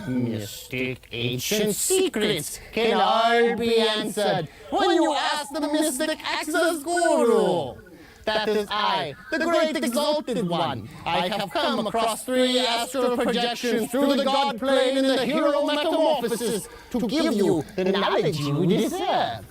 Mystic ancient secrets can all be answered when you ask the mystic access guru. That is I, the great exalted one. I have come across 3 astral projections through the god plane in the hero metamorphosis to give you the knowledge you deserve.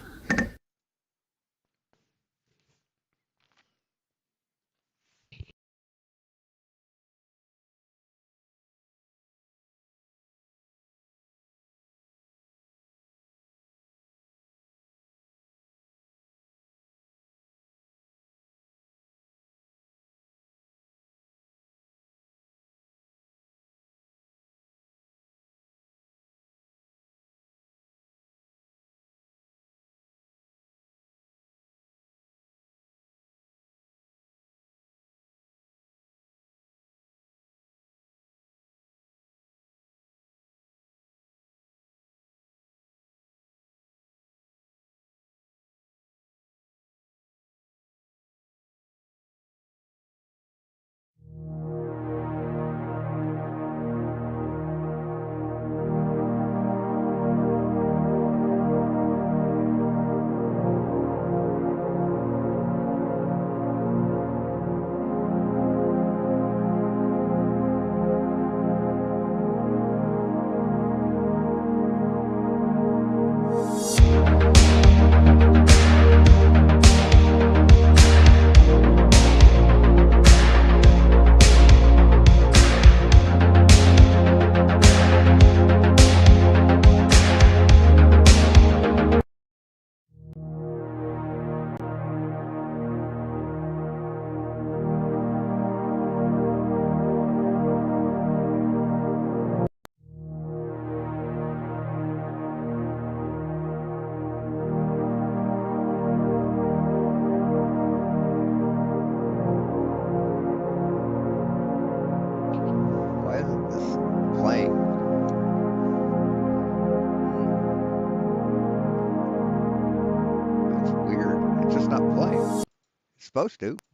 Supposed to. I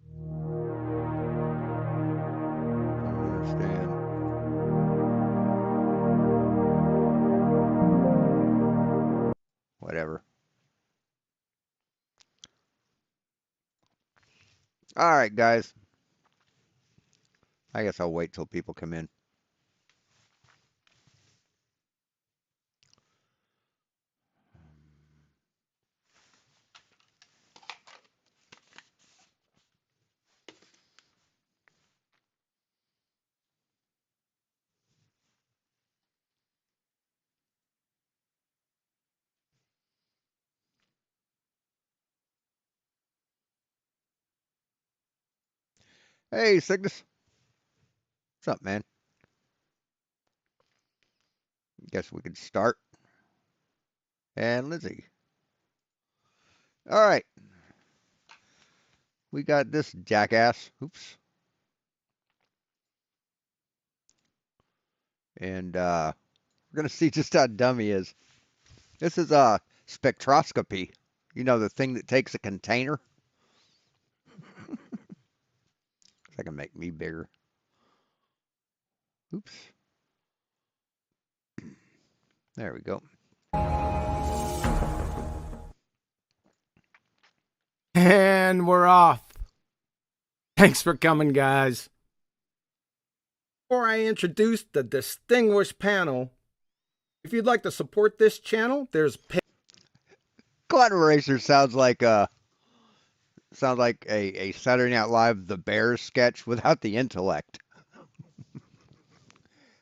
don't understand. Whatever. All right, guys. I guess I'll wait till people come in. Hey, Cygnus. What's up, man? Guess we could start. And Lizzie. All right. We got this jackass. Oops. And we're going to see just how dumb he is. This is a spectroscopy. You know, the thing that takes a container? That can make me bigger. Oops. There we go. And we're off. Thanks for coming, guys. Before I introduce the distinguished panel, if you'd like to support this channel, there's Quantum Racer sounds like a Saturday Night Live The Bears sketch without the intellect.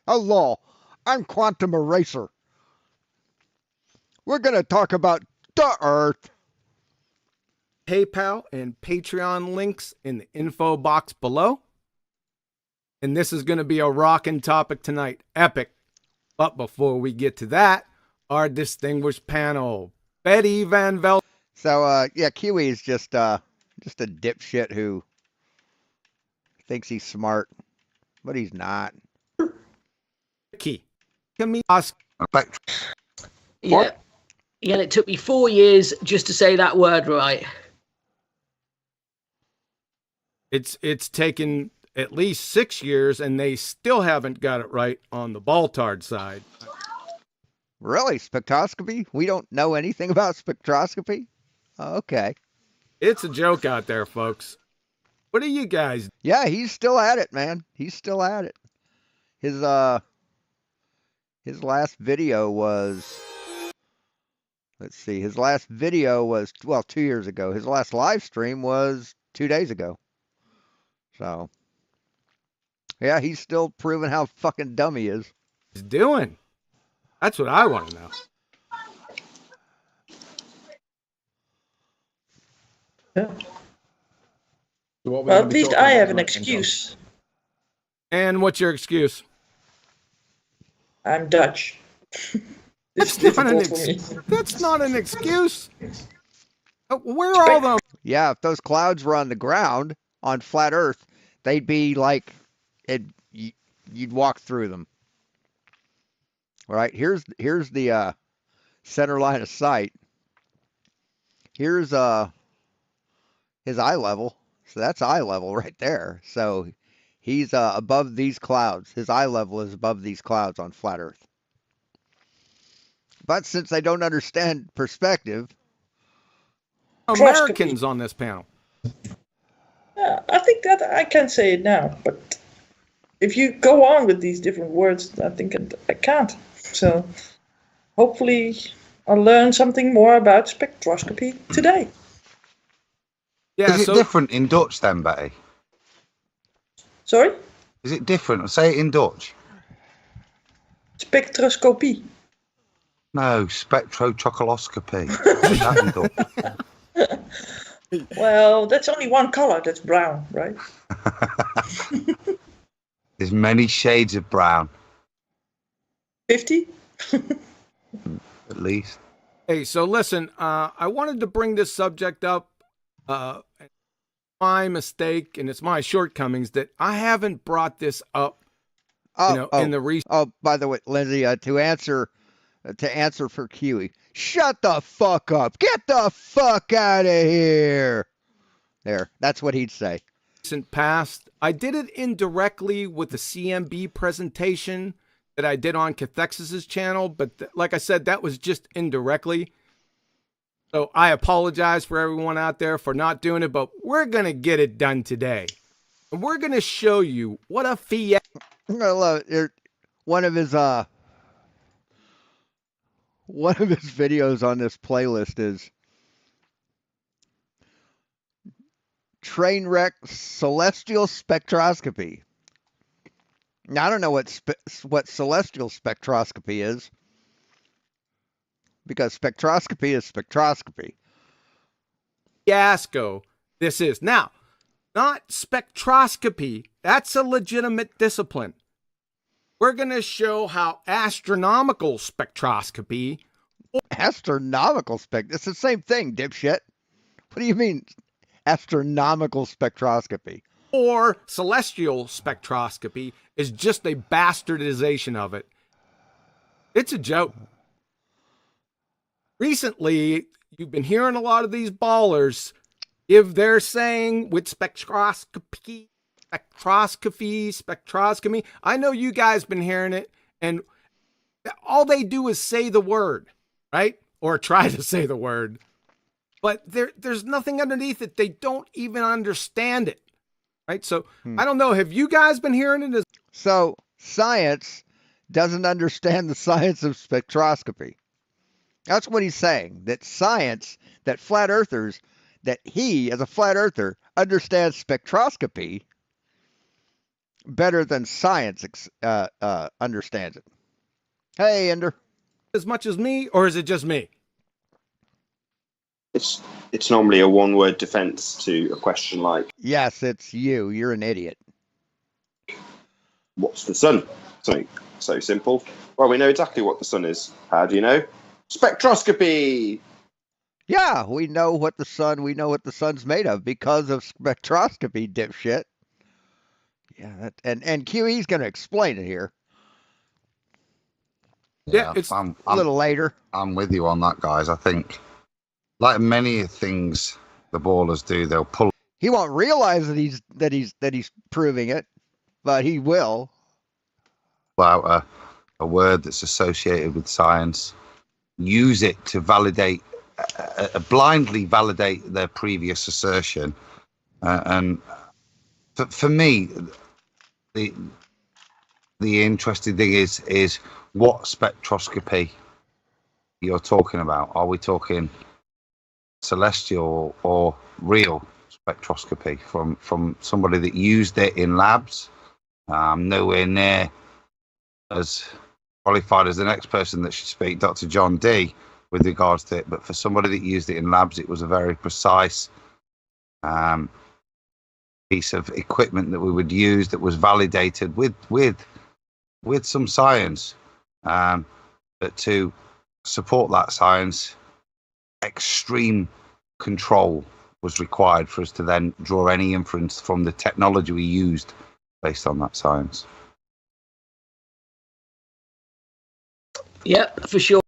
Hello, I'm Quantum Eraser. We're going to talk about the Earth. PayPal and Patreon links in the info box below. And this is going to be a rockin' topic tonight. Epic. But before we get to that, our distinguished panel, Betty Van Vel. So, yeah, Kiwi is just a dipshit who thinks he's smart, but he's not. Key. Can me ask? Yeah. Yeah, it took me 4 years just to say that word right. It's taken at least 6 years, and they still haven't got it right on the Baltard side. Really? Spectroscopy? We don't know anything about spectroscopy? Oh, okay. It's a joke out there, folks. What are you guys? Yeah, he's still at it, man. He's still at it. His last video was, let's see, his last video was, well, 2 years ago. His last live stream was 2 days ago. So, yeah, he's still proving how fucking dumb he is. Doing? That's what I want to know. Yeah. So what we're Well, gonna at be least talking I about have an tonight, then, excuse. And what's your excuse? I'm Dutch. It's That's not, difficult for me. that's not an excuse. Where are all the... Yeah, if those clouds were on the ground on flat Earth, they'd be like, you'd walk through them. All right, here's the center line of sight. Here's his eye level. So that's eye level right there. So he's above these clouds. His eye level is above these clouds on flat Earth. But since they don't understand perspective, Americans on this panel? Yeah, I think that I can say it now, but if you go on with these different words, I think I can't. So hopefully I'll learn something more about spectroscopy today. Yeah, Is it so different in Dutch then, Betty? Sorry? Is it different? Say it in Dutch. Spectroscopie. No, spectrochocoloscopy. Say that in Dutch. Well, that's only one color, that's brown, right? There's many shades of brown, 50? at least. hey, so listen, I wanted to bring this subject up. My mistake, and it's my shortcomings that I haven't brought this up. In the recent. Oh, by the way, Lindsay, to answer for Kiwi, shut the fuck up. Get the fuck out of here. There, that's what he'd say. Recent past, I did it indirectly with the CMB presentation that I did on Cathexis's channel, but like I said, that was just indirectly. So I apologize for everyone out there for not doing it, but we're going to get it done today. And we're going to show you what a fiat. One of his videos on this playlist is Trainwreck Celestial Spectroscopy. Now, I don't know what celestial spectroscopy is, because spectroscopy is spectroscopy. Fiasco this is. Now, not spectroscopy. That's a legitimate discipline. We're going to show how astronomical spectroscopy. Astronomical it's the same thing, dipshit. What do you mean, astronomical spectroscopy? Or celestial spectroscopy is just a bastardization of it. It's a joke. Recently, you've been hearing a lot of these ballers give their saying with spectroscopy. I know you guys been hearing it, and all they do is say the word, right? Or try to say the word. But there's nothing underneath it. They don't even understand it, right? So I don't know. Have you guys been hearing it? So science doesn't understand the science of spectroscopy. That's what he's saying. That science, that flat earthers, that he, as a flat earther, understands spectroscopy better than science understands it. Hey, Ender. As much as me, or is it just me? It's normally a one-word defense to a question like, Yes, it's you. You're an idiot. what's the sun? Something so simple. Well, we know exactly what the sun is. How do you know? Spectroscopy! Yeah, we know what the sun's made of because of spectroscopy, dipshit. Yeah, and QE's going to explain it here Yeah, it's I'm a little later. I'm with you on that, guys. I think, like many things the ballers do, they'll pull He won't realize that he's proving it, but he will. About a word that's associated with science, use it to validate, blindly validate their previous assertion. And for me, the interesting thing is what spectroscopy you're talking about. Are we talking celestial or real spectroscopy from somebody that used it in labs? Nowhere near as qualified as the next person that should speak, Dr. John D, with regards to it. But for somebody that used it in labs, it was a very precise piece of equipment that we would use that was validated with some science. But to support that science, extreme control was required for us to then draw any inference from the technology we used based on that science. Yep, for sure.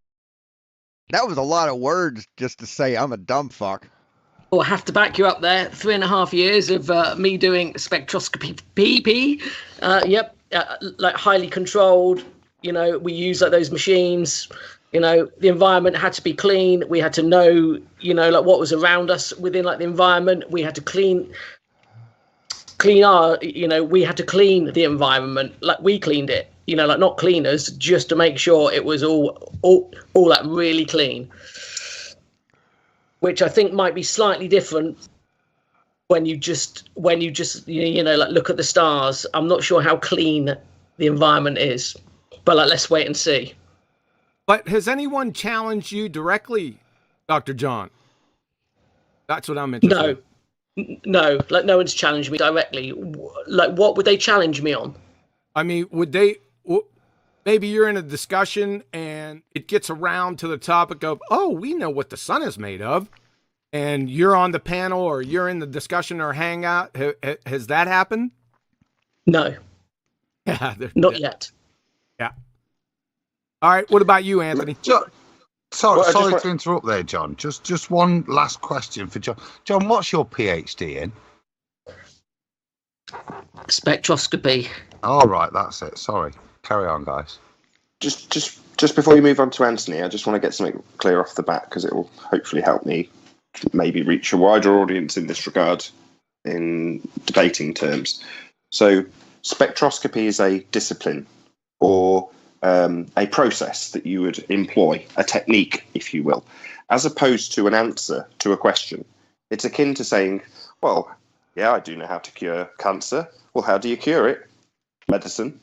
That was a lot of words just to say I'm a dumb fuck. I'll have to back you up there. 3.5 years of me doing spectroscopy PP. Like highly controlled. You know, we use like those machines. You know, the environment had to be clean. We had to know, you know, like what was around us within like the environment. We had to clean our, you know, we had to clean the environment like we cleaned it. You know, like not cleaners, just to make sure it was all like really clean. Which I think might be slightly different when you just you know like look at the stars. I'm not sure how clean the environment is, but like let's wait and see. But has anyone challenged you directly, Dr. John? That's what I'm interested in. No, like no one's challenged me directly. Like what would they challenge me on? I mean, would they? Maybe you're in a discussion and it gets around to the topic of, oh, we know what the sun is made of, and you're on the panel or you're in the discussion or hangout. Has that happened? No. Yeah, not yet. Yeah. All right. What about you, Anthony? Sorry Well, to interrupt there, John. Just one last question for John. John, what's your PhD in? Spectroscopy. All right, that's it. Sorry. Carry on, guys. Just before you move on to Anthony, I just want to get something clear off the bat because it will hopefully help me maybe reach a wider audience in this regard in debating terms. So spectroscopy is a discipline or a process that you would employ, a technique, if you will, as opposed to an answer to a question. It's akin to saying, well, yeah, I do know how to cure cancer. Well, how do you cure it? Medicine.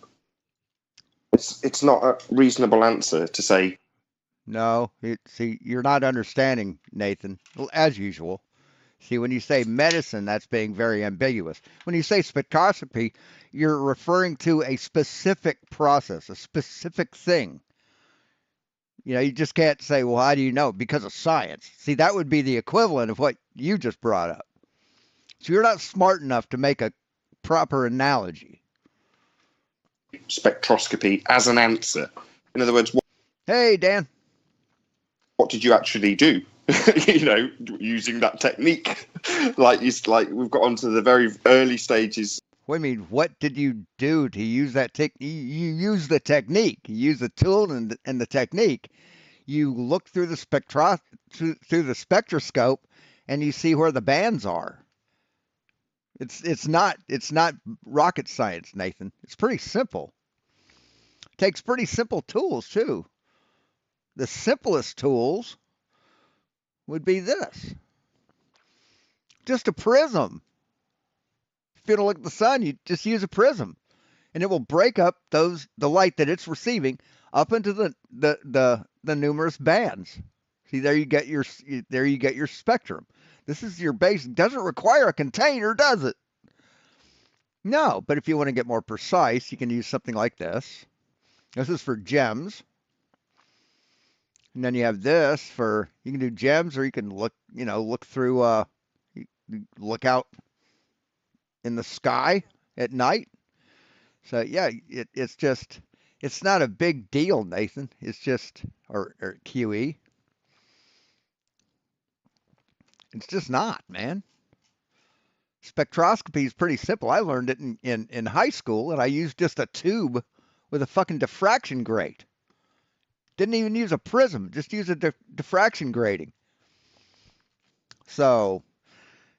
It's not a reasonable answer to say. No, see, you're not understanding, Nathan, as usual. See, when you say medicine, that's being very ambiguous. When you say spectroscopy, you're referring to a specific process, a specific thing. You know, you just can't say, well, how do you know? Because of science. See, that would be the equivalent of what you just brought up. So you're not smart enough to make a proper analogy. Spectroscopy as an answer. In other words, Hey, Dan. what did you actually do? You know, using that technique. like we've got onto the very early stages. What do you mean? What did you do to use that technique? You use the technique. You use the tool and the technique. You look through the through the spectroscope, and you see where the bands are. It's not rocket science, Nathan. It's pretty simple. It takes pretty simple tools too. The simplest tools would be this. Just a prism. If you don't look at the sun, you just use a prism, and it will break up the light that it's receiving up into the numerous bands. See, there you get your spectrum. This is your base. It doesn't require a container, does it? No, but if you want to get more precise, you can use something like this. This is for gems. And then you have this for, you can do gems, or you can look through, look out in the sky at night. So yeah, it's not a big deal, Nathan. It's just, or QE. It's just not, man. Spectroscopy is pretty simple. I learned it in high school, and I used just a tube with a fucking diffraction grate. Didn't even use a prism, just use a diffraction grating. So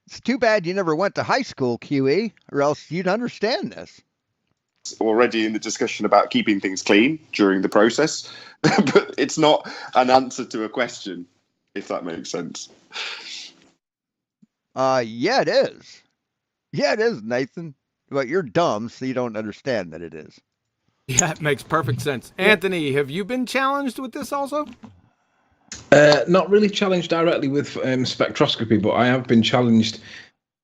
it's too bad you never went to high school, QE, or else you'd understand this. Already in the discussion about keeping things clean during the process, but it's not an answer to a question, if that makes sense. Yeah, it is. Yeah, it is, Nathan. But you're dumb, so you don't understand that it is. Yeah, it makes perfect sense. Anthony, have you been challenged with this also? Not really challenged directly with spectroscopy, but I have been challenged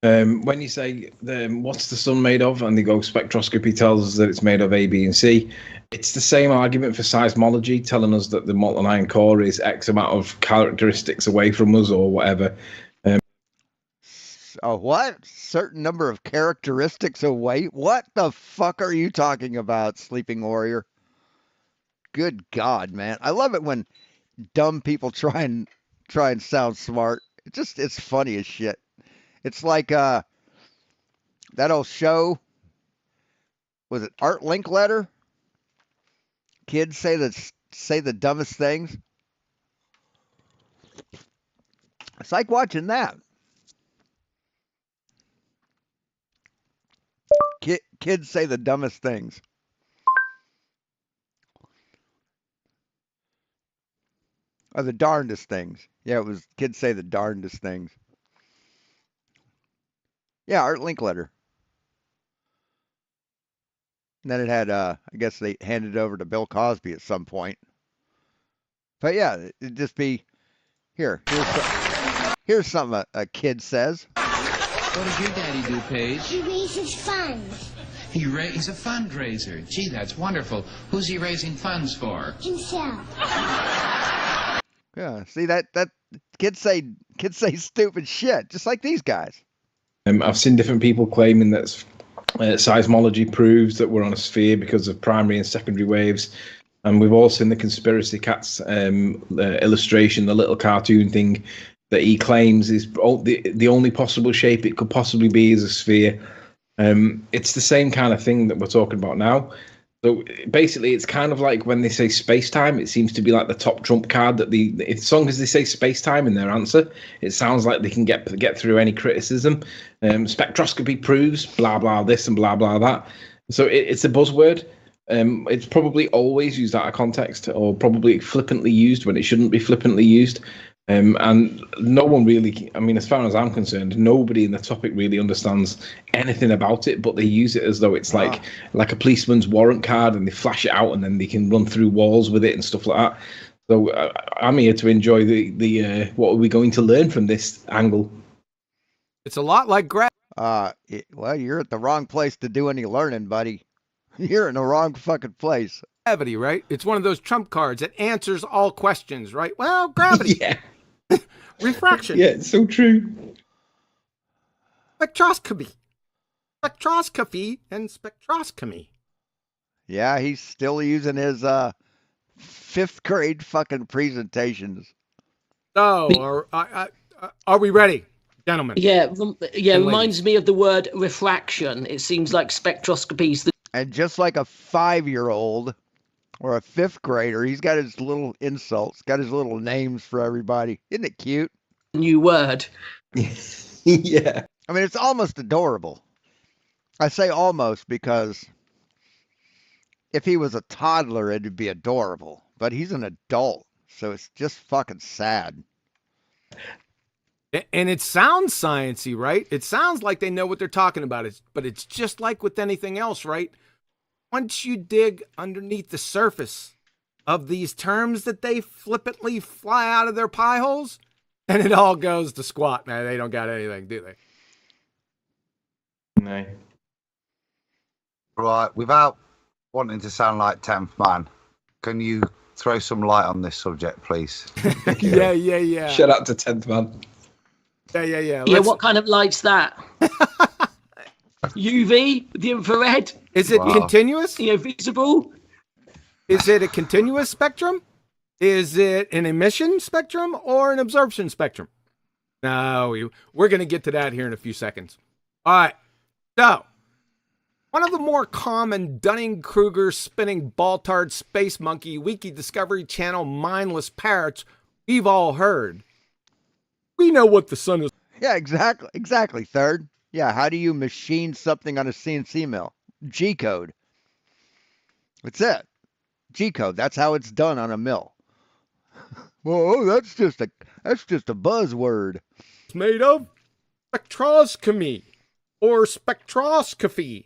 when you say what's the sun made of, and they go spectroscopy tells us that it's made of A, B, and C. It's the same argument for seismology, telling us that the molten iron core is X amount of characteristics away from us or whatever. A what? Certain number of characteristics away? What the fuck are you talking about, Sleeping Warrior? Good God, man. I love it when dumb people try and sound smart. It's funny as shit. It's like that old show. Was it Art Linkletter? Kids say the dumbest things. It's like watching that. Kids say the dumbest things. Or the darndest things. Yeah, it was kids say the darndest things. Yeah, Art Linkletter. And then it had, I guess they handed it over to Bill Cosby at some point. But yeah, it'd just be, here's something a kid says. What does your daddy do, Paige? He raises funds. He's a fundraiser. Gee, that's wonderful. Who's he raising funds for? Himself. Yeah, see that kids say stupid shit, just like these guys. I've seen different people claiming that seismology proves that we're on a sphere because of primary and secondary waves. And we've all seen the Conspiracy Cats illustration, the little cartoon thing that he claims is the only possible shape it could possibly be is a sphere. It's the same kind of thing that we're talking about now. So basically, it's kind of like when they say space-time, it seems to be like the top trump card that as long as they say space-time in their answer, it sounds like they can get through any criticism. Spectroscopy proves blah, blah, this and blah, blah, that. So it's a buzzword. It's probably always used out of context or probably flippantly used when it shouldn't be flippantly used. And no one really, I mean, as far as I'm concerned, nobody in the topic really understands anything about it, but they use it as though it's like a policeman's warrant card, and they flash it out and then they can run through walls with it and stuff like that. So I'm here to enjoy the what are we going to learn from this angle? It's a lot like well, you're at the wrong place to do any learning, buddy. You're in the wrong fucking place. Gravity, right? It's one of those trump cards that answers all questions, right? Well, gravity. Yeah. Refraction. Yeah, it's so true. Spectroscopy and spectroscopy. Yeah, he's still using his 5th grade fucking presentations. So, are we ready, gentlemen? Yeah, reminds me of the word refraction. It seems like spectroscopy's the And just like a 5-year-old or a 5th grader, he's got his little insults, got his little names for everybody. Isn't it cute? new word. Yeah. I mean, it's almost adorable. I say almost because if he was a toddler, it'd be adorable. But he's an adult, so it's just fucking sad. And it sounds sciencey, right? It sounds like they know what they're talking about, but it's just like with anything else, right? Once you dig underneath the surface of these terms that they flippantly fly out of their pie holes, and it all goes to squat, man. They don't got anything, do they? No. Right, without wanting to sound like 10th man, can you throw some light on this subject, please? Yeah. Shout out to 10th man. Yeah. Yeah, what kind of light's that? UV, the infrared? Is it continuous? Visible? Is it a continuous spectrum? Is it an emission spectrum or an absorption spectrum? No, we're going to get to that here in a few seconds. All right. So, one of the more common Dunning-Kruger spinning Baltard space monkey Wiki Discovery Channel mindless parrots we've all heard. We know what the sun is. Yeah, exactly. Third. Yeah, how do you machine something on a CNC mill? G code. That's it. G code. That's how it's done on a mill. Well, that's just a buzzword. It's made of spectroscopy or spectroscopy.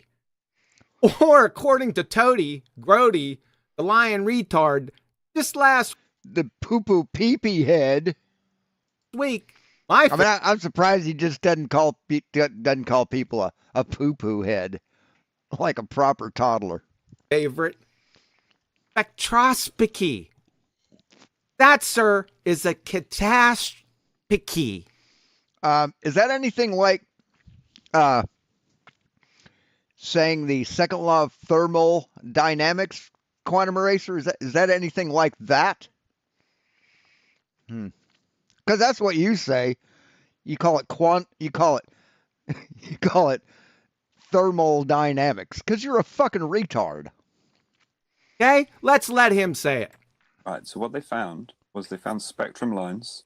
Or according to Toady, Grody, the lion retard, just last The poo-poo pee-pee head. week, I'm surprised he just doesn't call people a poo-poo head, like a proper toddler. favorite, spectroscopy. That, sir, is a catastrophe. Is that anything like saying the second law of thermodynamics, quantum eraser? Is that anything like that? Because that's what you say. You call it you call it thermodynamics. Because you're a fucking retard. Okay, let's let him say it. Right, so what they found was they found spectrum lines,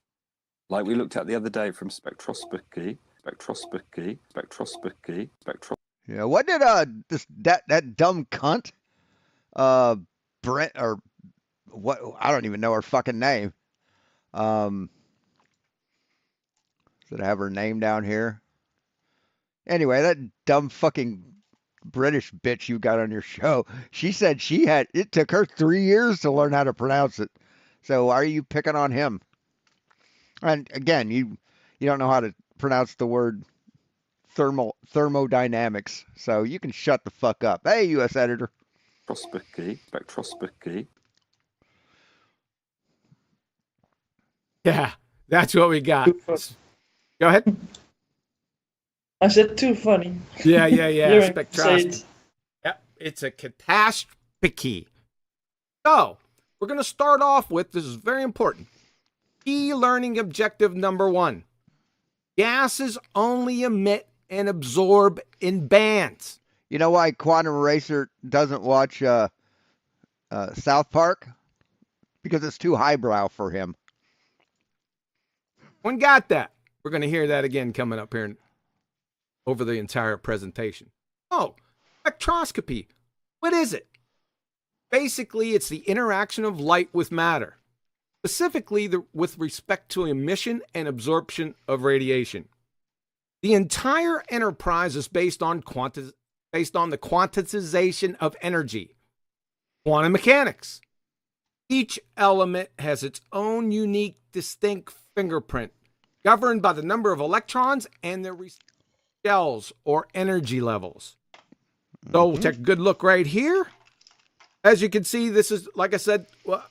like we looked at the other day from spectroscopy. Yeah, what did that dumb cunt, Brent, or what? I don't even know her fucking name. Did I have her name down here? Anyway, that dumb fucking British bitch you got on your show, she said it took her 3 years to learn how to pronounce it. So why are you picking on him? And again, you don't know how to pronounce the word thermodynamics, so you can shut the fuck up. Hey, U.S. editor. Spectroscopy. Yeah, that's what we got. Go ahead. I said too funny. Yeah. Hearing say Spectroscopy. it. Yep, it's a catastrophe. So, we're going to start off with, this is very important, key learning objective number 1. Gases only emit and absorb in bands. You know why Quantum Eraser doesn't watch South Park? Because it's too highbrow for him. One got that. We're going to hear that again coming up here over the entire presentation. Oh, spectroscopy. What is it? Basically, it's the interaction of light with matter, specifically with respect to emission and absorption of radiation. The entire enterprise is based on the quantization of energy, quantum mechanics. Each element has its own unique, distinct fingerprint, governed by the number of electrons and their shells or energy levels. So we'll take a good look right here. As you can see, this is, like I said, well,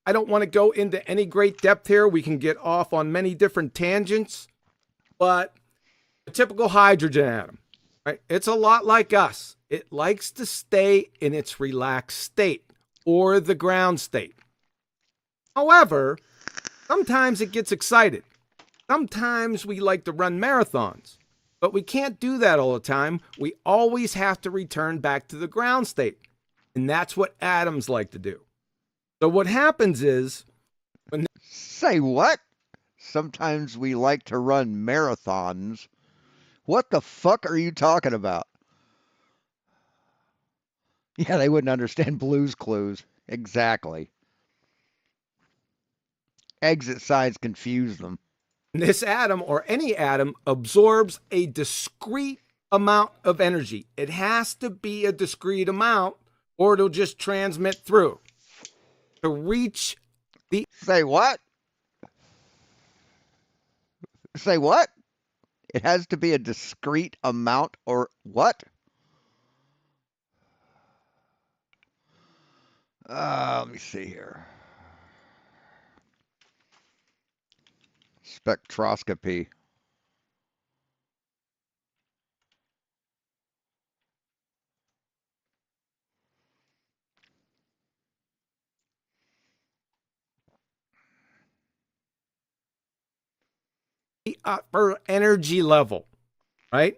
I don't want to go into any great depth here. We can get off on many different tangents, but a typical hydrogen atom, right? It's a lot like us. It likes to stay in its relaxed state or the ground state. However, sometimes it gets excited. Sometimes we like to run marathons, but we can't do that all the time. We always have to return back to the ground state. And that's what atoms like to do. So what happens is, Say what? Sometimes we like to run marathons. What the fuck are you talking about? Yeah, they wouldn't understand Blue's Clues. Exactly. Exit signs confuse them. this atom or any atom absorbs a discrete amount of energy. It has to be a discrete amount or it'll just transmit through. To reach the... Say what? Say what? It has to be a discrete amount or what? Let me see here. Spectroscopy. upper energy level, right?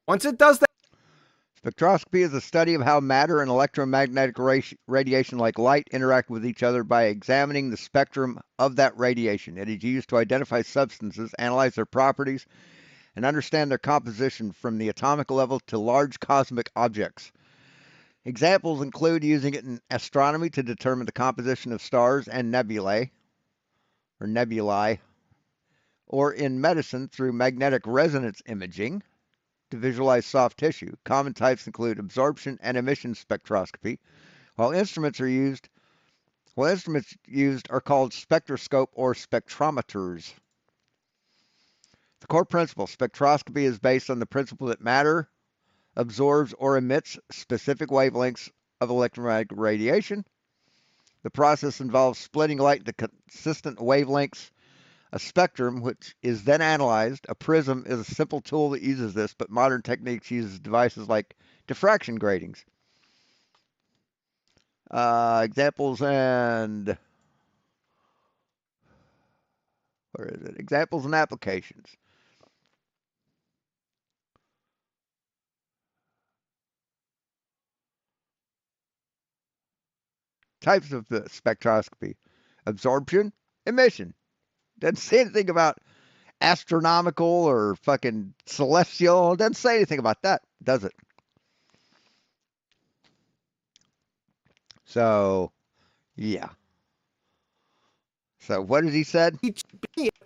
Once it does that, Spectroscopy is the study of how matter and electromagnetic radiation like light interact with each other by examining the spectrum of that radiation. It is used to identify substances, analyze their properties, and understand their composition from the atomic level to large cosmic objects. Examples include using it in astronomy to determine the composition of stars and nebulae, or in medicine through magnetic resonance imaging to visualize soft tissue. Common types include absorption and emission spectroscopy, while instruments used are called spectroscope or spectrometers. The core principle, spectroscopy is based on the principle that matter absorbs or emits specific wavelengths of electromagnetic radiation. The process involves splitting light into consistent wavelengths. A spectrum, which is then analyzed. A prism is a simple tool that uses this, but modern techniques use devices like diffraction gratings. Examples and where is it? Examples and applications. Types of the spectroscopy: absorption, emission. Doesn't say anything about astronomical or fucking celestial. It doesn't say anything about that, does it? So, yeah. So what has he said?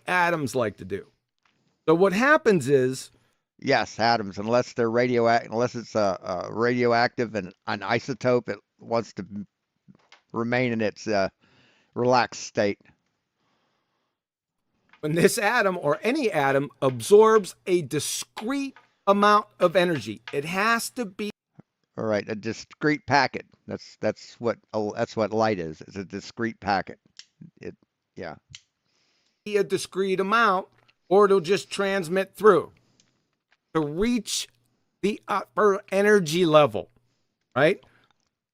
atoms like to do. So what happens is, yes, atoms, unless they're unless it's a radioactive and an isotope, it wants to remain in its relaxed state. when this atom or any atom absorbs a discrete amount of energy, it has to be all right, a discrete packet. That's what light is. It's a discrete packet. Yeah. A discrete amount, or it'll just transmit through to reach the upper energy level, right?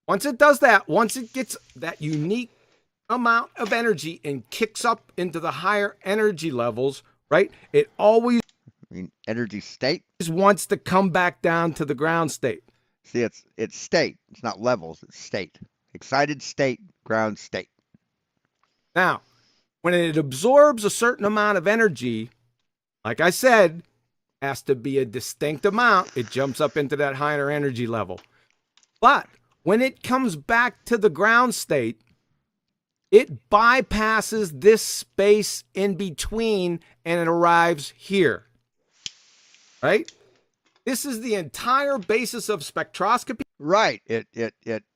Once it does that, once it gets that unique amount of energy and kicks up into the higher energy levels, right? It always energy state wants to come back down to the ground state. See, it's state. It's not levels. It's state. Excited state, ground state. Now, when it absorbs a certain amount of energy, like I said, has to be a distinct amount. It jumps up into that higher energy level. But when it comes back to the ground state, it bypasses this space in between and it arrives here. Right? This is the entire basis of spectroscopy. Right. It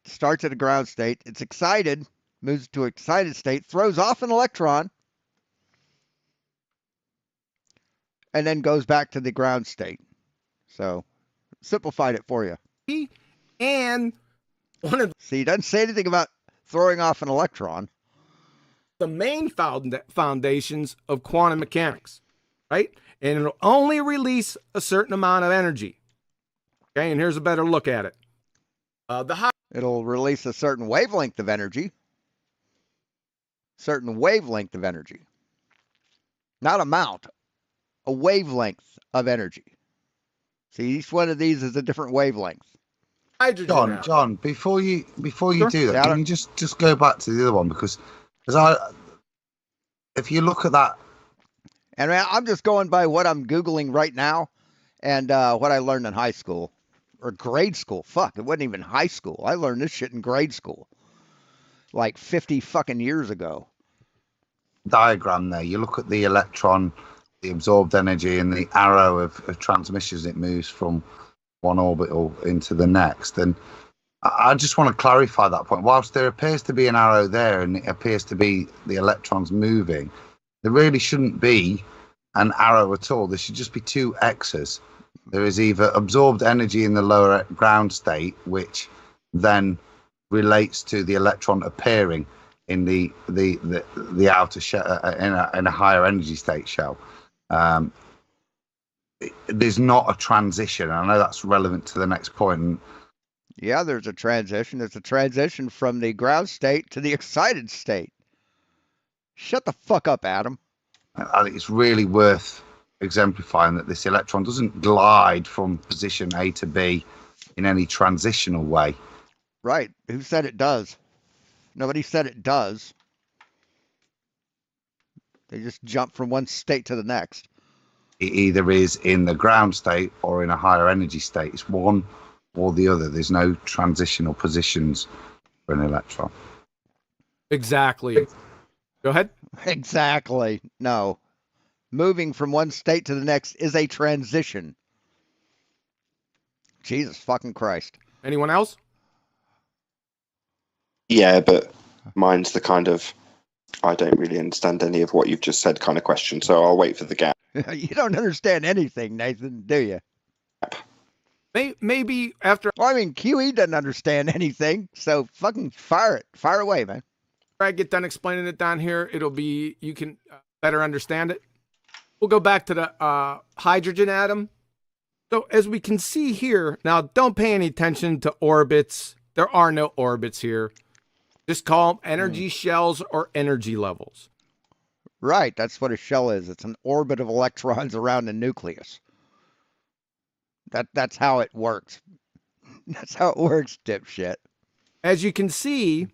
starts at a ground state. It's excited, moves to excited state, throws off an electron, and then goes back to the ground state. So, simplified it for you. And one of see, it doesn't say anything about throwing off an electron. The main foundations of quantum mechanics, right? And it'll only release a certain amount of energy. Okay, and here's a better look at it. It'll release a certain wavelength of energy. Certain wavelength of energy. Not amount. A wavelength of energy. See, each one of these is a different wavelength. Hydrogen. John, before you Sure. do that, can you just go back to the other one because if you look at that. And I'm just going by what I'm Googling right now and what I learned in high school or grade school. Fuck, it wasn't even high school. I learned this shit in grade school like 50 fucking years ago. Diagram there. You look at the electron, the absorbed energy, and the arrow of transmissions it moves from one orbital into the next. And I just want to clarify that point. Whilst there appears to be an arrow there and it appears to be the electrons moving, there really shouldn't be an arrow at all. There should just be two X's. There is either absorbed energy in the lower ground state, which then relates to the electron appearing in the outer shell, in a higher energy state shell. There's not a transition. I know that's relevant to the next point. Yeah, there's a transition. There's a transition from the ground state to the excited state. Shut the fuck up, Adam. I think it's really worth exemplifying that this electron doesn't glide from position A to B in any transitional way. Right. Who said it does? Nobody said it does. They just jump from one state to the next. It either is in the ground state or in a higher energy state. It's one or the other. There's no transitional positions for an electron. Exactly. Go ahead. Exactly. No. Moving from one state to the next is a transition. Jesus fucking Christ. Anyone else? Yeah, but mine's the kind of I don't really understand any of what you've just said kind of question, so I'll wait for the gap. You don't understand anything, Nathan, do you? Maybe after Well, I mean, QE doesn't understand anything, so fucking fire it. Fire away, man. I get done explaining it down here, you can better understand it. We'll go back to the hydrogen atom. So as we can see here, now don't pay any attention to orbits. There are no orbits here. Just call them energy shells or energy levels. Right, that's what a shell is. It's an orbit of electrons around a nucleus. That's how it works. That's how it works, dipshit. As you can see,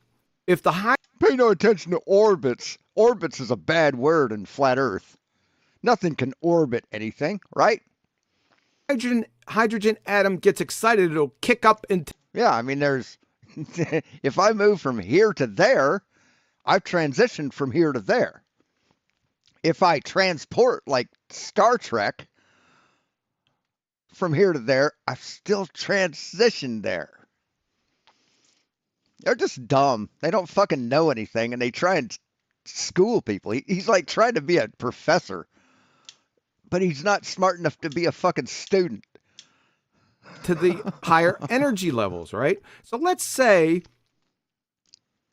if the Pay no attention to orbits. Orbits is a bad word in flat Earth. Nothing can orbit anything, right? hydrogen atom gets excited, it'll kick up into... Yeah, I mean, there's... if I move from here to there, I've transitioned from here to there. If I transport, like Star Trek, from here to there, I've still transitioned there. They're just dumb. They don't fucking know anything, and they try and school people. He's like trying to be a professor, but he's not smart enough to be a fucking student. To the higher energy levels, right? So let's say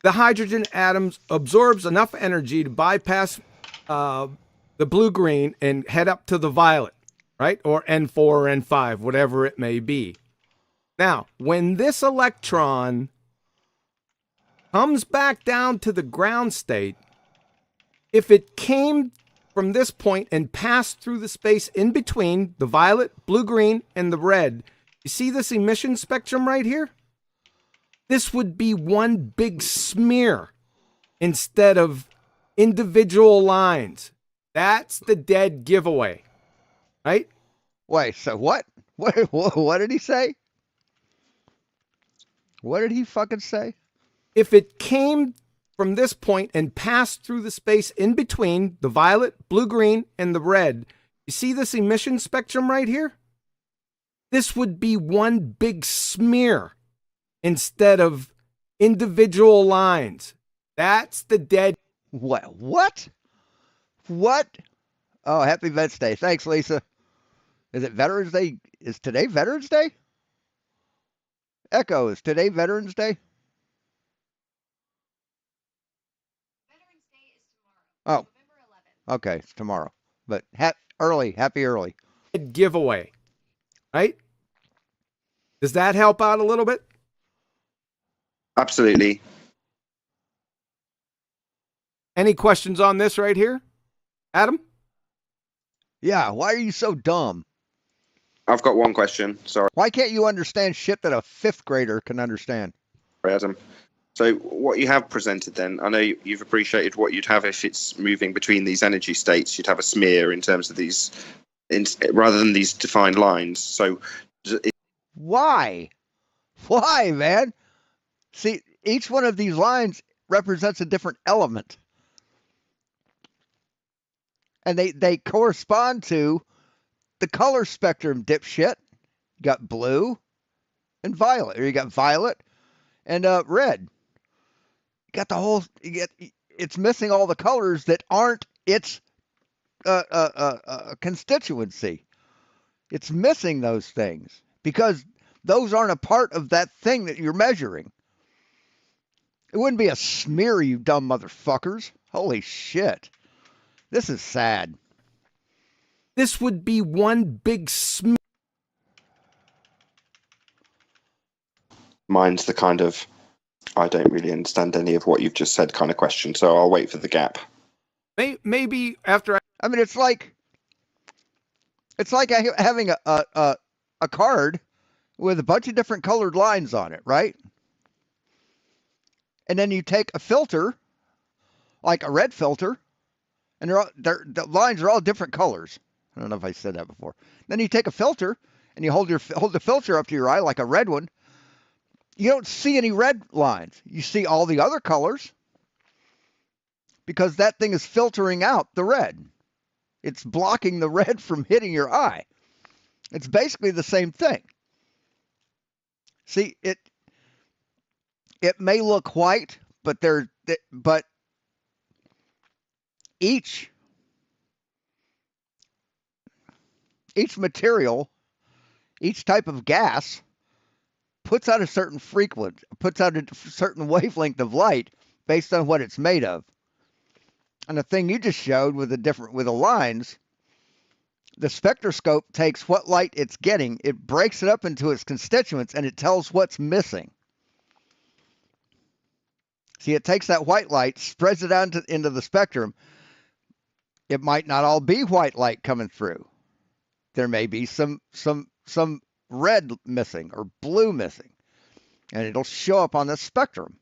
the hydrogen atoms absorbs enough energy to bypass the blue-green and head up to the violet, right? Or N4 or N5, whatever it may be. Now, when this electron comes back down to the ground state, if it came from this point and passed through the space in between the violet, blue-green, and the red, you see this emission spectrum right here? This would be one big smear instead of individual lines. That's the dead giveaway, right? Wait, so what? What did he say? What did he fucking say? If it came from this point and passed through the space in between the violet, blue-green, and the red, you see this emission spectrum right here? This would be one big smear instead of individual lines. That's the dead. What? What? Oh, happy Vets Day. Thanks, Lisa. Is it Veterans Day? Is today Veterans Day? Echo, is today Veterans Day? Veterans Day is tomorrow. Oh. November 11th. Okay, it's tomorrow. But happy early. Giveaway, right? Does that help out a little bit? Absolutely. Any questions on this right here? Adam? Yeah, why are you so dumb? I've got one question. Sorry, Why can't you understand shit that a fifth grader can understand? Adam. So what you have presented then, I know you've appreciated what you'd have if it's moving between these energy states. You'd have a smear in terms of these, rather than these defined lines. So Why? Why, man? See, each one of these lines represents a different element. And they correspond to the color spectrum, dipshit. You got blue and violet, or you got violet and red. You got the whole. It's missing all the colors that aren't its constituency. It's missing those things because those aren't a part of that thing that you're measuring. It wouldn't be a smear, you dumb motherfuckers. Holy shit. This is sad. This would be one big smear. mine's the kind of I don't really understand any of what you've just said kind of question. So I'll wait for the gap. Maybe after I mean, it's like It's like having a card with a bunch of different colored lines on it, right? And then you take a filter, like a red filter, and the lines are all different colors. I don't know if I said that before. Then you take a filter and you hold the filter up to your eye like a red one. You don't see any red lines. You see all the other colors because that thing is filtering out the red. It's blocking the red from hitting your eye. It's basically the same thing. See, it may look white, but each material, each type of gas puts out a certain frequency, puts out a certain wavelength of light based on what it's made of. And the thing you just showed with the lines, the spectroscope takes what light it's getting, it breaks it up into its constituents, and it tells what's missing. See, it takes that white light, spreads it out into the spectrum. It might not all be white light coming through. There may be some red missing or blue missing, and it'll show up on the spectrum.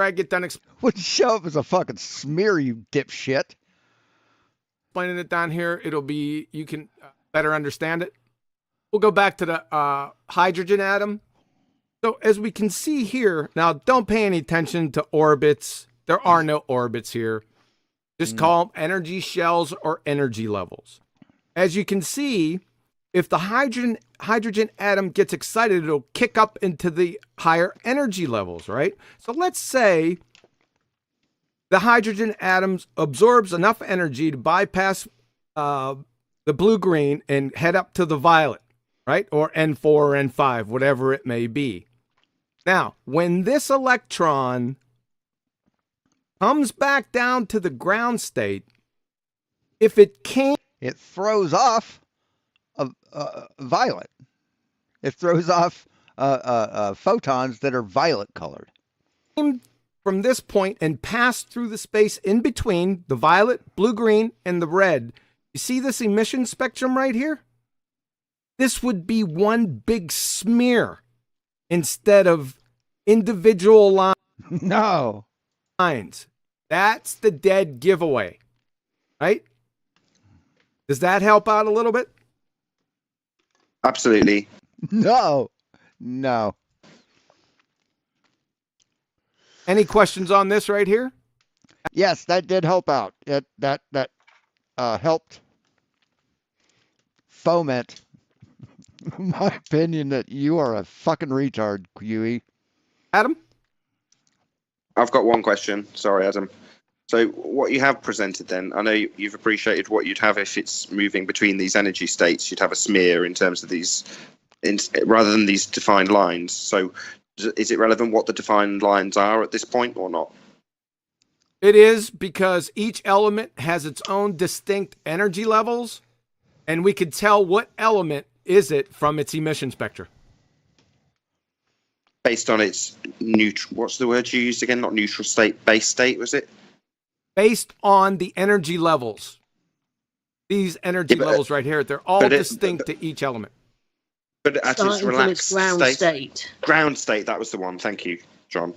I get done Wouldn't show up as a fucking smear, you dipshit. explaining it down here, it'll be, you can better understand it. We'll go back to the hydrogen atom. So as we can see here, now don't pay any attention to orbits. There are no orbits here. Just call them energy shells or energy levels. As you can see, if the hydrogen atom gets excited, it'll kick up into the higher energy levels, right? So let's say the hydrogen atom absorbs enough energy to bypass the blue-green and head up to the violet, right? Or N4 or N5, whatever it may be. Now, when this electron comes back down to the ground state, if it can't... It throws off violet. It throws off photons that are violet colored. From this point and pass through the space in between the violet, blue-green, and the red. You see this emission spectrum right here? This would be one big smear instead of individual lines. No. That's the dead giveaway, right? Does that help out a little bit? Absolutely. No. Any questions on this right here? Yes, that did help out. That helped foment my opinion that you are a fucking retard, Huey. Adam? I've got one question. Sorry, Adam. So what you have presented then, I know you've appreciated what you'd have if it's moving between these energy states. You'd have a smear in terms of these, rather than these defined lines. So is it relevant what the defined lines are at this point or not? It is, because each element has its own distinct energy levels, and we could tell what element is it from its emission spectra. Based on its what's the word you used again? Not neutral state, base state, was it? Based on the energy levels. These energy levels right here, they're all distinct to each element. But at its relaxed ground state. Ground state, that was the one. Thank you, John.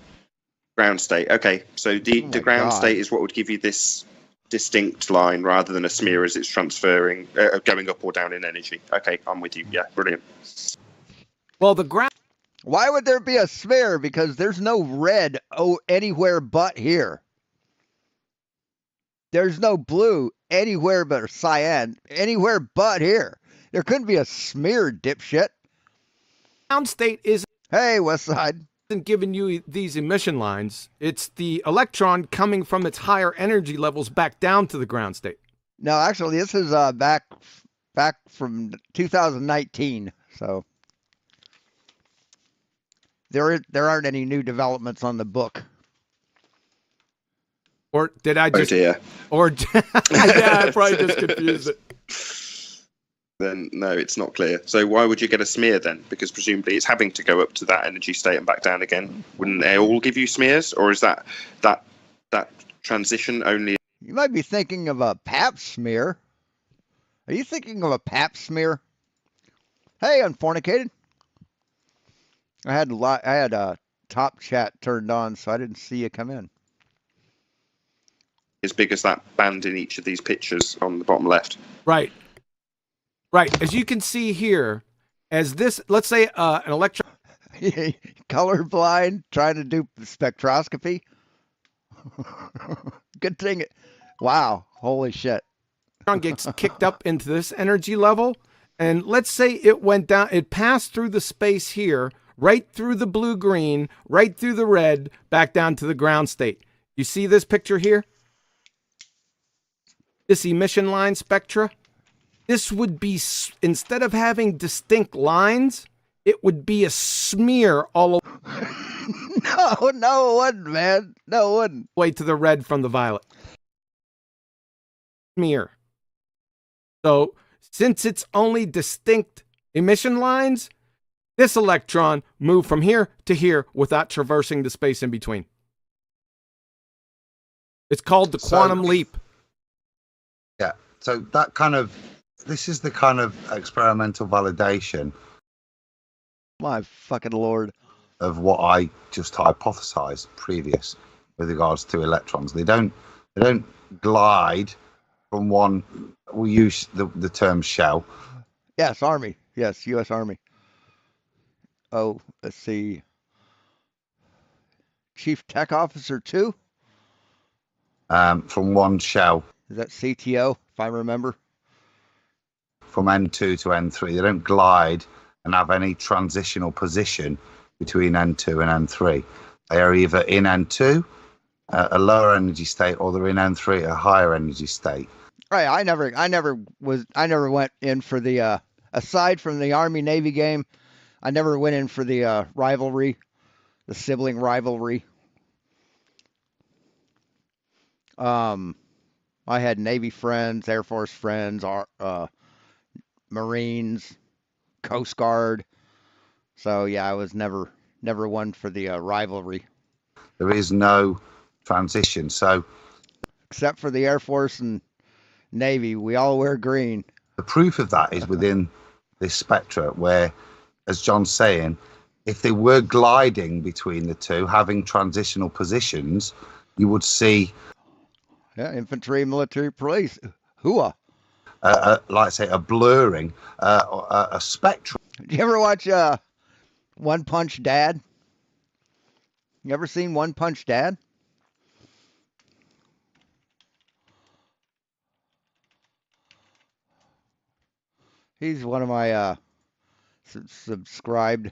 Ground state. Okay, so the ground state is what would give you this distinct line rather than a smear as it's transferring, going up or down in energy. Okay, I'm with you. Yeah, brilliant. Well, the ground... Why would there be a smear? Because there's no red anywhere but here. There's no blue anywhere but cyan, anywhere but here. There couldn't be a smear, dipshit. Ground state is... Hey, Westside. Isn't giving you these emission lines. It's the electron coming from its higher energy levels back down to the ground state. No, actually, this is back from 2019. So there aren't any new developments on the book. Or did I just... Oh dear. Or yeah, I probably just confused it. Then no, it's not clear. So why would you get a smear then? Because presumably it's having to go up to that energy state and back down again. Wouldn't they all give you smears, or is that transition only? You might be thinking of a pap smear. Are you thinking of a pap smear? Hey, unfornicated. I had top chat turned on, so I didn't see you come in. As big as that band in each of these pictures on the bottom left. Right. Right. As you can see here, as this, let's say an electron. Colorblind, trying to do spectroscopy. Good thing. Wow. Holy shit. Gets kicked up into this energy level. And let's say it went down, it passed through the space here, right through the blue-green, right through the red, back down to the ground state. You see this picture here? This emission line spectra? This would be, instead of having distinct lines, it would be a smear all over. No, it wouldn't, man. No, it wouldn't. Way to the red from the violet. Smear. So, since it's only distinct emission lines, this electron moved from here to here without traversing the space in between. It's called the quantum leap. Yeah. So that kind of, this is the kind of experimental validation. My fucking lord. Of what I just hypothesized previous with regards to electrons. They don't glide from one, we use the term shell. Yes, Army. Yes, U.S. Army. Oh, let's see. Chief Tech Officer 2? From one shell. Is that CTO, if I remember? From N2 to N3. They don't glide and have any transitional position between N2 and N3. They are either in N2, a lower energy state, or they're in N3, a higher energy state. Right. I never went in for the aside from the Army Navy game, I never went in for the rivalry, the sibling rivalry. I had Navy friends, Air Force friends, Marines, Coast Guard. So yeah, I was never one for the rivalry. There is no transition. So except for the Air Force and Navy, we all wear green. The proof of that is within this spectra where, as John's saying, if they were gliding between the two, having transitional positions, you would see infantry, military, police, hooah. Like I say, a blurring, a spectrum. Do you ever watch One Punch Dad? You ever seen One Punch Dad? He's one of my subscribed.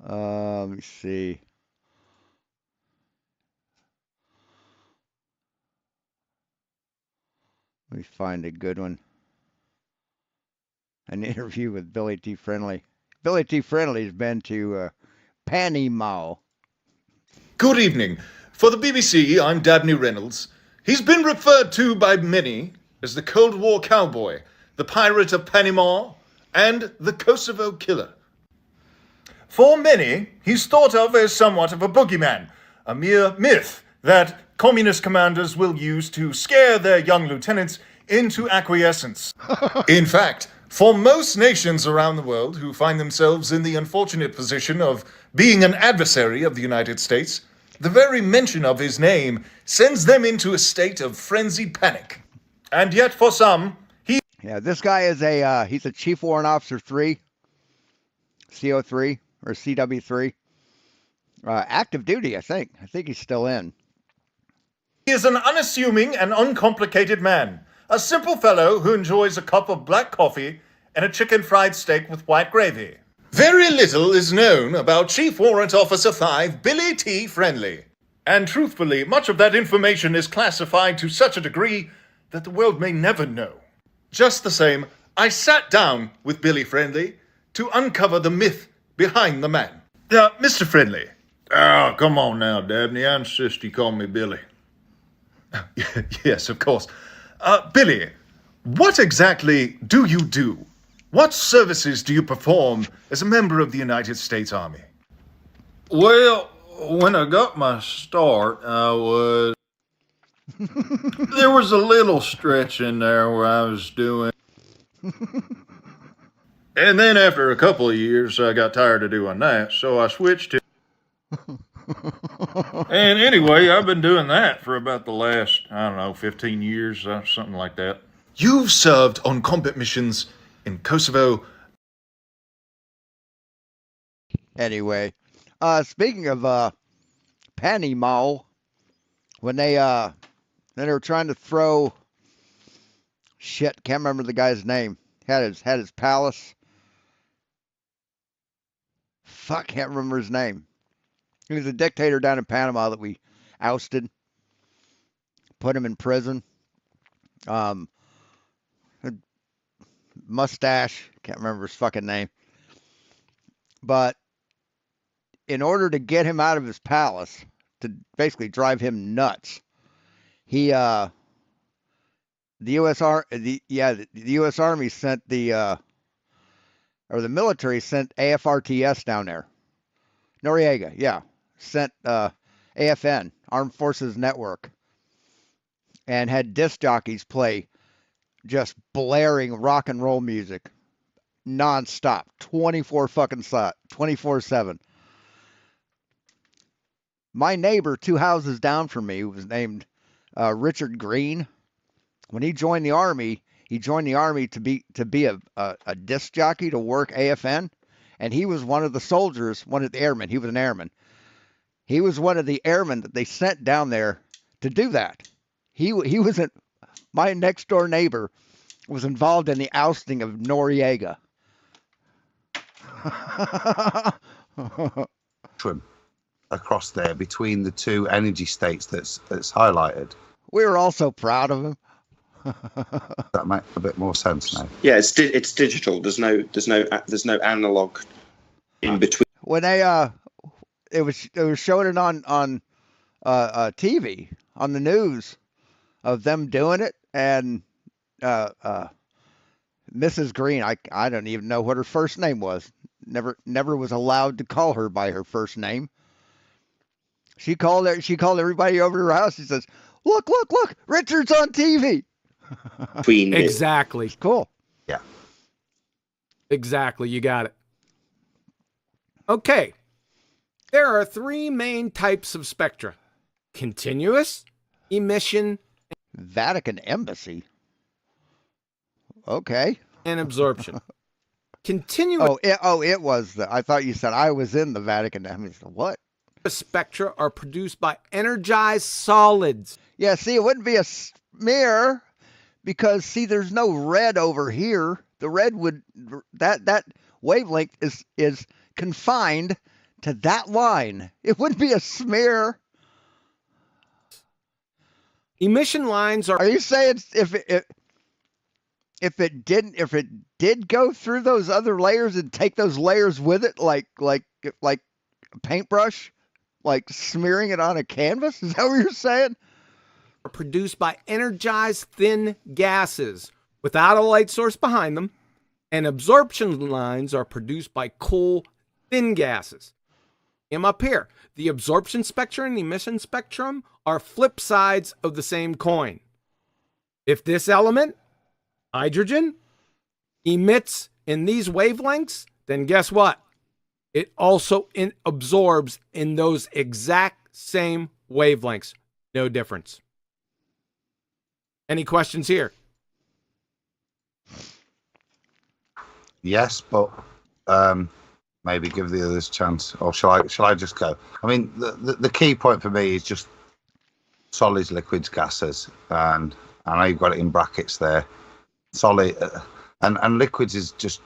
Let me see. Let me find a good one. An interview with Billy T. Friendly. Billy T. Friendly's been to Panama. Good evening. For the BBC, I'm Dabney Reynolds. He's been referred to by many as the Cold War cowboy, the pirate of Panama, and the Kosovo killer. For many, he's thought of as somewhat of a boogeyman, a mere myth that communist commanders will use to scare their young lieutenants into acquiescence. In fact, for most nations around the world who find themselves in the unfortunate position of being an adversary of the United States, the very mention of his name sends them into a state of frenzied panic. And yet for some, Yeah, this guy is he's a Chief Warrant Officer 3, CO3, or CW3. Active duty, I think. I think he's still in. He is an unassuming and uncomplicated man. A simple fellow who enjoys a cup of black coffee and a chicken fried steak with white gravy. Very little is known about Chief Warrant Officer 5, Billy T. Friendly. And truthfully, much of that information is classified to such a degree that the world may never know. Just the same, I sat down with Billy Friendly to uncover the myth behind the man. Mr. Friendly. Oh, come on now, Dabney. I insist you call me Billy. Yes, of course. Billy, what exactly do you do? What services do you perform as a member of the United States Army? Well, when I got my start, I was... There was a little stretch in there where I was doing. And then after a couple of years, I got tired of doing that, so I switched to. And anyway, I've been doing that for about the last, 15 years, something like that. You've served on combat missions in Kosovo. Anyway, speaking of Panama, when they were trying to throw shit, can't remember the guy's name. Had his palace. Fuck, can't remember his name. He was a dictator down in Panama that we ousted, put him in prison. Mustache, can't remember his fucking name. But in order to get him out of his palace, to basically drive him nuts, the U.S. Army sent the military sent AFRTS down there. Noriega, yeah, sent AFN, Armed Forces Network, and had disc jockeys play just blaring rock and roll music nonstop, 24/7. My neighbor 2 houses down from me was named Richard Green. When he joined the army to be a disc jockey to work AFN, and he was one of the soldiers, one of the airmen. He was an airman. He was one of the airmen that they sent down there to do that. He wasn't. My next door neighbor was involved in the ousting of Noriega. Across there between the two energy states that's highlighted. We were all so proud of him. That makes a bit more sense now. Yeah, it's digital. There's no analog in between. When they it was showing it on TV on the news of them doing it, and Mrs. Green, I don't even know what her first name was. Never was allowed to call her by her first name. She called everybody over to her house. She says, "Look, Richard's on TV." Exactly. Cool. Yeah. Exactly. You got it. Okay. There are 3 main types of spectra: continuous, emission, Vatican Embassy. Okay. and absorption. Continuous It was I thought you said I was in the Vatican Embassy. What? spectra are produced by energized solids. Yeah, see, it wouldn't be a smear because, see, there's no red over here. The red would, that wavelength is confined to that line. It wouldn't be a smear. Emission lines are. Are you saying if it did go through those other layers and take those layers with it, like a paintbrush, like smearing it on a canvas? Is that what you're saying? Are produced by energized thin gases without a light source behind them, and absorption lines are produced by cool thin gases. I'm up here. The absorption spectrum and the emission spectrum are flip sides of the same coin. If this element, hydrogen, emits in these wavelengths, then guess what? It also absorbs in those exact same wavelengths. No difference. Any questions here? Yes, but maybe give the others a chance, or shall I just go? I mean, the key point for me is just solids, liquids, gases, and I know you've got it in brackets there. Solid and liquids is just,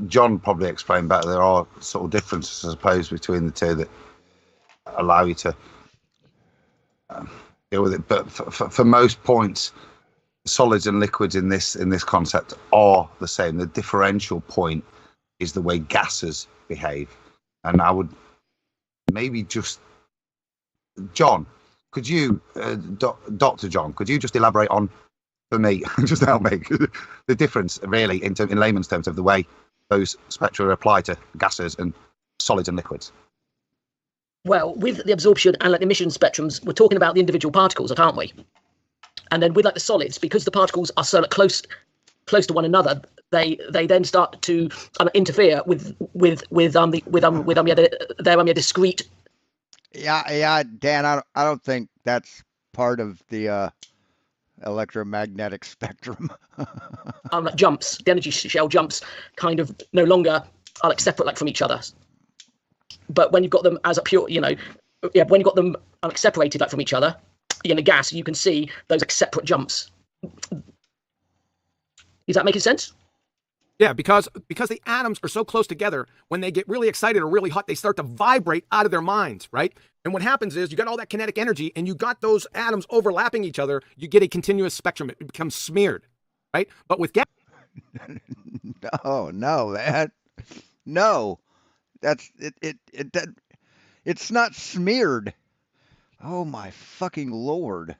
John probably explained better. There are sort of differences, I suppose, between the two that allow you to deal with it. But for most points, solids and liquids in this concept are the same. The differential point is the way gases behave. And I would maybe just, John, could you, Dr. John, could you just elaborate on, for me, just help me, the difference really in layman's terms of the way those spectra apply to gases and solids and liquids? Well, with the absorption and emission spectrums, we're talking about the individual particles, aren't we? And then with like the solids, because the particles are so close to one another, they then start to interfere with their discrete. Yeah, Dan. I don't think that's part of the electromagnetic spectrum. Jumps. The energy shell jumps kind of no longer are like separate like from each other. But when you've got them as a pure, when you've got them separated like from each other in a gas, you can see those like separate jumps. Is that making sense? Yeah, because the atoms are so close together, when they get really excited or really hot, they start to vibrate out of their minds, right? And what happens is you got all that kinetic energy and you got those atoms overlapping each other, you get a continuous spectrum. It becomes smeared, right? But with gas... No, man. No. That's it's not smeared. Oh my fucking Lord.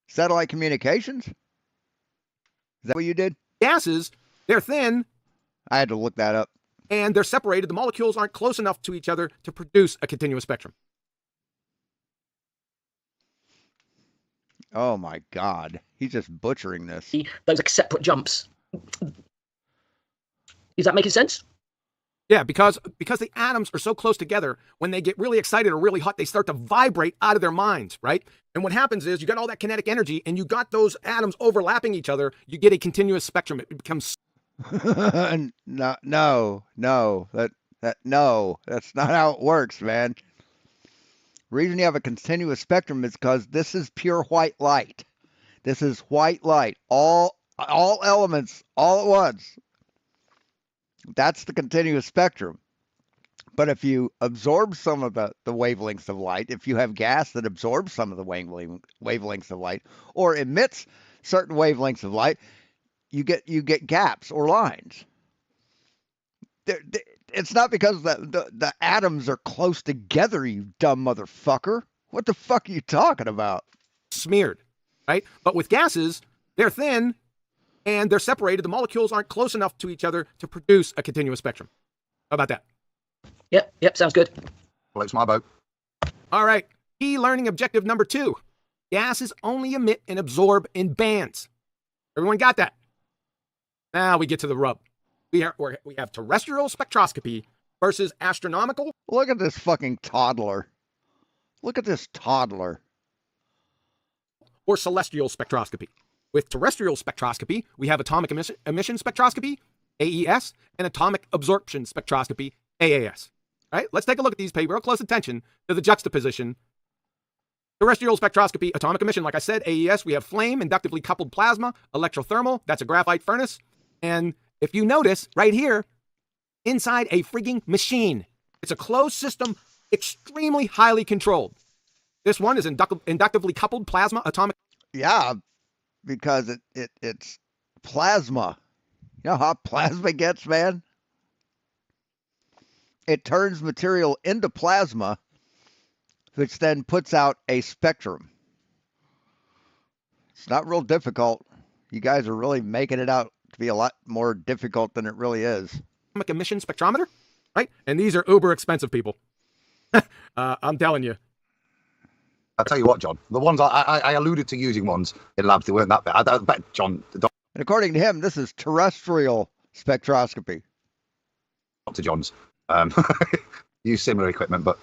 Satellite communications? Is that what you did? Gases, they're thin. I had to look that up. And they're separated. The molecules aren't close enough to each other to produce a continuous spectrum. Oh my God. He's just butchering this. Those like separate jumps. Is that making sense? Yeah, because the atoms are so close together, when they get really excited or really hot, they start to vibrate out of their minds, right? And what happens is you got all that kinetic energy and you got those atoms overlapping each other, you get a continuous spectrum. It becomes... No, that's not how it works, man. Reason you have a continuous spectrum is because this is pure white light. This is white light. All elements all at once. That's the continuous spectrum. But if you absorb some of the wavelengths of light, if you have gas that absorbs some of the wavelengths of light or emits certain wavelengths of light, you get gaps or lines. It's not because the atoms are close together, you dumb motherfucker. What the fuck are you talking about? Smeared, right? But with gases, they're thin and they're separated. The molecules aren't close enough to each other to produce a continuous spectrum. How about that? Yep, sounds good. Floats my boat. All right. Key learning objective number 2. Gases only emit and absorb in bands. Everyone got that? Now we get to the rub. We have terrestrial spectroscopy versus astronomical. Look at this fucking toddler. Look at this toddler. Or celestial spectroscopy. With terrestrial spectroscopy, we have atomic emission spectroscopy, AES, and atomic absorption spectroscopy, AAS. All right, let's take a look at these. Pay real close attention to the juxtaposition. Terrestrial spectroscopy, atomic emission, like I said, AES, we have flame, inductively coupled plasma, electrothermal, that's a graphite furnace. And if you notice right here, inside a frigging machine, it's a closed system, extremely highly controlled. This one is inductively coupled plasma, atomic. Yeah, because it's plasma. You know how plasma gets, man? It turns material into plasma, which then puts out a spectrum. It's not real difficult. You guys are really making it out to be a lot more difficult than it really is. Atomic emission spectrometer, right? And these are uber expensive, people. I'm telling you. I'll tell you what, John. The ones I alluded to using ones in labs, they weren't that bad. I bet, John. And according to him, this is terrestrial spectroscopy. Dr. John's use similar equipment, but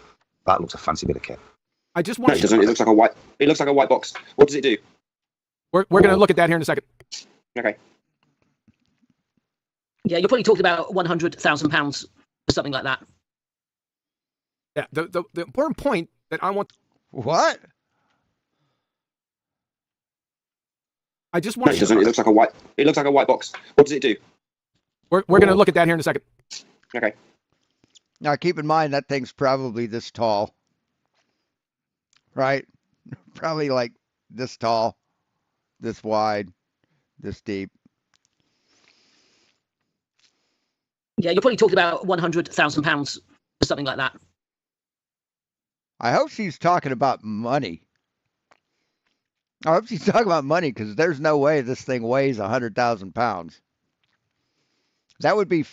that looks a fancy bit of kit. I just want. No, it doesn't. It looks like a white. It looks like a white box. What does it do? We're going to look at that here in a second. Okay. Yeah, you're probably talking about £100,000 or something like that. Yeah, the important point that I want. What? I just want. No, it doesn't. It looks like a white. It looks like a white box. What does it do? We're going to look at that here in a second. Okay. Now keep in mind that thing's probably this tall, right? Probably like this tall, this wide, this deep. Yeah, you're probably talking about £100,000 or something like that. I hope she's talking about money. I hope she's talking about money because there's no way this thing weighs 100,000 pounds. That would be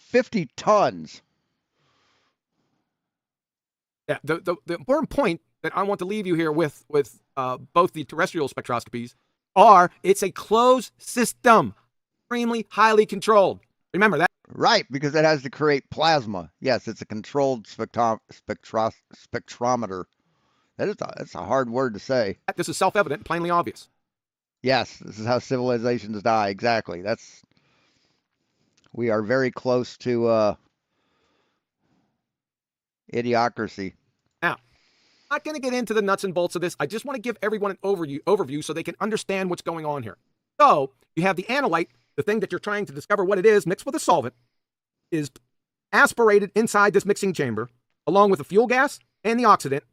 50 tons. Yeah, the important point that I want to leave you here with both the terrestrial spectroscopies are it's a closed system, extremely highly controlled. Remember that. Right, because it has to create plasma. Yes, it's a controlled spectrometer. That's a hard word to say. This is self-evident, plainly obvious. Yes, this is how civilizations die. Exactly. We are very close to idiocracy. Now, I'm not going to get into the nuts and bolts of this. I just want to give everyone an overview so they can understand what's going on here. So you have the analyte, the thing that you're trying to discover what it is, mixed with a solvent, is aspirated inside this mixing chamber, along with the fuel gas and the oxidant.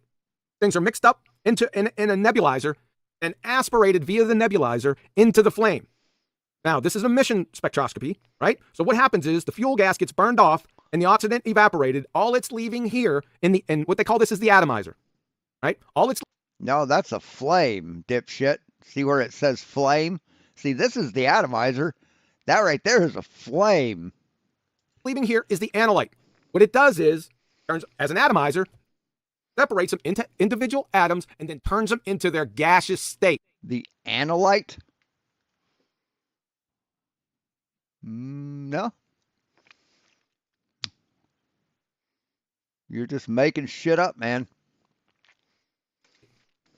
Things are mixed up in a nebulizer and aspirated via the nebulizer into the flame. Now, this is emission spectroscopy, right? So what happens is the fuel gas gets burned off and the oxidant evaporated. All it's leaving here in what they call this is the atomizer, right? No, that's a flame, dipshit. See where it says flame? See, this is the atomizer. That right there is a flame. Leaving here is the analyte. What it does is, turns as an atomizer, separates them into individual atoms, and then turns them into their gaseous state. The analyte? No. You're just making shit up, man.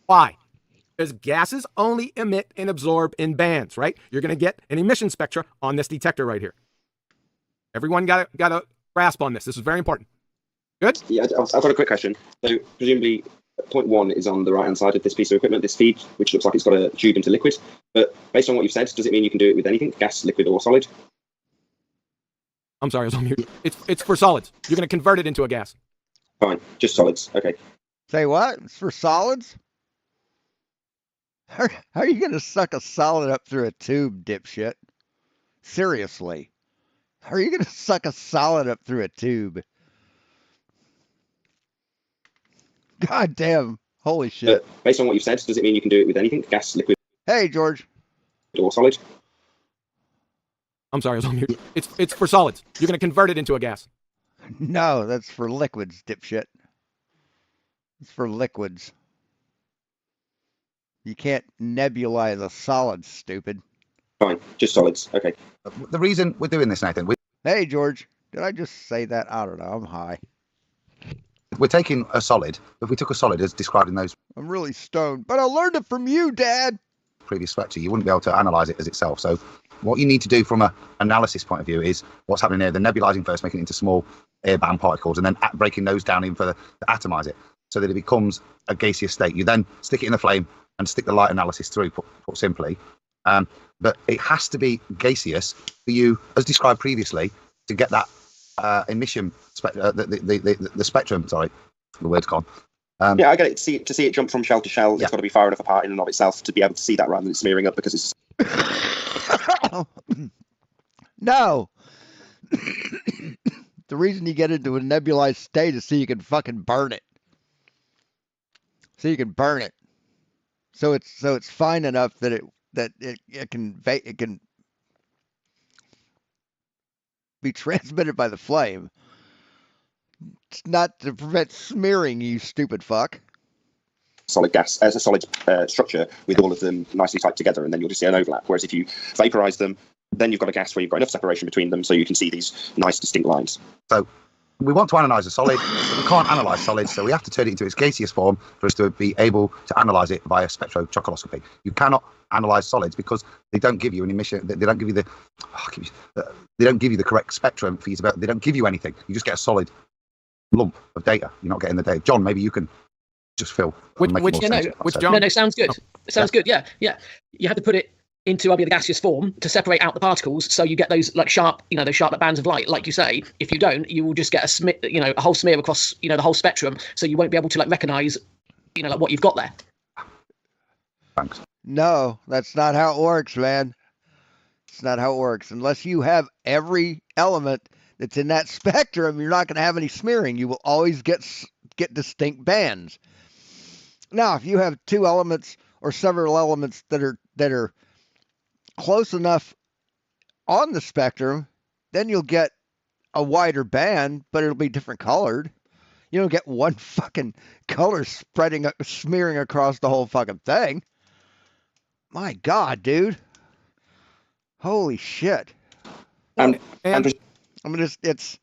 Why? Because gases only emit and absorb in bands, right? You're going to get an emission spectra on this detector right here. Everyone got a grasp on this. This is very important. Good? Yeah, I've got a quick question. So presumably point 1 is on the right-hand side of this piece of equipment, this feed, which looks like it's got a tube into liquid. But based on what you've said, does it mean you can do it with anything, gas, liquid, or solid? I'm sorry, I was on mute. It's for solids. You're going to convert it into a gas. Fine, just solids. Okay. Say what? It's for solids? How are you going to suck a solid up through a tube, dipshit? Seriously. How are you going to suck a solid up through a tube? God damn. Holy shit. Based on what you've said, does it mean you can do it with anything, gas, liquid? Hey, George. Or solid? I'm sorry, I was on mute. It's for solids. You're going to convert it into a gas. No, that's for liquids, dipshit. It's for liquids. You can't nebulize a solid, stupid. Fine, just solids. Okay. The reason we're doing this, Nathan, Hey, George. Did I just say that? I don't know. I'm high. we're taking a solid. If we took a solid as described in those I'm really stoned, but I learned it from you, Dad. previous spectra, you wouldn't be able to analyze it as itself. So what you need to do from an analysis point of view is what's happening here, the nebulizing first, making it into small air-bound particles, and then breaking those down in to atomize it so that it becomes a gaseous state. You then stick it in the flame and stick the light analysis through, put simply. But it has to be gaseous for you, as described previously, to get that emission, the spectrum, sorry, the word's gone. Yeah, I get it. To see it jump from shell to shell, it's got to be far enough apart in and of itself to be able to see that rather than smearing up because it's... No. The reason you get into a nebulized state is so you can fucking burn it. So you can burn it. So it's fine enough that it can be transmitted by the flame. It's not to prevent smearing, you stupid fuck. Solid gas as a solid structure with all of them nicely tight together, and then you'll just see an overlap. Whereas if you vaporize them, then you've got a gas where you've got enough separation between them so you can see these nice distinct lines. So we want to analyze a solid, but we can't analyze solids, so we have to turn it into its gaseous form for us to be able to analyze it via spectrochocoloscopy. You cannot analyze solids because they don't give you an emission. They don't give you they don't give you the correct spectrum for you to. They don't give you anything. You just get a solid lump of data. You're not getting the data. John, maybe you can just fill. No, sounds good. Sounds good. Yeah. You have to put it into the gaseous form to separate out the particles, so you get those like sharp, those sharp bands of light, like you say. If you don't, you will just get a whole smear across, the whole spectrum, so you won't be able to recognize, what you've got there. Thanks. No, that's not how it works, man. It's not how it works. Unless you have every element that's in that spectrum, you're not going to have any smearing. You will always get distinct bands. Now, if you have two elements or several elements that are close enough on the spectrum, then you'll get a wider band, but it'll be different colored. You don't get one fucking color smearing across the whole fucking thing. My God, dude. Holy shit. And I mean, it's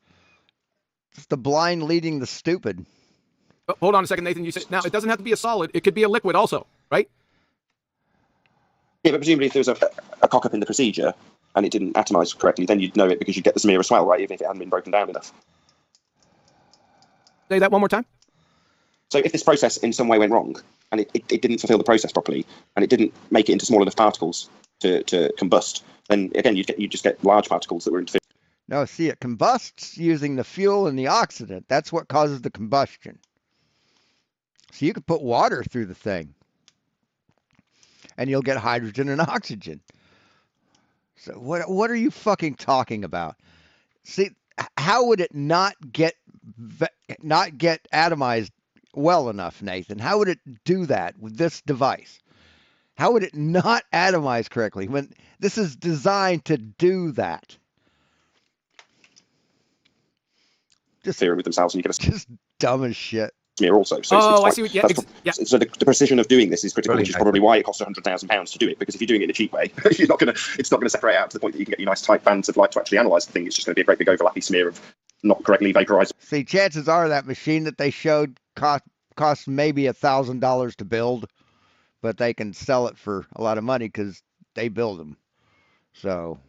the blind leading the stupid. Oh, hold on a second, Nathan. You said now it doesn't have to be a solid. It could be a liquid also, right? yeah, but presumably if there was a cock up in the procedure and it didn't atomize correctly, then you'd know it because you'd get the smear as well, right? Even if it hadn't been broken down enough. Say that one more time. So if this process in some way went wrong and it didn't fulfill the process properly and it didn't make it into small enough particles to combust, then again you just get large particles that were interfering. No, see, it combusts using the fuel and the oxidant. That's what causes the combustion. So you could put water through the thing and you'll get hydrogen and oxygen. So what are you fucking talking about? See, how would it not get atomized well enough, Nathan? How would it do that with this device? How would it not atomize correctly when this is designed to do that? Just with themselves, and you get just dumb as shit. Smear also. So I see. So the precision of doing this is critical, which is probably why it costs £100,000 to do it. Because if you're doing it in a cheap way, it's not going to separate out to the point that you can get your nice tight bands of light to actually analyze the thing. It's just going to be a great big overlappy smear of not correctly vaporized. See, chances are that machine that they showed costs maybe $1,000 to build, but they can sell it for a lot of money because they build them. So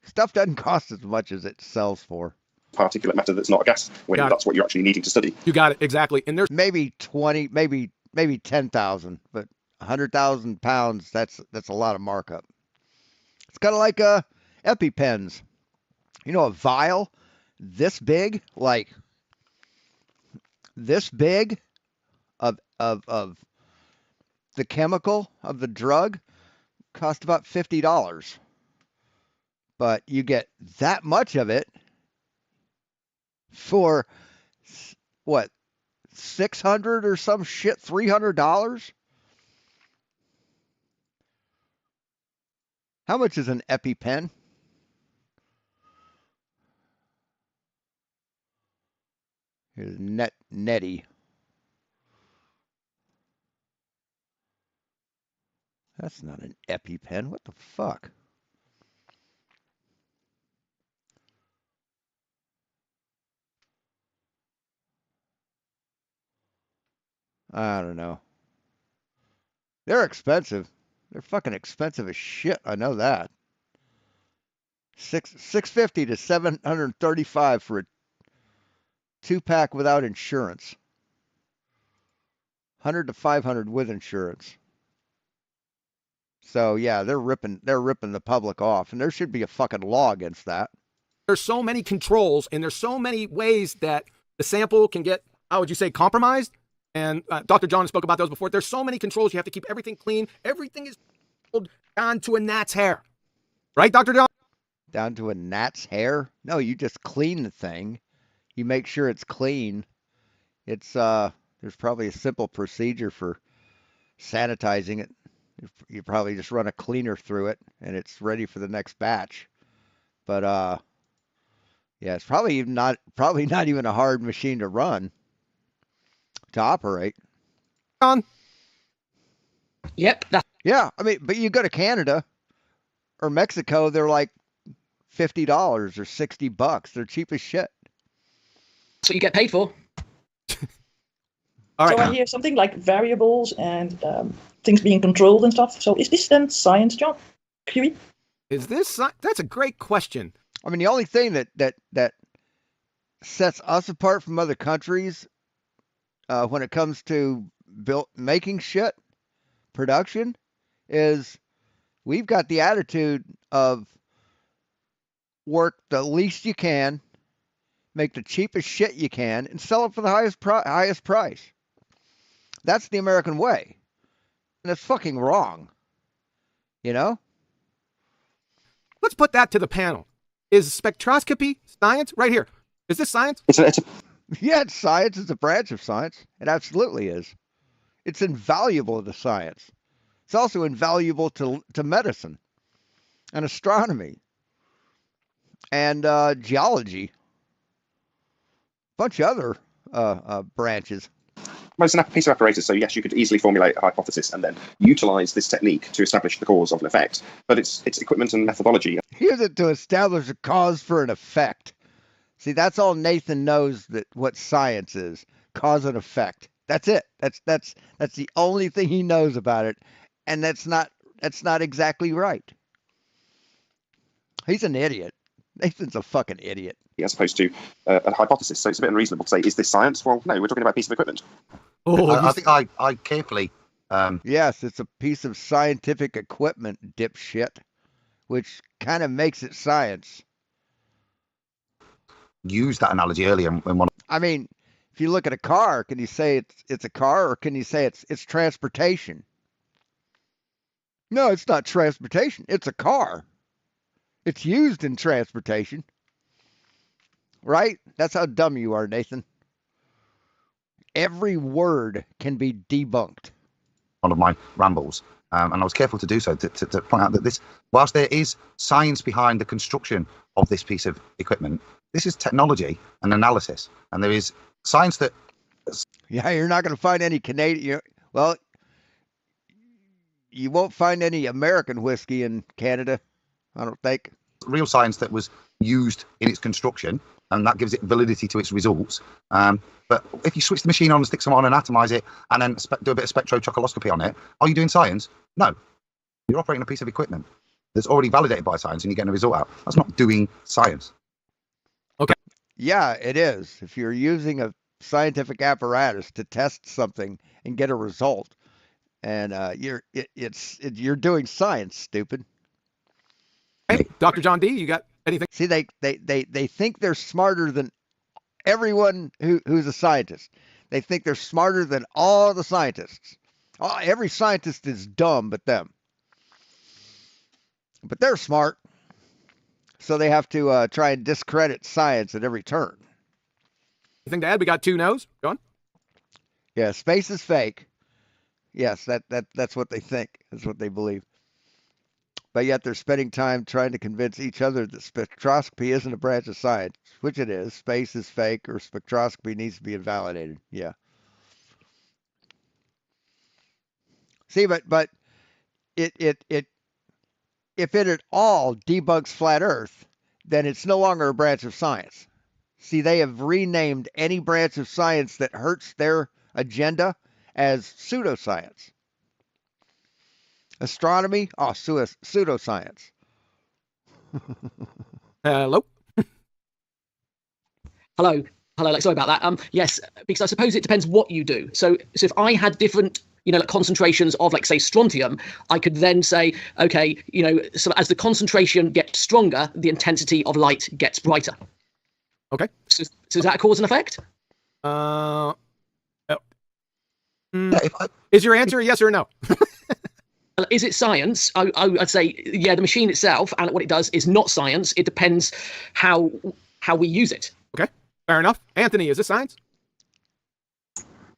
stuff doesn't cost as much as it sells for. Particulate matter that's not a gas, when that's what you're actually needing to study. You got it, exactly. And there's maybe 20, maybe 10,000, but 100,000 pounds, that's a lot of markup. It's kind of like EpiPens. You know, a vial this big, like this big of the chemical of the drug cost about $50. But you get that much of it for what, $600 or some shit, $300? How much is an EpiPen? Here's Netty. That's not an EpiPen. What the fuck? I don't know. They're expensive. They're fucking expensive as shit. I know that. $650 to $735 for a 2-pack without insurance. $100 to $500 with insurance. So yeah, they're ripping the public off, and there should be a fucking law against that. There's so many controls, and there's so many ways that the sample can get, how would you say, compromised? And Dr. John spoke about those before. There's so many controls. You have to keep everything clean. Everything is down to a gnat's hair. Right, Dr. John? Down to a gnat's hair? No, you just clean the thing. You make sure it's clean. It's there's probably a simple procedure for sanitizing it. You probably just run a cleaner through it and it's ready for the next batch. But yeah, it's probably not even a hard machine to run, to operate. Yep. Yeah, I mean, but you go to Canada or Mexico, they're like $50 or $60. They're cheap as shit. That's what you get paid for. All right. So I hear something like variables and things being controlled and stuff. So is this then science, John? Huey? Is this? That's a great question. I mean, the only thing that sets us apart from other countries when it comes to making shit, production, is we've got the attitude of work the least you can, make the cheapest shit you can, and sell it for the highest price. That's the American way. And it's fucking wrong. You know? Let's put that to the panel. Is spectroscopy science? Right here. Is this science? Yeah, it's science. It's a branch of science. It absolutely is. It's invaluable to science. It's also invaluable to medicine and astronomy and geology. A bunch of other branches. Well, it's a piece of apparatus, so yes, you could easily formulate a hypothesis and then utilize this technique to establish the cause of an effect. But it's equipment and methodology. Use it to establish a cause for an effect. See, that's all Nathan knows, that what science is: cause and effect. That's it. That's the only thing he knows about it, and that's not exactly right. He's an idiot. Nathan's a fucking idiot. As opposed to a hypothesis. So it's a bit unreasonable to say, is this science? Well, no, we're talking about a piece of equipment. I think I carefully. Yes, it's a piece of scientific equipment, dipshit, which kind of makes it science. Used that analogy earlier in one. I mean, if you look at a car, can you say it's a car, or can you say it's transportation? No, it's not transportation. It's a car. It's used in transportation. Right? That's how dumb you are, Nathan. Every word can be debunked. One of my rambles, and I was careful to do so to point out that this, whilst there is science behind the construction of this piece of equipment, this is technology and analysis, and there is science that. Yeah, you're not going to find any Canadian. Well, you won't find any American whiskey in Canada, I don't think. Real science that was used in its construction, and that gives it validity to its results. But if you switch the machine on and stick some on and atomize it, and then do a bit of spectrochocoloscopy on it, are you doing science? No. You're operating a piece of equipment that's already validated by science, and you're getting a result out. That's not doing science. Okay. Yeah, it is. If you're using a scientific apparatus to test something and get a result, and you're doing science, stupid. Hey, Dr. John D., you got anything? See, they think they're smarter than everyone who's a scientist. They think they're smarter than all the scientists. Every scientist is dumb but them. But they're smart. So they have to try and discredit science at every turn. Anything to add? We got 2 no's. Go on. Yeah, space is fake. Yes, that's what they think. That's what they believe. But yet they're spending time trying to convince each other that spectroscopy isn't a branch of science, which it is. Space is fake, or spectroscopy needs to be invalidated. Yeah. See, but it if it at all debunks flat Earth, then it's no longer a branch of science. See, they have renamed any branch of science that hurts their agenda as pseudoscience. Astronomy? Oh, pseudoscience. Hello? Hello. Sorry about that. Yes, because I suppose it depends what you do. So if I had different, like concentrations of, like, say, strontium, I could then say, okay, so as the concentration gets stronger, the intensity of light gets brighter. Okay. So is that a cause and effect? Is your answer yes or no? Is it science? I'd say, yeah, the machine itself and what it does is not science. It depends how we use it. Okay, fair enough. Anthony, is this science?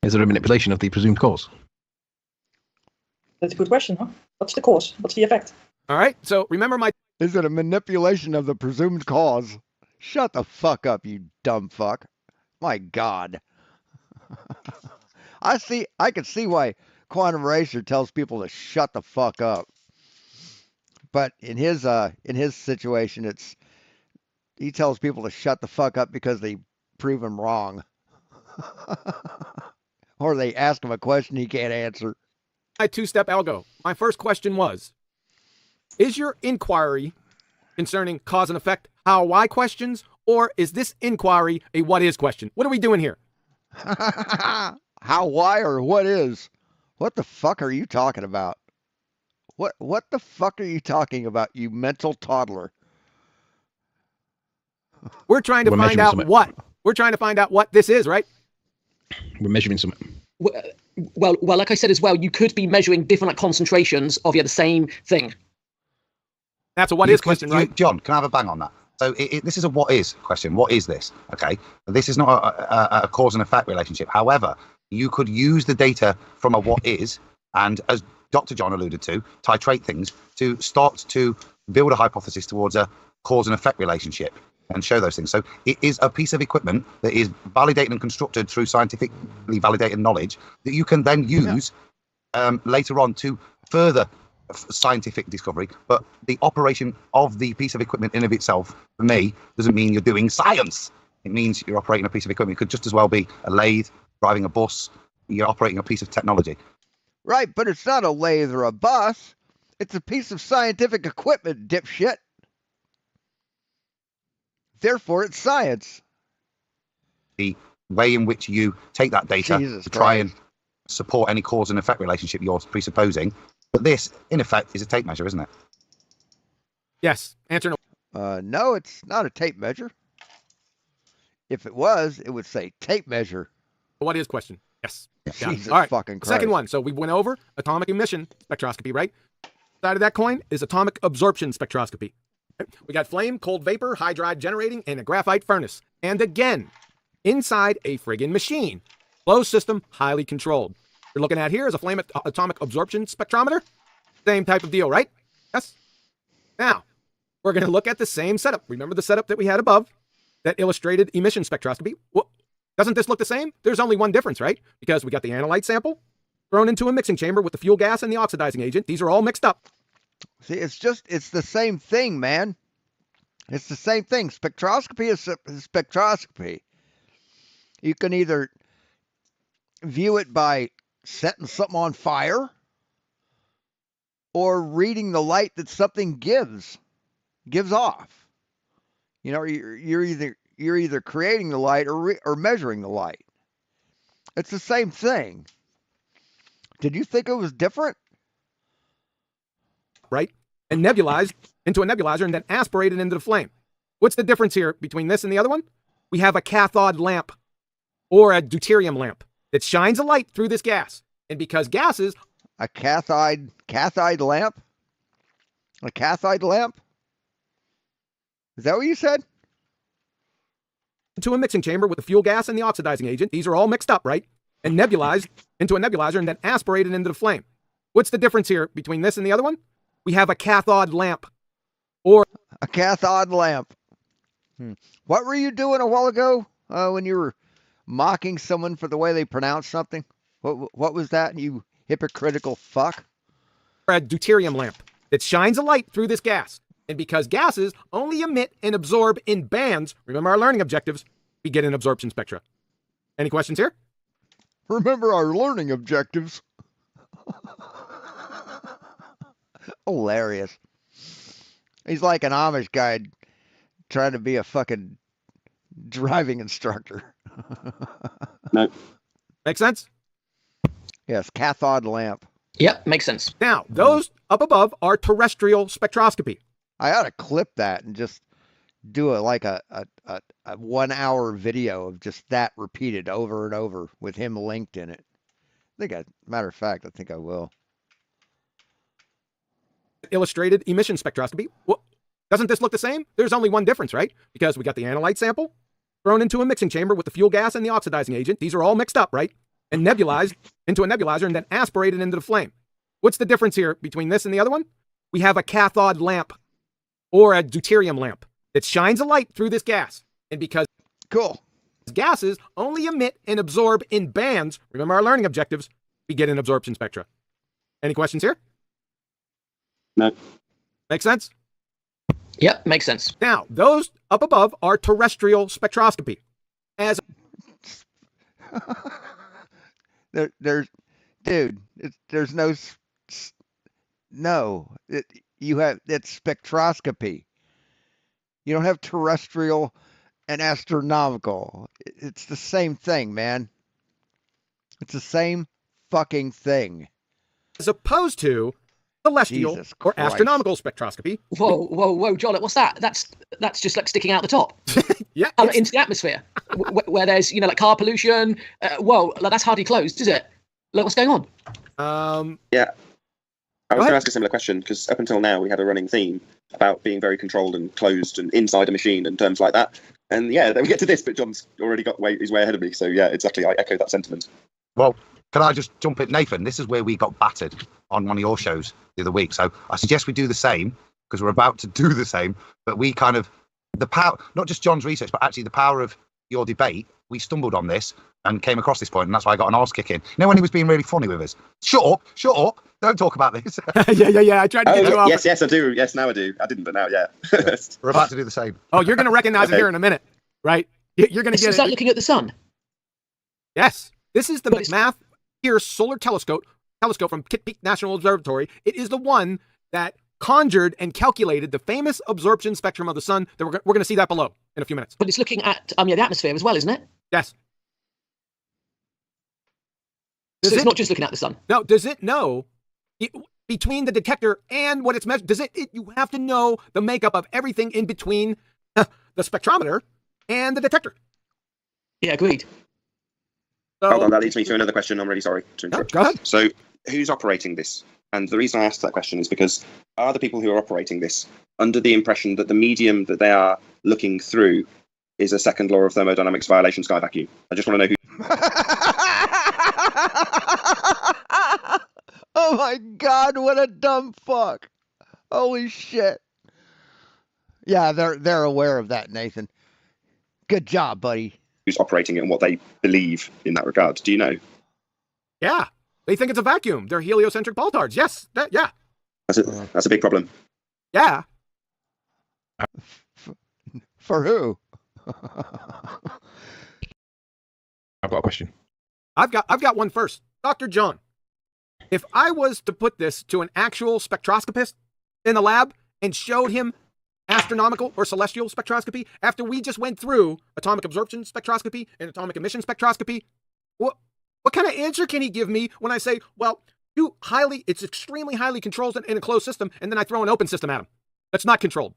Is there a manipulation of the presumed cause? That's a good question, huh? What's the cause? What's the effect? All right, so remember my... Is it a manipulation of the presumed cause? Shut the fuck up, you dumb fuck. My God. I can see why Quantum Racer tells people to shut the fuck up. But in his situation, he tells people to shut the fuck up because they prove him wrong. Or they ask him a question he can't answer. My 2-step algo. My first question was, is your inquiry concerning cause and effect how, why questions, or is this inquiry a what is question? What are we doing here? How, why, or what is? What the fuck are you talking about? What the fuck are you talking about, you mental toddler? We're trying to find out what. We're trying to find out what this is, right? We're measuring something. Well, like I said as well, you could be measuring different, like, concentrations of the same thing. That's a what is question, right? John, can I have a bang on that? So this is a what is question. What is this? Okay. This is not a cause and effect relationship. However, you could use the data from a what is, and as Dr. John alluded to, titrate things to start to build a hypothesis towards a cause and effect relationship. and show those things. So it is a piece of equipment that is validated and constructed through scientifically validated knowledge that you can then use later on to further scientific discovery. But the operation of the piece of equipment in of itself, for me, doesn't mean you're doing science. It means you're operating a piece of equipment. It could just as well be a lathe, driving a bus. You're operating a piece of technology. Right, but it's not a lathe or a bus. It's a piece of scientific equipment, dipshit. Therefore, it's science. The way in which you take that data to try and support any cause and effect relationship you're presupposing. But this, in effect, is a tape measure, isn't it? Yes. Answer no. No, it's not a tape measure. If it was, it would say tape measure. What is question? Yes. Jesus All right. fucking Christ. Second one. So we went over atomic emission spectroscopy, right? Side of that coin is atomic absorption spectroscopy. Okay. We got flame, cold vapor, hydride generating, and a graphite furnace. And again, inside a friggin' machine. Closed system, highly controlled. You're looking at here is a flame atomic absorption spectrometer. Same type of deal, right? Yes. Now, we're going to look at the same setup. Remember the setup that we had above that illustrated emission spectroscopy? Well, doesn't this look the same? There's only one difference, right? Because we got the analyte sample thrown into a mixing chamber with the fuel gas and the oxidizing agent. These are all mixed up. See, it's the same thing, man. It's the same thing. Spectroscopy is spectroscopy. You can either view it by setting something on fire or reading the light that something gives off. You know, you're either creating the light or measuring the light. It's the same thing. Did you think it was different? Right? And nebulized into a nebulizer and then aspirated into the flame. What's the difference here between this and the other one? We have a cathode lamp or a deuterium lamp that shines a light through this gas. And because gases... A cathode lamp? A cathode lamp? Is that what you said? Into a mixing chamber with the fuel gas and the oxidizing agent. These are all mixed up, right? And nebulized into a nebulizer and then aspirated into the flame. What's the difference here between this and the other one? We have a cathode lamp or... A cathode lamp. What were you doing a while ago when you were mocking someone for the way they pronounce something? What was that, you hypocritical fuck? A deuterium lamp that shines a light through this gas. And because gases only emit and absorb in bands, remember our learning objectives, we get an absorption spectra. Any questions here? Remember our learning objectives. Hilarious. He's like an Amish guy trying to be a fucking driving instructor. No. Make sense? Yes, cathode lamp. Yep, makes sense. Now, those up above are terrestrial spectroscopy. I ought to clip that and just do a 1 hour video of just that repeated over and over with him linked in it. Matter of fact, I think I will. Illustrated emission spectroscopy. Well, doesn't this look the same? There's only one difference, right? Because we got the analyte sample thrown into a mixing chamber with the fuel gas and the oxidizing agent. These are all mixed up, right? And nebulized into a nebulizer and then aspirated into the flame. What's the difference here between this and the other one? We have a cathode lamp or a deuterium lamp that shines a light through this gas. And because gases only emit and absorb in bands, remember our learning objectives, we get an absorption spectra. Any questions here? No. Make sense? Yep, makes sense. Now, those up above are terrestrial spectroscopy. As there's it's spectroscopy. You don't have terrestrial and astronomical. It's the same thing, man. It's the same fucking thing. As opposed to celestial or astronomical spectroscopy. Whoa, John, what's that? That's just like sticking out the top. Yeah. Into the atmosphere, where there's, like car pollution. That's hardly closed, is it? Like, what's going on? Yeah. I was going to ask a similar question, because up until now we had a running theme about being very controlled and closed and inside a machine and terms like that. And yeah, then we get to this, but John's already he's way ahead of me. So yeah, exactly. I echo that sentiment. Well, can I just jump in, Nathan? This is where we got battered on one of your shows the other week. So I suggest we do the same, because we're about to do the same, but we kind of the power, not just John's research, but actually the power of your debate. We stumbled on this and came across this point, and that's why I got an arse kick in. You know, when he was being really funny with us. Shut up! Don't talk about this. yeah. I tried to get you off. Yes, I do. Yes, now I do. I didn't, but now, yeah. We're about to do the same. Oh, you're going to recognize it here in a minute, right? You're going to get Is that looking at the sun? Yes. This is the McMath Pierce Solar Telescope from Kitt Peak National Observatory. It is the one that conjured and calculated the famous absorption spectrum of the sun. That we're going to see that below in a few minutes. But it's looking at the atmosphere as well, isn't it? Yes. So it's not just looking at the sun. No, does it know between the detector and what it's measured? You have to know the makeup of everything in between the spectrometer and the detector. Yeah, agreed. So, Hold on, that leads me to another question. I'm really sorry to interrupt. Go ahead. So, who's operating this? And the reason I asked that question is because are the people who are operating this under the impression that the medium that they are looking through is a second law of thermodynamics violation sky vacuum? I just want to know who. Oh my God, what a dumb fuck. Holy shit. Yeah, they're aware of that, Nathan. Good job, buddy. Who's operating it and what they believe in that regard? Do you know? Yeah, they think it's a vacuum. They're heliocentric pulsars. Yes, yeah. That's a big problem. Yeah. For who? I've got a question. I've got one first. Dr. John, if I was to put this to an actual spectroscopist in the lab and showed him astronomical or celestial spectroscopy after we just went through atomic absorption spectroscopy and atomic emission spectroscopy, what kind of answer can he give me when I say, well, it's extremely highly controlled in a closed system, and then I throw an open system at him that's not controlled?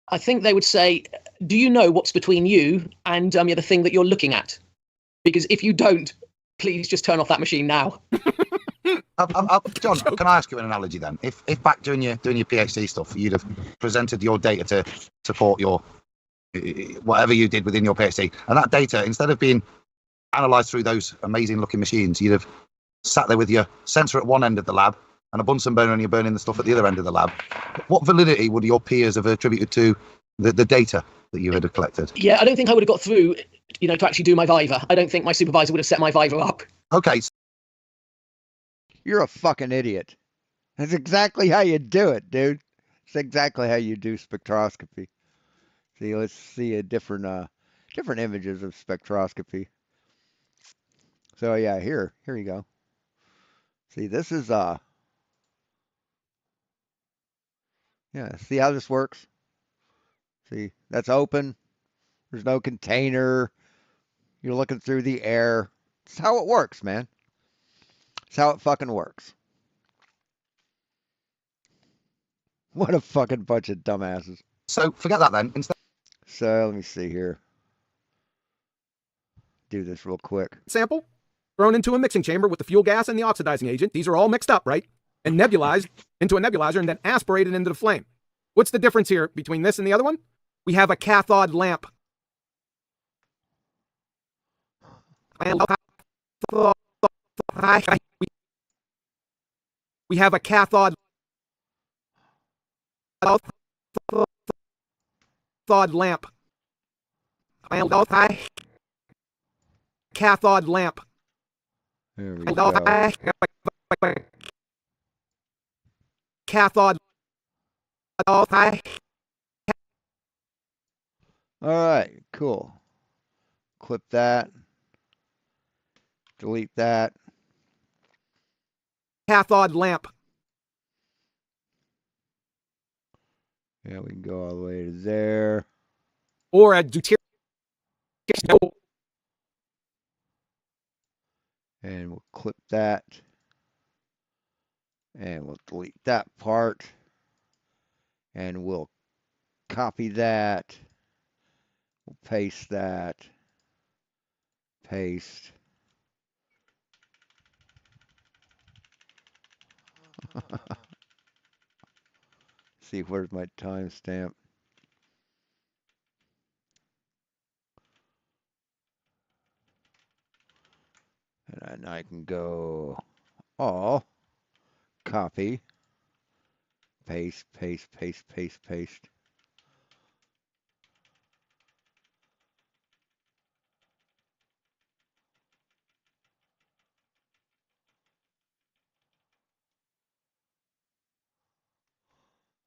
I think they would say, do you know what's between you and the thing that you're looking at? Because if you don't, please just turn off that machine now. John, can I ask you an analogy then? If back doing your PhD stuff, you'd have presented your data to support your whatever you did within your PhD, and that data, instead of being analysed through those amazing looking machines, you'd have sat there with your sensor at one end of the lab and a Bunsen burner and you're burning the stuff at the other end of the lab. What validity would your peers have attributed to the data that you had collected? Yeah, I don't think I would have got through, to actually do my Viva. I don't think my supervisor would have set my Viva up. Okay. You're a fucking idiot. That's exactly how you do it, dude. It's exactly how you do spectroscopy. See, let's see a different images of spectroscopy. So yeah, here you go. See, this is see how this works? See, that's open. There's no container. You're looking through the air. It's how it works, man. It's how it fucking works. What a fucking bunch of dumbasses. So forget that then. So let me see here. Do this real quick. Sample thrown into a mixing chamber with the fuel gas and the oxidizing agent. These are all mixed up, right? And nebulized into a nebulizer and then aspirated into the flame. What's the difference here between this and the other one? We have a cathode lamp. We have a cathode lamp. Cathode lamp. There we go. Cathode. All right, cool. Clip that. Delete that. Cathode lamp. Yeah, we can go all the way to there. Or a deuterium. And we'll clip that. And we'll delete that part. And we'll copy that. We'll paste that. Paste. See, where's my timestamp? And I can go all, copy, paste, paste, paste, paste, paste.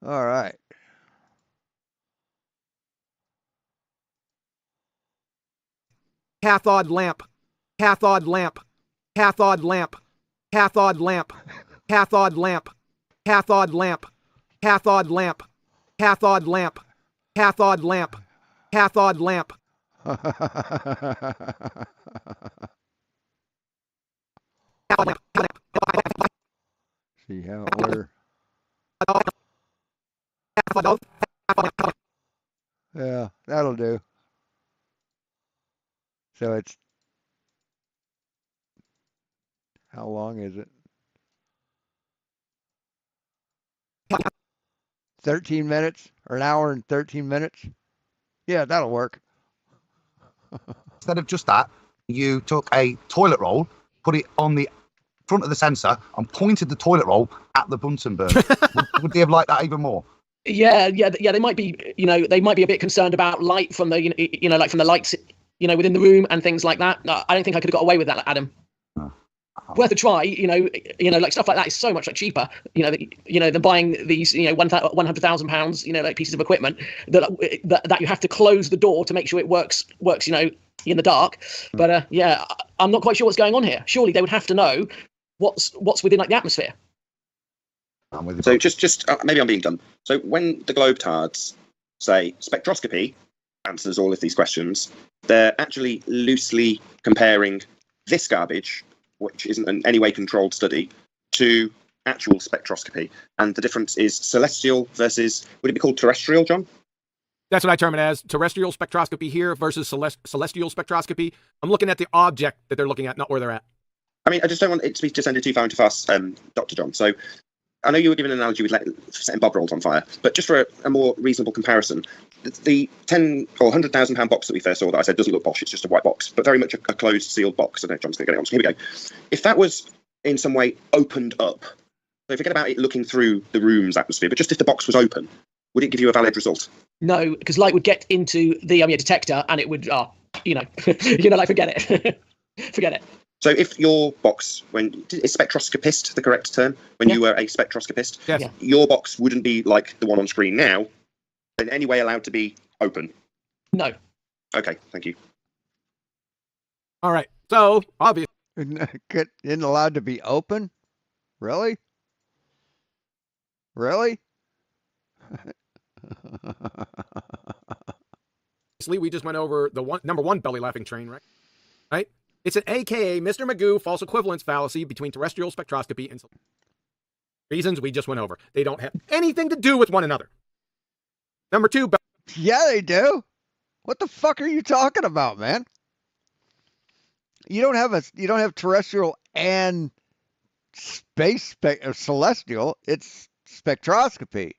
All right. Cathode lamp. Cathode lamp. Cathode lamp. Cathode lamp. Cathode lamp. Cathode lamp. Cathode lamp. Cathode lamp. Cathode lamp. Cathode lamp. See how we're. Yeah, that'll do. So it's. How long is it? 13 minutes or an hour and 13 minutes? Yeah, that'll work. Instead of just that, you took a toilet roll, put it on the front of the sensor, and pointed the toilet roll at the Bunsen burner. would they have liked that even more? Yeah. They might be, they might be a bit concerned about light from the, like from the lights, within the room and things like that. No, I don't think I could have got away with that, Adam. Worth a try, like stuff like that is so much like cheaper, than buying these, £100,000, like pieces of equipment that you have to close the door to make sure it works, in the dark. But yeah, I'm not quite sure what's going on here. Surely they would have to know what's within like the atmosphere. So just maybe I'm being dumb. So when the globetards say spectroscopy answers all of these questions, they're actually loosely comparing this garbage, which isn't in any way controlled study, to actual spectroscopy. And the difference is celestial versus, would it be called terrestrial, John? That's what I term it as, terrestrial spectroscopy here versus celestial spectroscopy. I'm looking at the object that they're looking at, not where they're at. I mean, I just don't want it to be descended too far into fast, Dr. John. So I know you were given an analogy with setting bob rolls on fire, but just for a more reasonable comparison, the 10 or £100,000 box that we first saw that I said doesn't look posh, it's just a white box, but very much a closed, sealed box. I know John's going to get it on, so here we go. If that was in some way opened up, so forget about it looking through the room's atmosphere, but just if the box was open, would it give you a valid result? No, because light would get into the detector and it would, like forget it. Forget it. So if your box, is spectroscopist the correct term? When you were a spectroscopist, yes. Your box wouldn't be like the one on screen now, in any way allowed to be open? No. Okay, thank you. All right, so obviously. Isn't allowed to be open? Really? Really? We just went over the number one belly laughing train, right? It's an AKA Mr. Magoo false equivalence fallacy between terrestrial spectroscopy and reasons we just went over. They don't have anything to do with one another. Number two. Yeah, they do. What the fuck are you talking about, man? You don't have terrestrial and space or celestial. It's spectroscopy.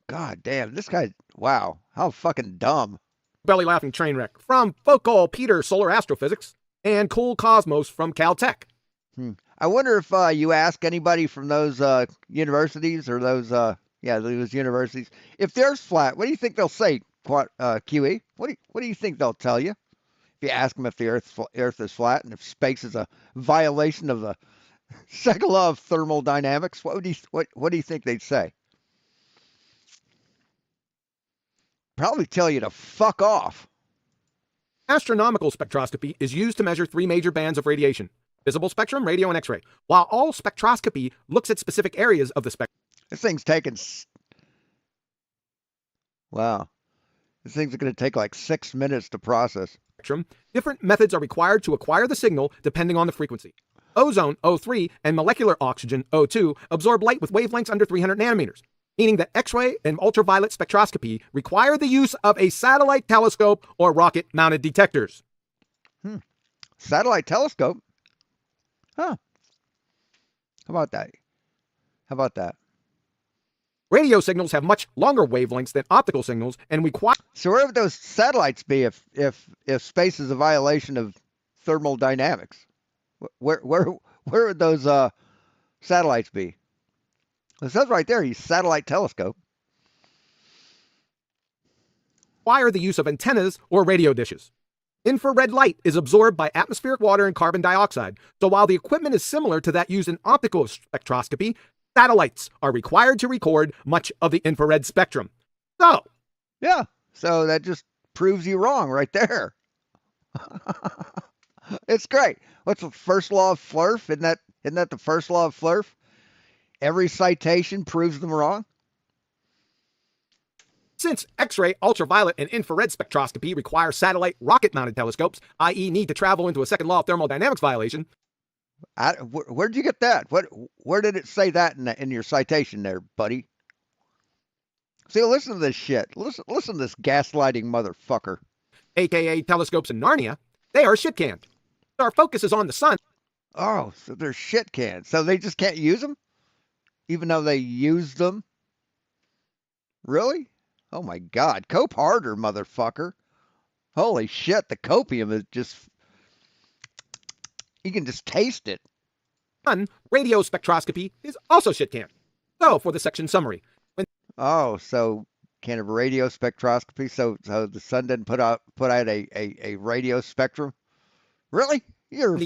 God damn, this guy, wow, how fucking dumb. Belly laughing train wreck from Foucault Peter Solar Astrophysics and Cool Cosmos from Caltech. I wonder if you ask anybody from those universities or those universities, if there's flat, what do you think they'll say, QE? What do you think they'll tell you? If you ask them if the Earth is flat and if space is a violation of the second law of thermodynamics, what do you think they'd say? Probably tell you to fuck off. Astronomical spectroscopy is used to measure three major bands of radiation: visible spectrum, radio, and X-ray. While all spectroscopy looks at specific areas of the spectrum. This thing's taking... Wow. This thing's going to take like 6 minutes to process. Different methods are required to acquire the signal depending on the frequency. Ozone, O3, and molecular oxygen, O2, absorb light with wavelengths under 300 nanometers. Meaning that X-ray and ultraviolet spectroscopy require the use of a satellite telescope or rocket-mounted detectors. Satellite telescope? Huh. How about that? Radio signals have much longer wavelengths than optical signals and require... So where would those satellites be if space is a violation of thermodynamics? Where would those satellites be? It says right there, you satellite telescope. Require the use of antennas or radio dishes. Infrared light is absorbed by atmospheric water and carbon dioxide. So while the equipment is similar to that used in optical spectroscopy, Satellites are required to record much of the infrared spectrum. So, Yeah. So that just proves you wrong right there. It's great. What's the first law of Flurf? Isn't that the first law of Flurf? Every citation proves them wrong. since X-ray, ultraviolet, and infrared spectroscopy require satellite rocket-mounted telescopes, i.e. need to travel into a second law of thermodynamics violation. Where'd you get that? Where did it say that in your citation there, buddy? See, listen to this shit. Listen to this gaslighting motherfucker. AKA telescopes in Narnia, they are shit canned. Our focus is on the sun. Oh, so they're shit canned. So they just can't use them? Even though they use them? Really? Oh my God. Cope harder, motherfucker. Holy shit, the copium is just... You can just taste it. Radio spectroscopy is also shit canned. So, for the section summary. Oh, so kind of radio spectroscopy. So the sun didn't put out a radio spectrum? Really? You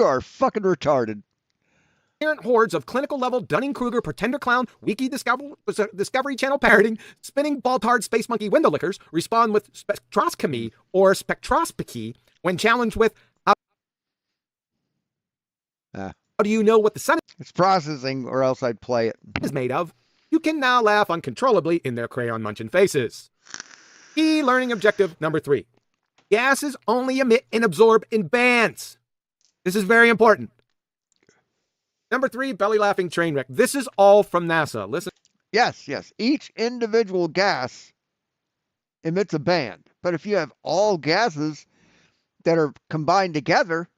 are fucking retarded. Incoherent hordes of clinical level Dunning-Kruger pretender clown wiki Discovery Channel parroting spinning ball-tarred space monkey window lickers respond with spectroscopy or spectroscopy when challenged with how do you know what the sun It's processing, or else I'd play it. is made of? You can now laugh uncontrollably in their crayon munching faces. Key learning objective number 3. Gases only emit and absorb in bands. This is very important. Number 3, belly laughing train wreck. This is all from NASA. Listen. Yes. Each individual gas emits a band. But if you have all gases that are combined together,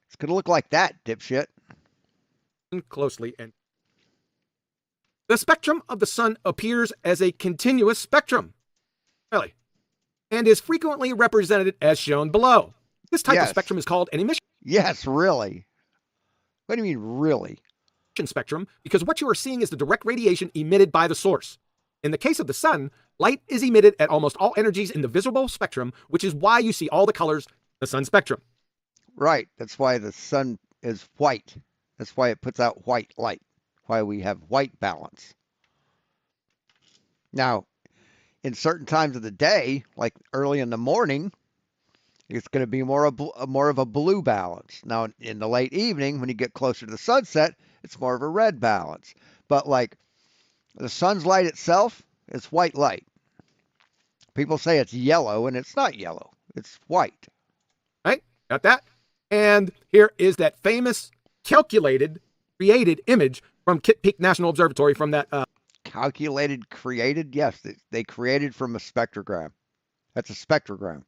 it's going to look like that, dipshit. Closely. And the spectrum of the sun appears as a continuous spectrum. Really. And is frequently represented as shown below. This type of spectrum is called an emission. Yes, really. What do you mean, really? Spectrum, because what you are seeing is the direct radiation emitted by the source. In the case of the sun, light is emitted at almost all energies in the visible spectrum, which is why you see all the colors in the sun spectrum. Right. That's why the sun is white. That's why it puts out white light. Why we have white balance. Now, in certain times of the day, like early in the morning, it's going to be more of a blue balance. Now, in the late evening, when you get closer to the sunset, it's more of a red balance. But like the sun's light itself is white light. People say it's yellow, and it's not yellow. It's white. Right? Got that? And here is that famous calculated, created image from Kitt Peak National Observatory from that... Calculated, created? Yes, they created from a spectrogram. That's a spectrogram.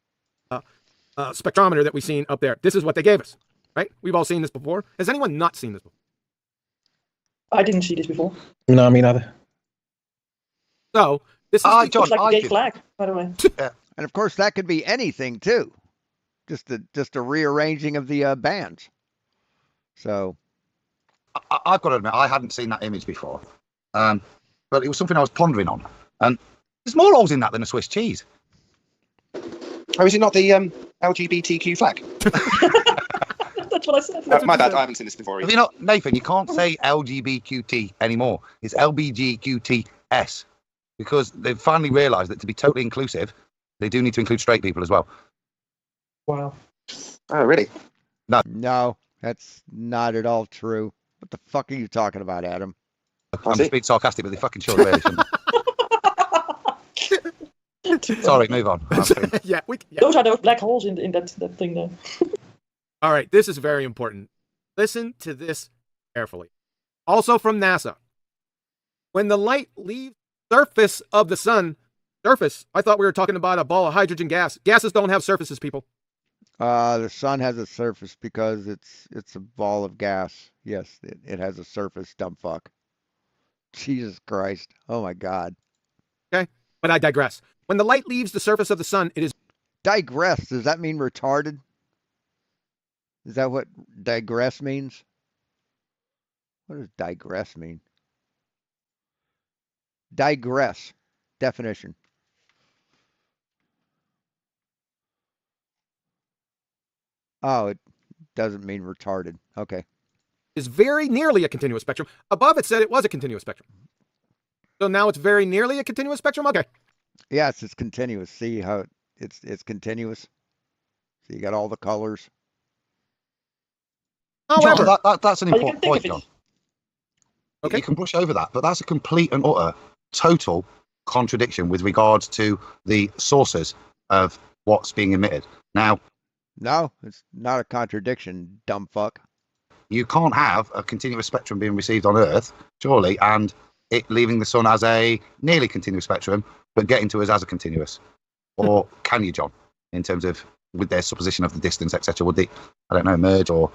Spectrometer that we've seen up there. This is what they gave us, right? We've all seen this before. Has anyone not seen this before? I didn't see this before. No, me neither. So, this is like a gay flag, by the way. And of course, that could be anything too. Just a rearranging of the bands. So, I've got to admit, I hadn't seen that image before, but it was something I was pondering on. And there's more holes in that than a Swiss cheese. Oh, is it not the LGBTQ flag? That's what I said. My bad, I haven't seen this before. Have you not, Nathan, you can't say LGBTQT anymore. It's LBGQTS. Because they've finally realised that to be totally inclusive, they do need to include straight people as well. Wow. Oh, really? No, that's not at all true. What the fuck are you talking about, Adam? I'm just being sarcastic, but they fucking should really shouldn't. Sorry, move on. Yeah. Those are those black holes in that thing there. All right, this is very important. Listen to this carefully. Also from NASA. When the light leaves the surface of the sun, surface, I thought we were talking about a ball of hydrogen gas. Gases don't have surfaces, people. The sun has a surface because it's a ball of gas. Yes, it has a surface, dumb fuck. Jesus Christ. Oh my God. Okay, but I digress. When the light leaves the surface of the sun, it is... Digress, does that mean retarded? Is that what digress means? What does digress mean? Digress. Definition. Oh, it doesn't mean retarded. Okay. is very nearly a continuous spectrum. Above it said it was a continuous spectrum. So now it's very nearly a continuous spectrum? Okay. Yes, it's continuous. See how it's continuous? So you got all the colors. However, that's an Well, you important can think point, of John. Okay. You can brush over that, but that's a complete and utter, total contradiction with regards to the sources of what's being emitted. Now, No, it's not a contradiction, dumb fuck. you can't have a continuous spectrum being received on Earth, surely, and it leaving the sun as a nearly continuous spectrum, but getting to us as a continuous. Or can you, John, in terms of with their supposition of the distance, etc., would they, I don't know, merge or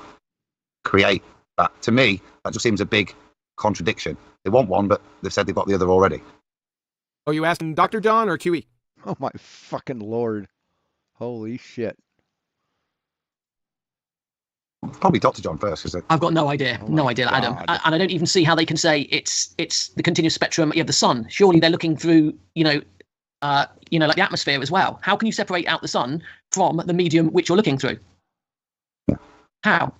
create that? To me, that just seems a big contradiction. They want one, but they've said they've got the other already. are you asking Dr. John or QE? Oh my fucking lord. Holy shit. Probably Dr. John first, because I've got no idea. Oh No my idea, Adam. God. And I don't even see how they can say it's the continuous spectrum of the sun. Surely they're looking through, like the atmosphere as well. How can you separate out the sun from the medium which you're looking through? How?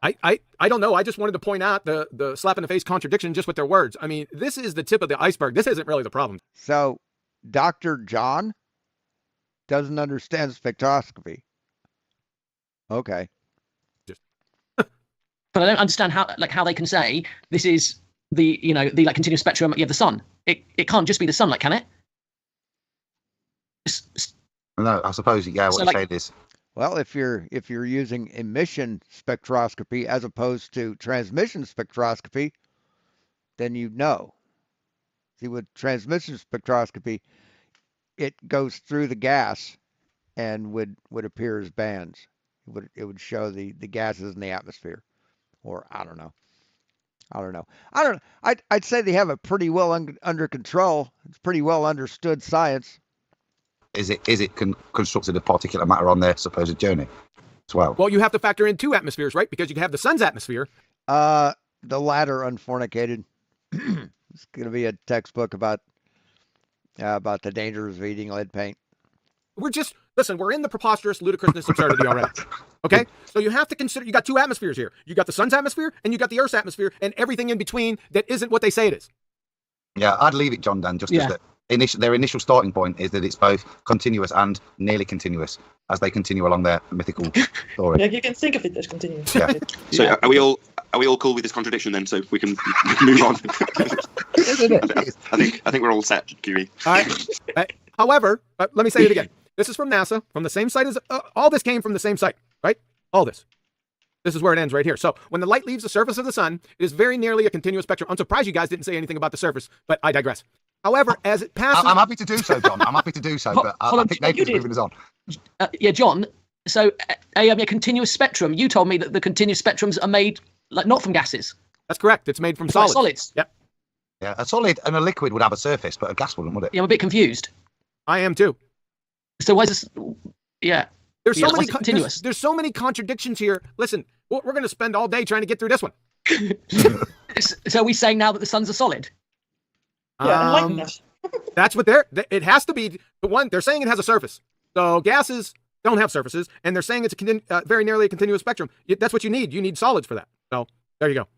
I don't know. I just wanted to point out the slap in the face contradiction just with their words. I mean, this is the tip of the iceberg. This isn't really the problem. So Dr. John doesn't understand spectroscopy. Okay. But I don't understand how they can say this is the continuous spectrum of the sun. It can't just be the sun, can it? no, I suppose, yeah, what So, you're saying is, Well, if you're using emission spectroscopy as opposed to transmission spectroscopy, then you know. See, with transmission spectroscopy, it goes through the gas and would appear as bands. It would show the gases in the atmosphere, or I don't know. I'd say they have it pretty well under control. It's pretty well understood science. is it constructed of particulate matter on their supposed journey as well? Well, you have to factor in two atmospheres, right? Because you can have the sun's atmosphere. The latter unfornicated. It's going to be a textbook about the dangers of eating lead paint. We're in the preposterous ludicrousness absurdity already. Okay? So you have to consider, you got two atmospheres here. You got the sun's atmosphere and you got the Earth's atmosphere and everything in between that isn't what they say it is. Yeah, I'd leave it, John, Dan, just as their initial starting point is that it's both continuous and nearly continuous as they continue along their mythical story. Yeah, you can think of it as continuous. Yeah. So are we all cool with this contradiction then? So we can move on. I think we're all set, Kiwi. All right. However, let me say it again. This is from NASA, from the same site as all this came from the same site, right? All this. This is where it ends right here. So when the light leaves the surface of the sun, it is very nearly a continuous spectrum. I'm surprised you guys didn't say anything about the surface, but I digress. However, as it passes, I'm happy to do so, John. I'm happy to do so, but I think Nathan's moving us on. John. So a continuous spectrum. You told me that the continuous spectrums are made not from gases. That's correct. It's made from It's solids. solids. Yep. Yeah, a solid and a liquid would have a surface, but a gas wouldn't, would it? Yeah, I'm a bit confused. I am too. So why is this? Yeah. There's so many continuous. There's so many contradictions here. Listen, we're going to spend all day trying to get through this one. So are we saying now that the sun's a solid? Yeah, enlighten us. That's what it has to be. The one they're saying it has a surface. So gases don't have surfaces, and they're saying it's very nearly a continuous spectrum. That's what you need. You need solids for that. So there you go.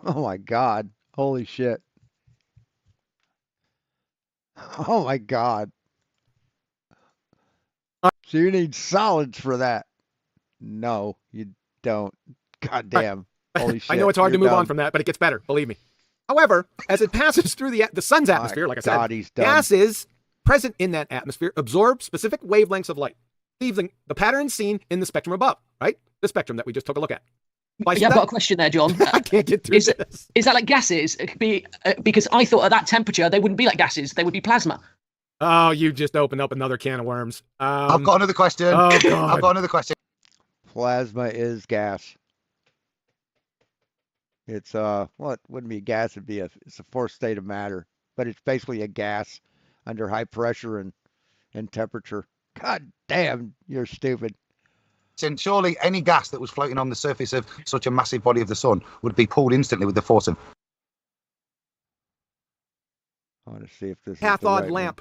Oh my God. Holy shit. Oh my God. So you need solids for that? No, you don't. God damn. Holy shit. I know it's hard to You're move on dumb. from that, but it gets better. Believe me. However, as it passes through the sun's atmosphere, like I said, God, he's dumb. gases present in that atmosphere absorb specific wavelengths of light, leaving the pattern seen in the spectrum above, right? The spectrum that we just took a look at. I've got a question there, John. I can't get through this. Is that like gases? It could be because I thought at that temperature they wouldn't be like gases; they would be plasma. Oh, you just opened up another can of worms. I've got another question. Oh, God. I've got another question. Plasma is gas. It's well, it wouldn't be a gas, it's a fourth state of matter, but it's basically a gas under high pressure and temperature. God damn, you're stupid. And surely any gas that was floating on the surface of such a massive body of the sun would be pulled instantly with the force of. I want to see if this is the Cathode right lamp.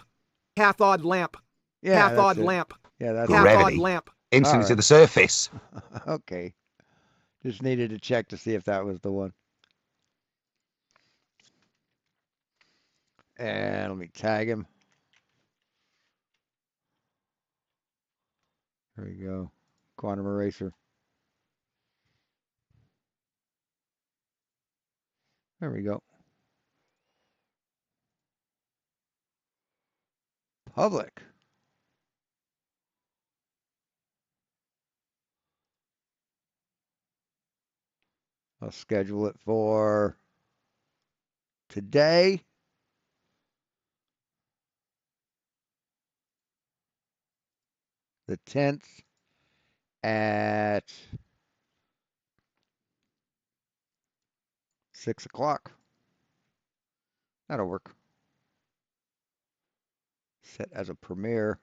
Cathode lamp. Yeah, Cathode that's it. lamp. Yeah, that's Cathode Gravity. lamp. instantly All to right. the surface. Okay. Just needed to check to see if that was the one. And let me tag him. There we go. Quantum Eraser. There we go. Public. I'll schedule it for today. The 10th at 6 o'clock. That'll work. Set as a premiere.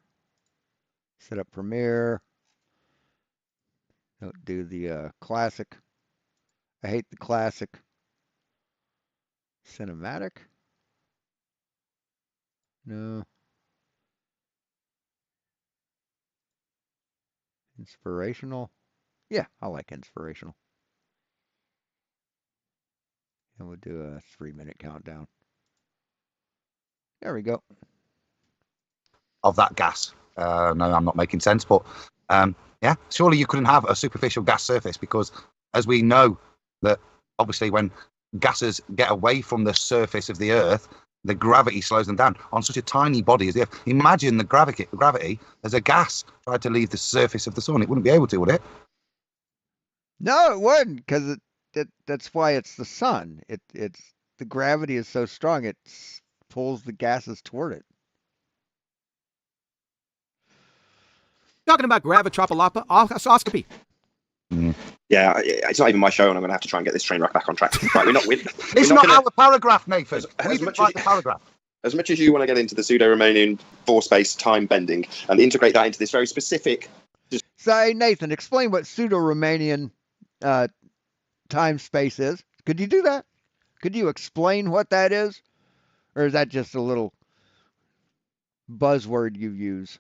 Set up premiere. Don't do the classic. I hate the classic. Cinematic? No. Inspirational? Yeah, I like inspirational. And we'll do a 3-minute countdown. There we go. Of that gas. No, I'm not making sense, but yeah, surely you couldn't have a superficial gas surface, because as we know that obviously when gases get away from the surface of the Earth, the gravity slows them down on such a tiny body as the Earth. Imagine the gravity as a gas tried to leave the surface of the sun. It wouldn't be able to, would it? No, it wouldn't, because that's why it's the sun. It's the gravity is so strong it pulls the gases toward it. Talking about gravitropoloscopy. Yeah, it's not even my show, and I'm going to have to try and get this train wreck back on track. Right, It's not our paragraph, Nathan. We didn't write the paragraph. As much as you want to get into the pseudo-Riemannian four-space time bending and integrate that into this very specific. So, hey, Nathan, explain what pseudo-Riemannian time space is. Could you do that? Could you explain what that is? Or is that just a little buzzword you use?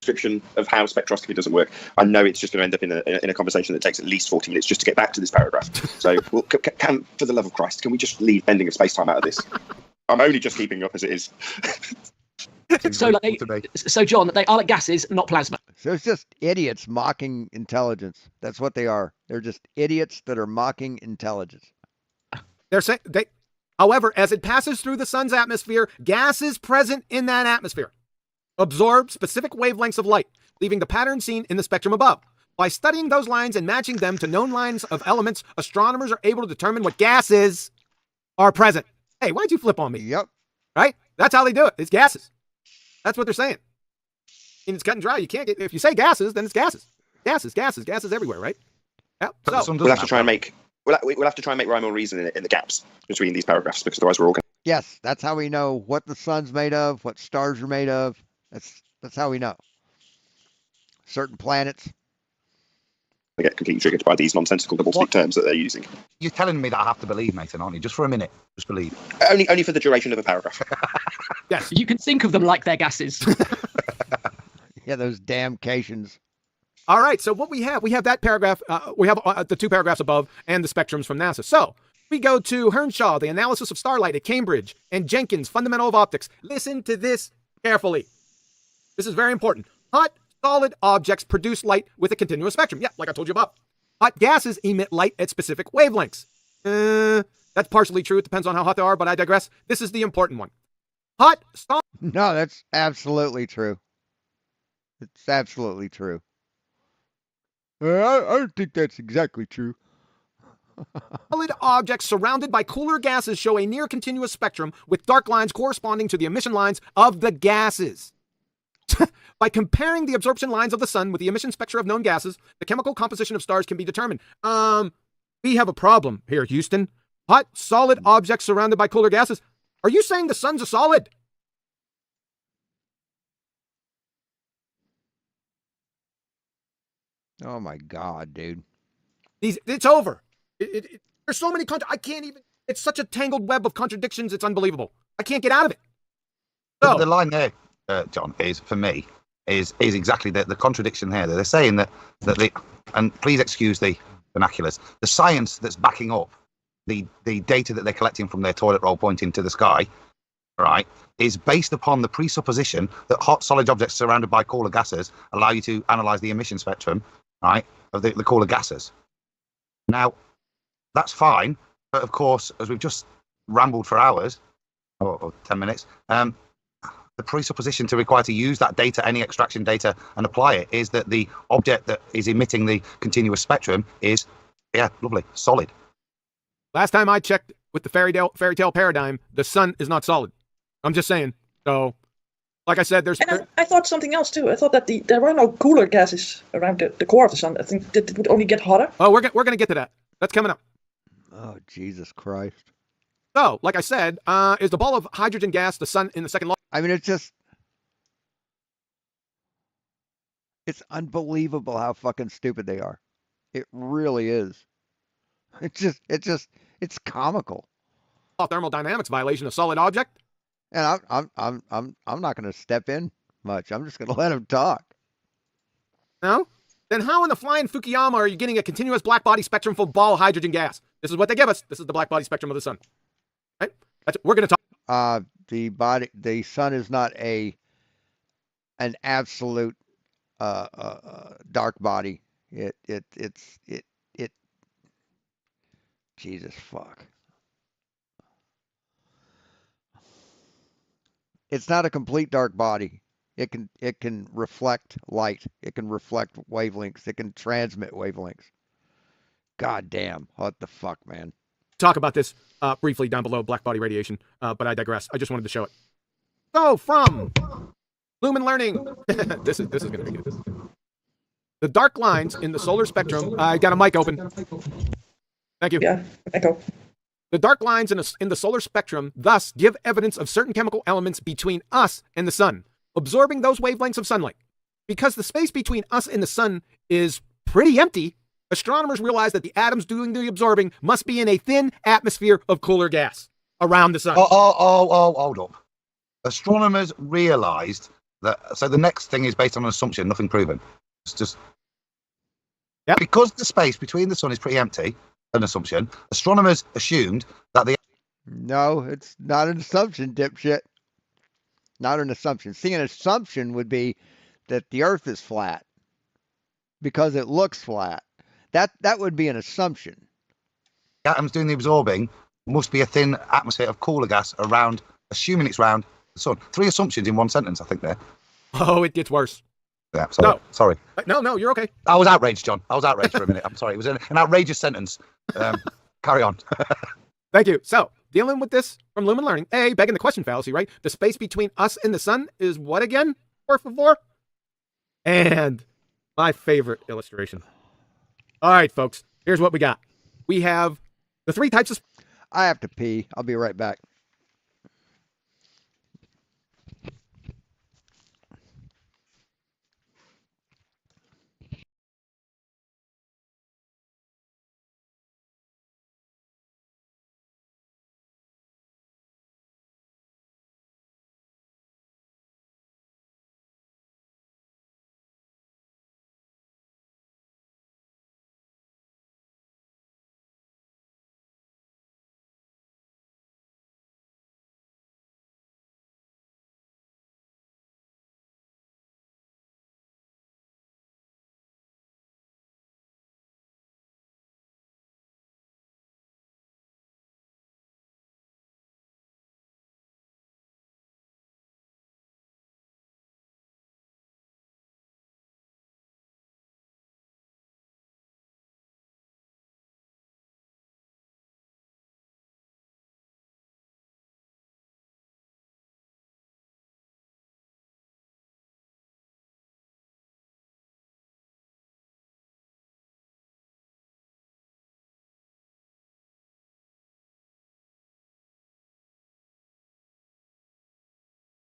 Description of how spectroscopy doesn't work. I know it's just going to end up in a conversation that takes at least 40 minutes just to get back to this paragraph. So, well, can for the love of Christ, can we just leave bending of space-time out of this? I'm only just keeping up as it is. So, John, they are like gases, not plasma. So it's just idiots mocking intelligence. That's what they are. They're just idiots that are mocking intelligence. They're saying however, as it passes through the sun's atmosphere, gases present in that atmosphere absorb specific wavelengths of light, leaving the pattern seen in the spectrum above. By studying those lines and matching them to known lines of elements, astronomers are able to determine what gases are present. Hey, why'd you flip on me? Yep. Right? That's how they do it. It's gases. That's what they're saying. And it's cut and dry. You can't get, if you say gases, then it's gases. Gases everywhere, right? Yep. So We'll have to try and make rhyme or reason in the gaps between these paragraphs, because otherwise we're all going. Yes, that's how we know what the sun's made of, what stars are made of. That's how we know. Certain planets. I get completely triggered by these nonsensical double-speak terms that they're using. You're telling me that I have to believe, Nathan, aren't you? Just for a minute. Just believe. Only for the duration of a paragraph. Yes. You can think of them like they're gases. Yeah, those damn Cations. All right, so what we have that paragraph, we have the two paragraphs above and the spectrums from NASA. So we go to Hernshaw, the analysis of starlight at Cambridge, and Jenkins, fundamental of optics. Listen to this carefully. This is very important. Hot, solid objects produce light with a continuous spectrum. Yeah, like I told you above. Hot gases emit light at specific wavelengths. That's partially true. It depends on how hot they are, but I digress. This is the important one. Hot, solid. No, that's absolutely true. It's absolutely true. I don't think that's exactly true. Solid objects surrounded by cooler gases show a near continuous spectrum with dark lines corresponding to the emission lines of the gases. By comparing the absorption lines of the sun with the emission spectra of known gases, the chemical composition of stars can be determined. We have a problem here, Houston. Hot, solid objects surrounded by cooler gases. Are you saying the sun's a solid? Oh my God, dude. It's over. There's so many I can't even. It's such a tangled web of contradictions. It's unbelievable. I can't get out of it. So the line there, John, is for me. is exactly the contradiction here. They're saying that and please excuse the vernaculars, the science that's backing up the data that they're collecting from their toilet roll pointing to the sky, right, is based upon the presupposition that hot solid objects surrounded by cooler gases allow you to analyze the emission spectrum, right, of the cooler gases. Now, that's fine, but of course, as we've just rambled for hours, or 10 minutes, the presupposition to require to use that data, any extraction data, and apply it is that the object that is emitting the continuous spectrum is, yeah, lovely, solid. Last time I checked with the fairy tale paradigm, the sun is not solid. I'm just saying. So, like I said, there's... And I thought something else too. I thought that there were no cooler gases around the core of the sun. I think that it would only get hotter. Oh, we're going to get to that. That's coming up. Oh, Jesus Christ. So, like I said, is the ball of hydrogen gas the sun in the second law? I mean, it's unbelievable how fucking stupid they are. It really is. It's comical. Thermodynamics violation of solid object. And I'm not going to step in much. I'm just going to let him talk. No? Then how in the flying Fukuyama are you getting a continuous black body spectrum for ball of hydrogen gas? This is what they give us. This is the black body spectrum of the sun. Right? We're going to talk. The sun is not an absolute dark body. It's Jesus fuck. It's not a complete dark body. It can reflect light. It can reflect wavelengths. It can transmit wavelengths. God damn. What the fuck, man? Talk about this briefly down below, black body radiation, but I digress. I just wanted to show it. So, from Lumen Learning, this is going to be good. The dark lines in the solar spectrum. I got a mic open. Thank you. Yeah, echo. The dark lines in the solar spectrum thus give evidence of certain chemical elements between us and the sun, absorbing those wavelengths of sunlight. Because the space between us and the sun is pretty empty, astronomers realize that the atoms doing the absorbing must be in a thin atmosphere of cooler gas around the sun. Hold up. Astronomers realized that, so the next thing is based on an assumption, nothing proven. It's just, yep. Because the space between the sun is pretty empty, an assumption, astronomers assumed that the... No, it's not an assumption, dipshit. Not an assumption. See, an assumption would be that the Earth is flat because it looks flat. That would be an assumption. The atoms doing the absorbing must be a thin atmosphere of cooler gas around, assuming it's round the sun. 3 assumptions in one sentence, I think, there. Oh, it gets worse. Yeah, sorry. No. Sorry. No, you're okay. I was outraged, John. I was outraged for a minute. I'm sorry. It was an outrageous sentence. Carry on. Thank you. So, dealing with this from Lumen Learning, begging the question fallacy, right? The space between us and the sun is what again? Por favor? And my favorite illustration. All right, folks, here's what we got. We have the 3 types of... I have to pee. I'll be right back.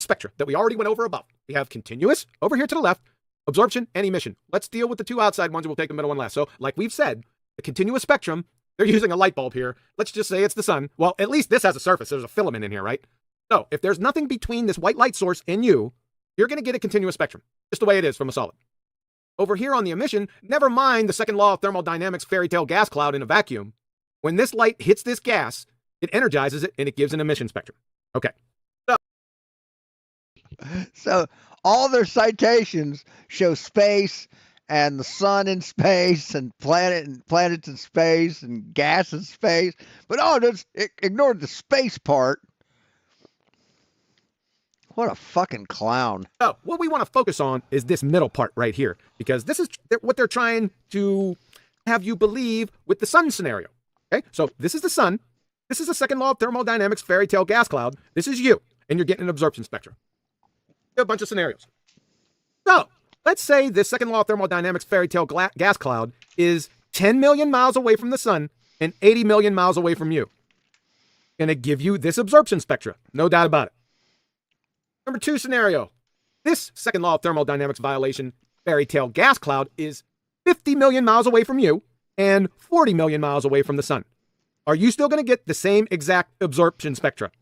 spectra that we already went over above. We have continuous over here to the left, absorption and emission. Let's deal with the 2 outside ones. We'll take the middle one last. So like we've said, the continuous spectrum, they're using a light bulb here. Let's just say it's the sun. Well, at least this has a surface. There's a filament in here, right? So if there's nothing between this white light source and you, you're going to get a continuous spectrum, just the way it is from a solid. Over here on the emission, never mind the second law of thermodynamics fairy tale gas cloud in a vacuum. When this light hits this gas, it energizes it and it gives an emission spectrum. Okay. So all their citations show space and the sun in space and planets in space and gas in space, but just ignored the space part. What a fucking clown. So what we want to focus on is this middle part right here, because this is what they're trying to have you believe with the sun scenario. Okay, so this is the sun. This is the second law of thermodynamics fairy tale gas cloud. This is you, and you're getting an absorption spectrum. A bunch of scenarios. So let's say the second law of thermodynamics fairy tale gas cloud is 10 million miles away from the sun and 80 million miles away from you. Going to give you this absorption spectra. No doubt about it. Number 2 scenario. This second law of thermodynamics violation fairy tale gas cloud is 50 million miles away from you and 40 million miles away from the sun. Are you still going to get the same exact absorption spectra?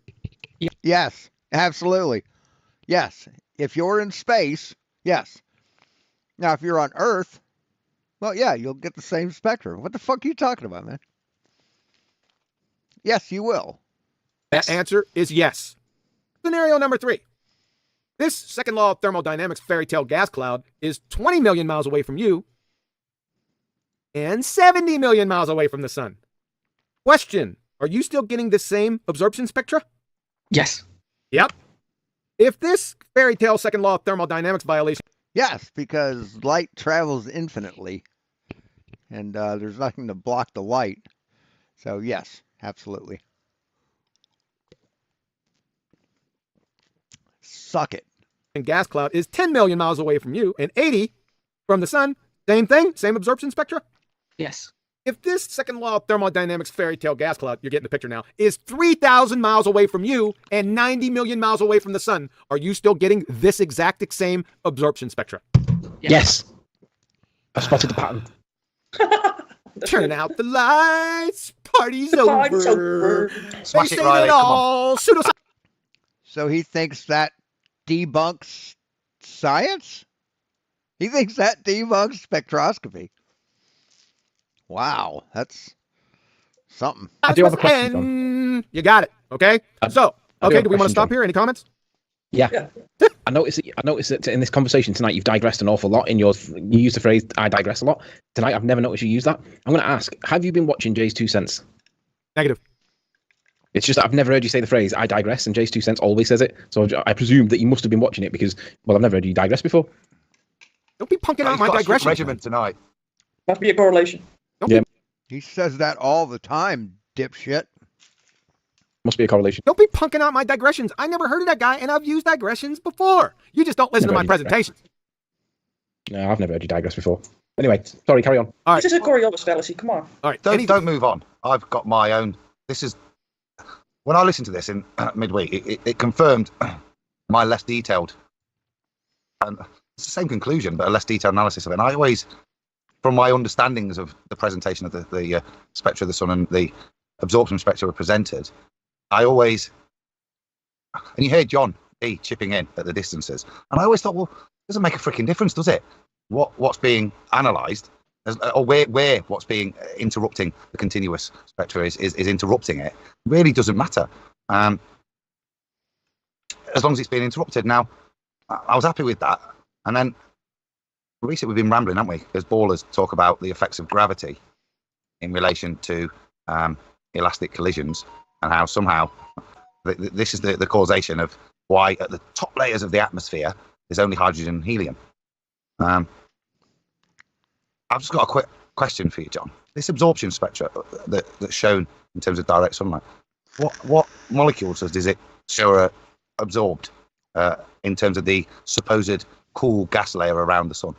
Yes, absolutely. Yes. If you're in space, yes. Now, if you're on Earth, well, yeah, you'll get the same spectrum. What the fuck are you talking about, man? Yes, you will. That answer is yes. Scenario number 3. This second law of thermodynamics fairy tale gas cloud is 20 million miles away from you and 70 million miles away from the sun. Question, are you still getting the same absorption spectra? Yes. Yep. If this fairy tale second law of thermodynamics violation... Yes, because light travels infinitely, and there's nothing to block the light. So, yes, absolutely. Suck it. And gas cloud is 10 million miles away from you and 80 from the sun. Same thing? Same absorption spectra? Yes. If this second law of thermodynamics fairy tale gas cloud, you're getting the picture now, is 3,000 miles away from you and 90 million miles away from the sun, are you still getting this exact same absorption spectra? Yes. I spotted the pattern. Turn out the lights. Party's The party's over. over. Smash They it, say Riley. that Come on. all pseudoscience. So he thinks that debunks science? He thinks that debunks spectroscopy. Wow, that's something. I do have a question, John. And you got it. Okay. So, I do okay, have do a we want to question, stop John. here? Any comments? Yeah. I noticed that in this conversation tonight, you've digressed an awful lot. You use the phrase, I digress a lot. Tonight, I've never noticed you use that. I'm going to ask, have you been watching Jay's 2 Cents? Negative. It's just that I've never heard you say the phrase, I digress, and Jay's 2 Cents always says it. So I presume that you must have been watching it because, well, I've never heard you digress before. Don't be punking out He's my got a strict digression. regiment tonight. Must be a correlation. Yeah, He says that all the time, dipshit. must be a correlation. Don't be punking out my digressions. I never heard of that guy, and I've used digressions before. You just don't listen to Never my heard you presentations. No, I've never heard you digress before. Anyway, sorry, carry on. All right. This is a Coriolis fallacy. Come on. All right. Don't move on. I've got my own. This is when I listened to this in midweek. It confirmed my less detailed, and it's the same conclusion, but a less detailed analysis of it. And I always, from my understandings of the presentation of the spectra of the sun and the absorption spectra were presented, I always, and you hear John E chipping in at the distances, and I always thought, well, it doesn't make a freaking difference, does it? What's being analysed, or where what's being interrupting the continuous spectra is interrupting it, really doesn't matter. As long as it's being interrupted. Now, I was happy with that, and then recently we've been rambling, haven't we? As ballers talk about the effects of gravity in relation to elastic collisions, and how somehow this is the causation of why at the top layers of the atmosphere there's only hydrogen and helium. I've just got a quick question for you, John. This absorption spectra that's shown in terms of direct sunlight, what molecules does it show are absorbed in terms of the supposed cool gas layer around the sun?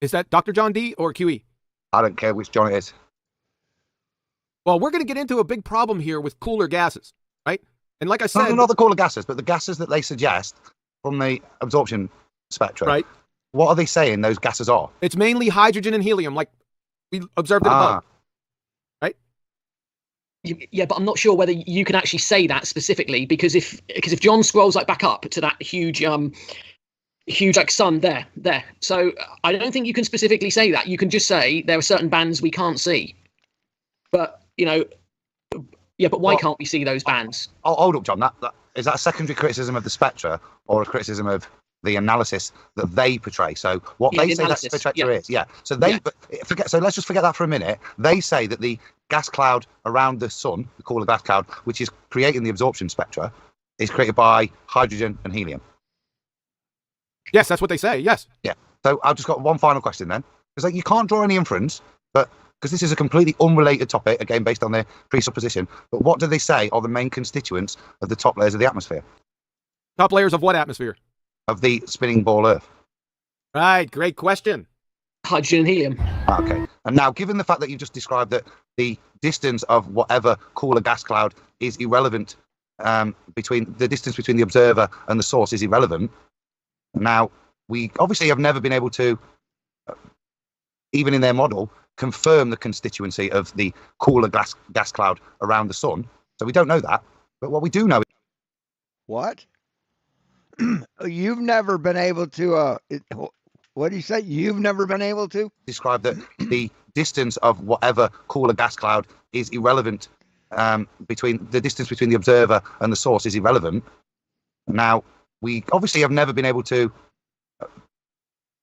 Is that Dr. John D or QE? I don't care which John it is. Well, we're going to get into a big problem here with cooler gases, right? And like I said, Not the cooler gases, but the gases that they suggest from the absorption spectra. Right. What are they saying those gases are? it's mainly hydrogen and helium, like we observed it above, right? Yeah, but I'm not sure whether you can actually say that specifically, because if John scrolls like back up to that huge like sun there. So I don't think you can specifically say that. You can just say there are certain bands we can't see. But but why can't we see those bands? Oh, hold up, John. That is that a secondary criticism of the spectra or a criticism of the analysis that they portray? So what they say that spectra is, So they So let's just forget that for a minute. They say that the gas cloud around the sun, the cooler gas cloud, which is creating the absorption spectra, is created by hydrogen and helium. Yes, that's what they say. Yes. Yeah. So I've just got one final question then, because you can't draw any inference, but because this is a completely unrelated topic, again based on their presupposition. But what do they say are the main constituents of the top layers of the atmosphere? Top layers of what atmosphere? Of the spinning ball Earth. Right. Great question. Hydrogen and helium. Okay. And now, given the fact that you just described that the distance of whatever cooler gas cloud is irrelevant, between the observer and the source is irrelevant. Now, we obviously have never been able to, even in their model, confirm the constituency of the cooler gas cloud around the sun. So we don't know that. But what we do know... What? You've never been able to... what do you say? You've never been able to? Describe that the distance of whatever cooler gas cloud is irrelevant, between the observer and the source is irrelevant. Now, we obviously have never been able to,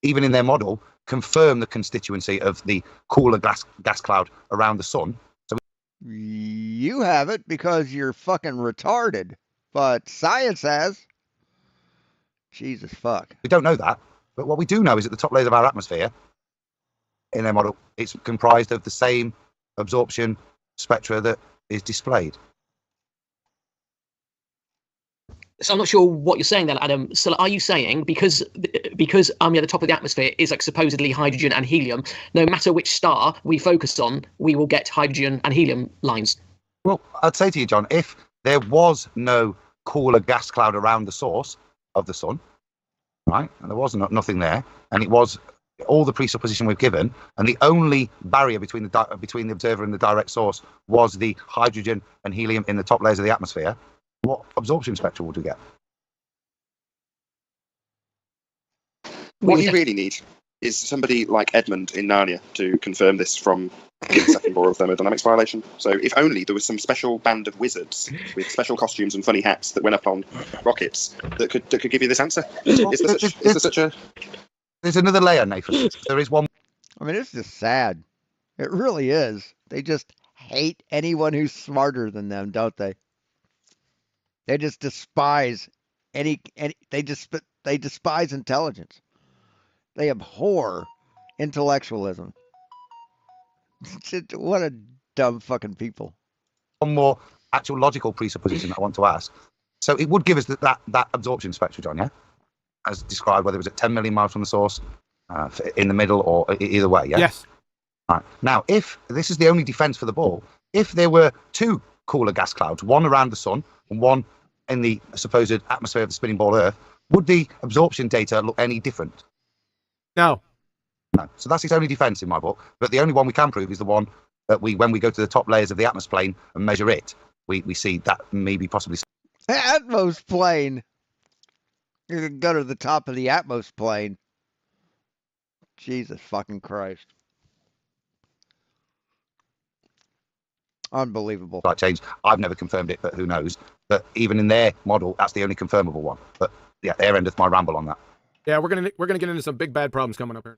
even in their model, confirm the constituency of the cooler gas cloud around the sun. So you have it because you're fucking retarded, but science has. Jesus fuck. We don't know that, but what we do know is that the top layers of our atmosphere, in their model, it's comprised of the same absorption spectra that is displayed. So I'm not sure what you're saying there, Adam. So are you saying because the top of the atmosphere is like supposedly hydrogen and helium, no matter which star we focus on, we will get hydrogen and helium lines? Well, I'd say to you, John, if there was no cooler gas cloud around the source of the sun, right, and there was nothing there, and it was all the presupposition we've given, and the only barrier between the observer and the direct source was the hydrogen and helium in the top layers of the atmosphere, what absorption spectrum would we get? What you really need is somebody like Edmund in Narnia to confirm this from the second law of thermodynamics violation. So if only there was some special band of wizards with special costumes and funny hats that went up on rockets that could give you this answer. Is there such a... There's another layer, Nathan. There is one. I mean, it's just sad. It really is. They just hate anyone who's smarter than them, don't they? They just despise they despise intelligence. They abhor intellectualism. What a dumb fucking people. One more actual logical presupposition I want to ask. So it would give us that absorption spectrum, John, yeah? As described, whether it was at 10 million miles from the source, in the middle, or either way, yeah? Yes. Right. Now, if this is the only defense for the ball, if there were two cooler gas clouds, one around the sun and one in the supposed atmosphere of the spinning ball Earth, would the absorption data look any different? No. No. So that's its only defense in my book. But the only one we can prove is the one that when we go to the top layers of the atmosphere plane and measure it, we see that maybe possibly. Atmos plane. You can go to the top of the Atmos plane. Jesus fucking Christ. Unbelievable. Slight change. I've never confirmed it, but who knows? But even in their model, that's the only confirmable one. But yeah, there endeth my ramble on that. Yeah, we're gonna get into some big bad problems coming up here.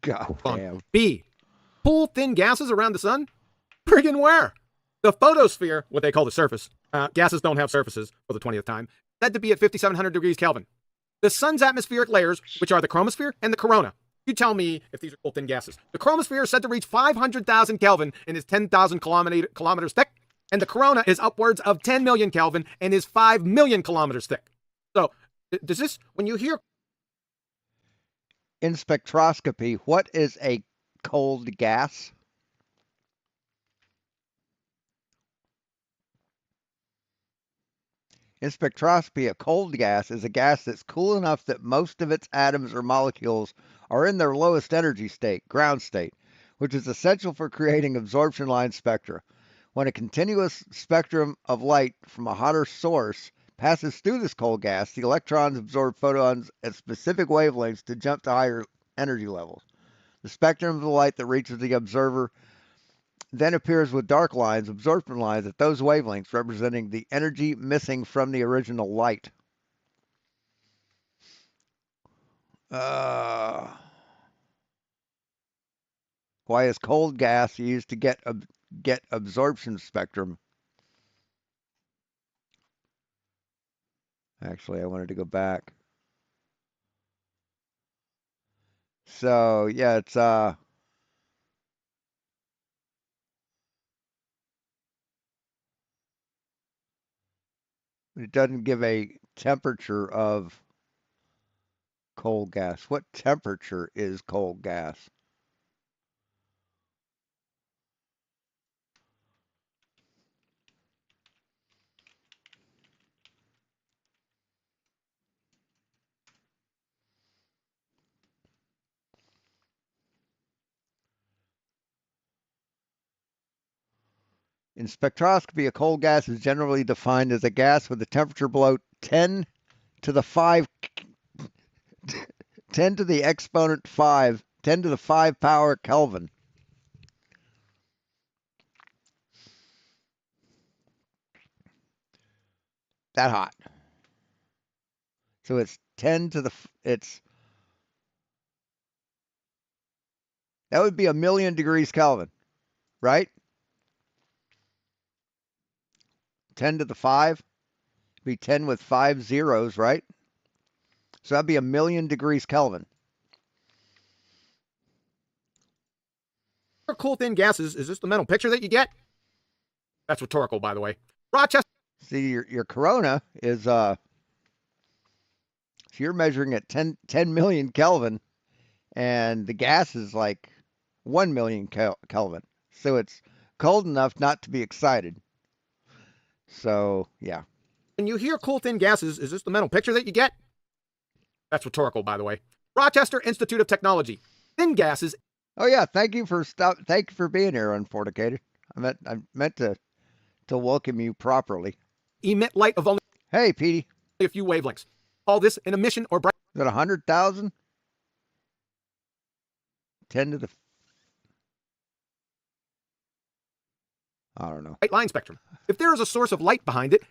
God damn. B. Pull thin gases around the sun? Friggin' where? The photosphere, what they call the surface, gases don't have surfaces for the 20th time, said to be at 5,700 degrees Kelvin. The sun's atmospheric layers, which are the chromosphere and the corona. You tell me if these are cold thin gases. The chromosphere is said to reach 500,000 Kelvin and is 10,000 kilometers thick, and the corona is upwards of 10 million Kelvin and is 5 million kilometers thick. So, does this, when you hear... In spectroscopy, what is a cold gas? In spectroscopy, a cold gas is a gas that's cool enough that most of its atoms or molecules are in their lowest energy state, ground state, which is essential for creating absorption line spectra. When a continuous spectrum of light from a hotter source passes through this cold gas, the electrons absorb photons at specific wavelengths to jump to higher energy levels. The spectrum of the light that reaches the observer then appears with dark lines, absorption lines, at those wavelengths, representing the energy missing from the original light. Why is cold gas used to get absorption spectrum? Actually, I wanted to go back. So yeah, it's it doesn't give a temperature of cold gas. What temperature is cold gas? In spectroscopy, a cold gas is generally defined as a gas with a temperature below 10 to the 5 10 to the exponent 5, 10 to the 5 power Kelvin. That hot. So it's 10 to the that would be 1,000,000 degrees Kelvin, right? 10 to the 5 be 10 with 5 zeros, right? So that'd be 1,000,000 degrees Kelvin. Cool thin gases. Is this the mental picture that you get? That's rhetorical, by the way. Rochester. See, your corona is so you're measuring at 10 million Kelvin, and the gas is like 1,000,000 Kelvin. So it's cold enough not to be excited. So yeah. When you hear cool thin gases, is this the mental picture that you get? That's rhetorical, by the way. Rochester Institute of Technology. Thin gases. Oh yeah, thank you for being here, Unforticated. I meant to welcome you properly. Emit light of only Hey, Petey. A few wavelengths. Call this an emission or bright. Is that 100,000? 10 to the I don't know. Light line spectrum. If there is a source of light behind it,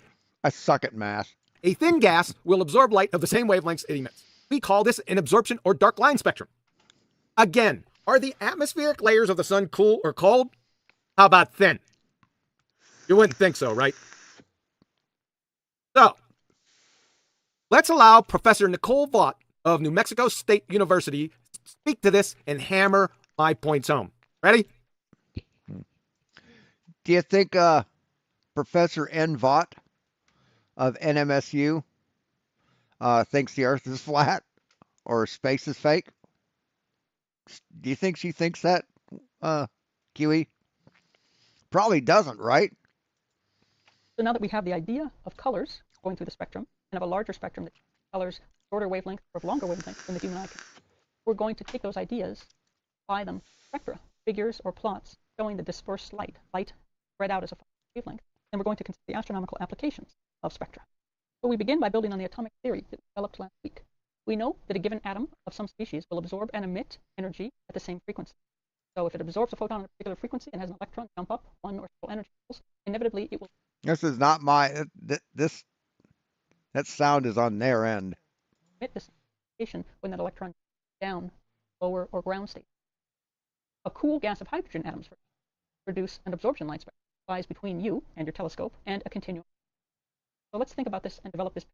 I suck at math. A thin gas will absorb light of the same wavelengths it emits. We call this an absorption or dark line spectrum. Again, are the atmospheric layers of the sun cool or cold? How about thin? You wouldn't think so, right? So, let's allow Professor Nicole Vaught of New Mexico State University to speak to this and hammer my points home. Ready? Do you think Professor N. Vaught of NMSU thinks the Earth is flat or space is fake? Do you think she thinks that, QE? Probably doesn't, right? So now that we have the idea of colors going through the spectrum and of a larger spectrum that colors shorter wavelength or of longer wavelength than the human eye can, we're going to take those ideas, apply them spectra, figures or plots showing the dispersed light spread out as a wavelength, and we're going to consider the astronomical applications of spectra. So we begin by building on the atomic theory that we developed last week. We know that a given atom of some species will absorb and emit energy at the same frequency. So if it absorbs a photon at a particular frequency and has an electron jump up one or several energy levels, inevitably it will. This is not my. That sound is on their end. Emit this radiation when that electron down lower or ground state. A cool gas of hydrogen atoms produce an absorption line spectrum that lies between you and your telescope and a continuum. So let's think about this and develop this.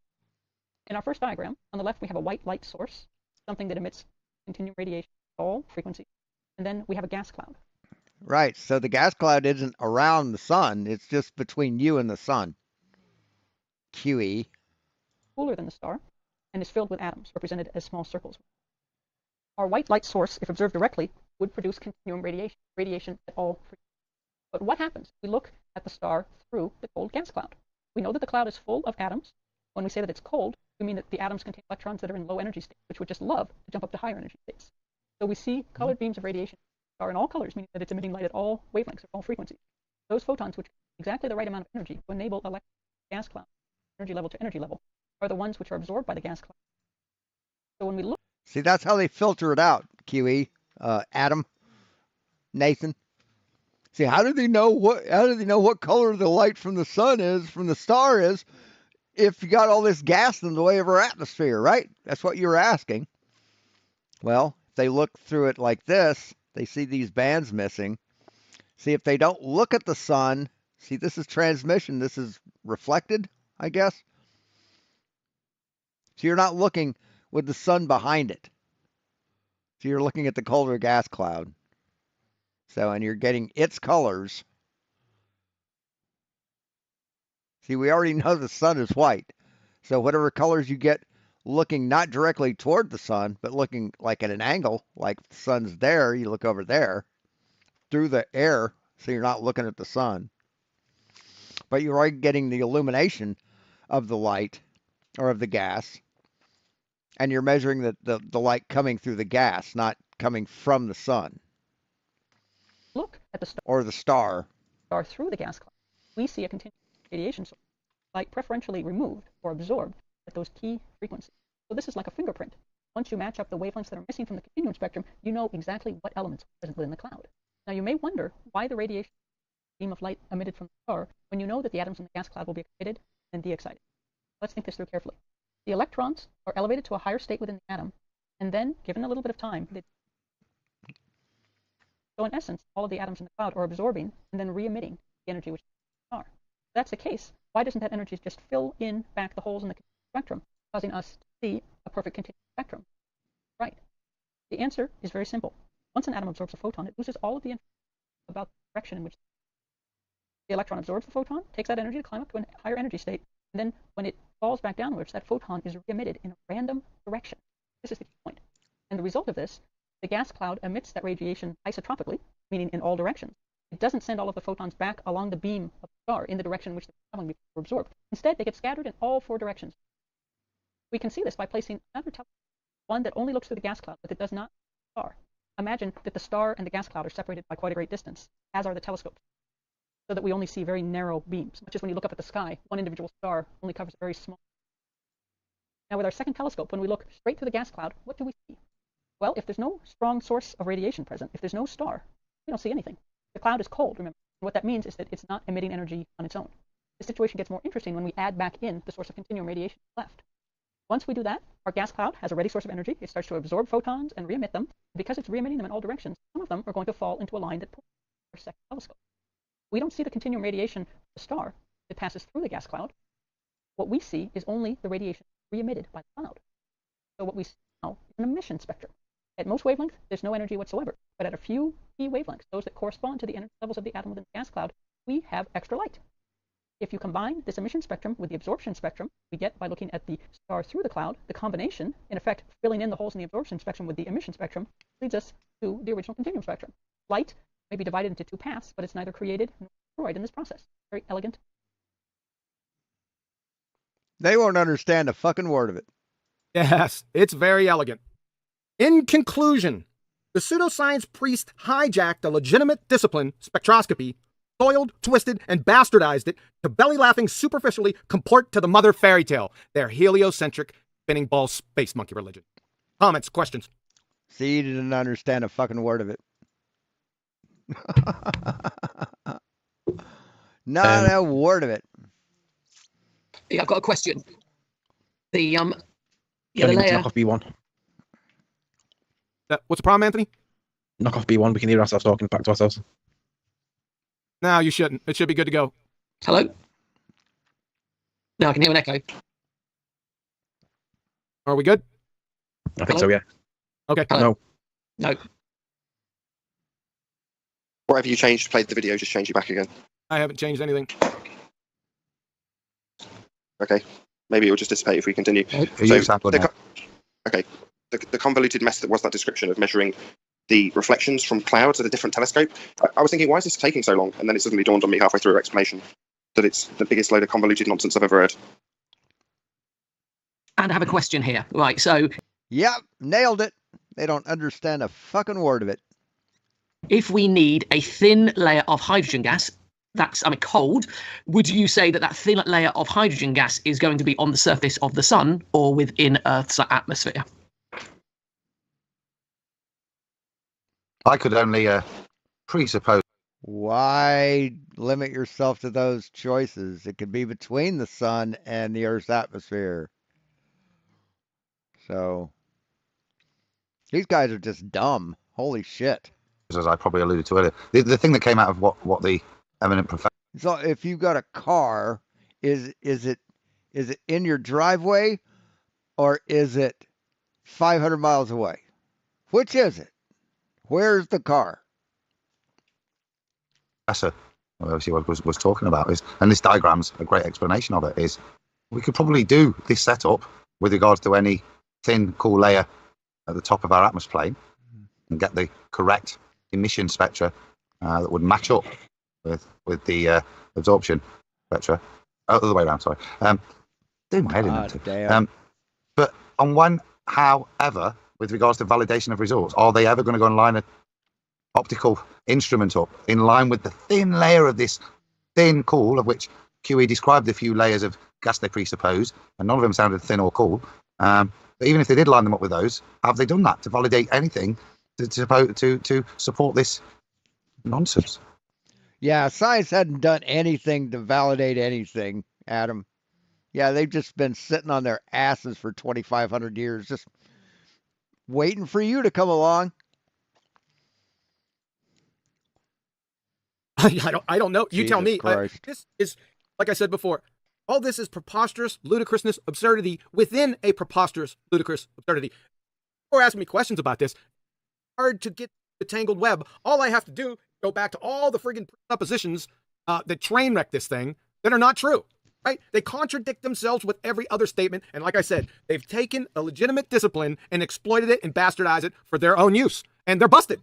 In our first diagram, on the left we have a white light source, something that emits continuum radiation at all frequencies, and then we have a gas cloud. Right, so the gas cloud isn't around the sun, it's just between you and the sun. QE. Cooler than the star, and is filled with atoms, represented as small circles. Our white light source, if observed directly, would produce continuum radiation at all frequencies. But what happens if we look at the star through the cold gas cloud? We know that the cloud is full of atoms. When we say that it's cold, we mean that the atoms contain electrons that are in low energy states, which would just love to jump up to higher energy states. So we see colored beams of radiation are in all colors, meaning that it's emitting light at all wavelengths or all frequencies. those photons which exactly the right amount of energy to enable gas cloud, energy level to energy level, are the ones which are absorbed by the gas cloud. So when we look, See, that's how they filter it out, QE, Adam, Nathan. See, how do they know what color the light from the sun is, from the star is, if you got all this gas in the way of our atmosphere, right? That's what you were asking. Well, if they look through it like this, they see these bands missing. See, if they don't look at the sun, see, this is transmission, this is reflected, I guess. So you're not looking with the sun behind it. So you're looking at the colder gas cloud. So, and you're getting its colors. See, we already know the sun is white. So whatever colors you get looking not directly toward the sun, but looking like at an angle, like the sun's there, you look over there through the air, so you're not looking at the sun. But you're already getting the illumination of the light or of the gas. And you're measuring the light coming through the gas, not coming from the sun. look at the or the star through the gas cloud, we see a continuous radiation source, light preferentially removed or absorbed at those key frequencies. So this is like a fingerprint. Once you match up the wavelengths that are missing from the continuum spectrum, you know exactly what elements are present within the cloud. Now you may wonder why the radiation beam of light emitted from the star when you know that the atoms in the gas cloud will be excited and de-excited. Let's think this through carefully. The electrons are elevated to a higher state within the atom, and then, given a little bit of time, so in essence, all of the atoms in the cloud are absorbing and then re-emitting the energy which they are. If that's the case, why doesn't that energy just fill in back the holes in the spectrum, causing us to see a perfect continuous spectrum? Right. The answer is very simple. Once an atom absorbs a photon, it loses all of the information about the direction in which the electron absorbs the photon, takes that energy to climb up to a higher energy state, and then when it falls back downwards, that photon is re-emitted in a random direction. This is the key point. And the result of this, the gas cloud emits that radiation isotropically, meaning in all directions. It doesn't send all of the photons back along the beam of the star in the direction in which they were traveling before they were absorbed. Instead, they get scattered in all four directions. We can see this by placing another telescope, one that only looks through the gas cloud, but it does not see the star. Imagine that the star and the gas cloud are separated by quite a great distance, as are the telescopes, so that we only see very narrow beams, much as when you look up at the sky, one individual star only covers a very small. Now with our second telescope, when we look straight through the gas cloud, what do we see? Well, if there's no strong source of radiation present, if there's no star, we don't see anything. The cloud is cold, remember. And what that means is that it's not emitting energy on its own. The situation gets more interesting when we add back in the source of continuum radiation left. Once we do that, our gas cloud has a ready source of energy. It starts to absorb photons and re-emit them. Because it's re-emitting them in all directions, some of them are going to fall into a line that points to our second telescope. We don't see the continuum radiation of the star that passes through the gas cloud. What we see is only the radiation re-emitted by the cloud. So what we see now is an emission spectrum. At most wavelengths, there's no energy whatsoever. But at a few key wavelengths, those that correspond to the energy levels of the atom within the gas cloud, we have extra light. If you combine this emission spectrum with the absorption spectrum we get by looking at the star through the cloud, the combination, in effect, filling in the holes in the absorption spectrum with the emission spectrum, leads us to the original continuum spectrum. Light may be divided into two paths, but it's neither created nor destroyed in this process. Very elegant. They won't understand a fucking word of it. Yes, it's very elegant. In conclusion, the pseudoscience priest hijacked a legitimate discipline, spectroscopy, soiled, twisted, and bastardized it to belly-laughing superficially comport to the mother fairy tale, their heliocentric spinning ball space monkey religion. Comments, questions? See, you didn't understand a fucking word of it. Not a word of it. Yeah, I've got a question. The Johnny, the layer. knock off B1. What's the problem, Anthony? Knock off B1. We can hear ourselves talking back to ourselves. No, you shouldn't. It should be good to go. Hello? No, I can hear an echo. Are we good? I think so, yeah. Okay. No. No. Whatever you changed to play the video, just change it back again. I haven't changed anything. Okay. Maybe it will just dissipate if we continue. Okay. The convoluted method that was that description of measuring the reflections from clouds at a different telescope. I was thinking, why is this taking so long? And then it suddenly dawned on me halfway through her explanation that it's the biggest load of convoluted nonsense I've ever heard. And I have a question here. Right, so... Yep, nailed it. They don't understand a fucking word of it. If we need a thin layer of hydrogen gas, that's cold, would you say that thin layer of hydrogen gas is going to be on the surface of the sun or within Earth's atmosphere? I could only presuppose. Why limit yourself to those choices? It could be between the sun and the Earth's atmosphere. So these guys are just dumb. Holy shit. As I probably alluded to earlier, the thing that came out of what the eminent professor. So if you've got a car, is it in your driveway or is it 500 miles away? Which is it? Where's the car? Professor obviously was talking about is, and this diagram's a great explanation of it, is we could probably do this setup with regards to any thin, cool layer at the top of our atmosphere plane and get the correct emission spectra that would match up with the absorption spectra. Oh, the other way around, sorry. Doing my head in damn. But on one, however, with regards to validation of results, are they ever going to go and line an optical instrument up in line with the thin layer of this thin cool, of which QE described a few layers of gas they presuppose, and none of them sounded thin or cool. But even if they did line them up with those, have they done that to validate anything to support this nonsense? Yeah, science hadn't done anything to validate anything, Adam. Yeah, they've just been sitting on their asses for 2,500 years, just waiting for you to come along. I don't know. You tell me. Christ. This is, like I said before, all this is preposterous, ludicrousness, absurdity within a preposterous, ludicrous absurdity. Or asking me questions about this. Hard to get the tangled web. All I have to do is go back to all the friggin' suppositions that train wreck this thing that are not true. Right? They contradict themselves with every other statement. And like I said, they've taken a legitimate discipline and exploited it and bastardized it for their own use. And they're busted.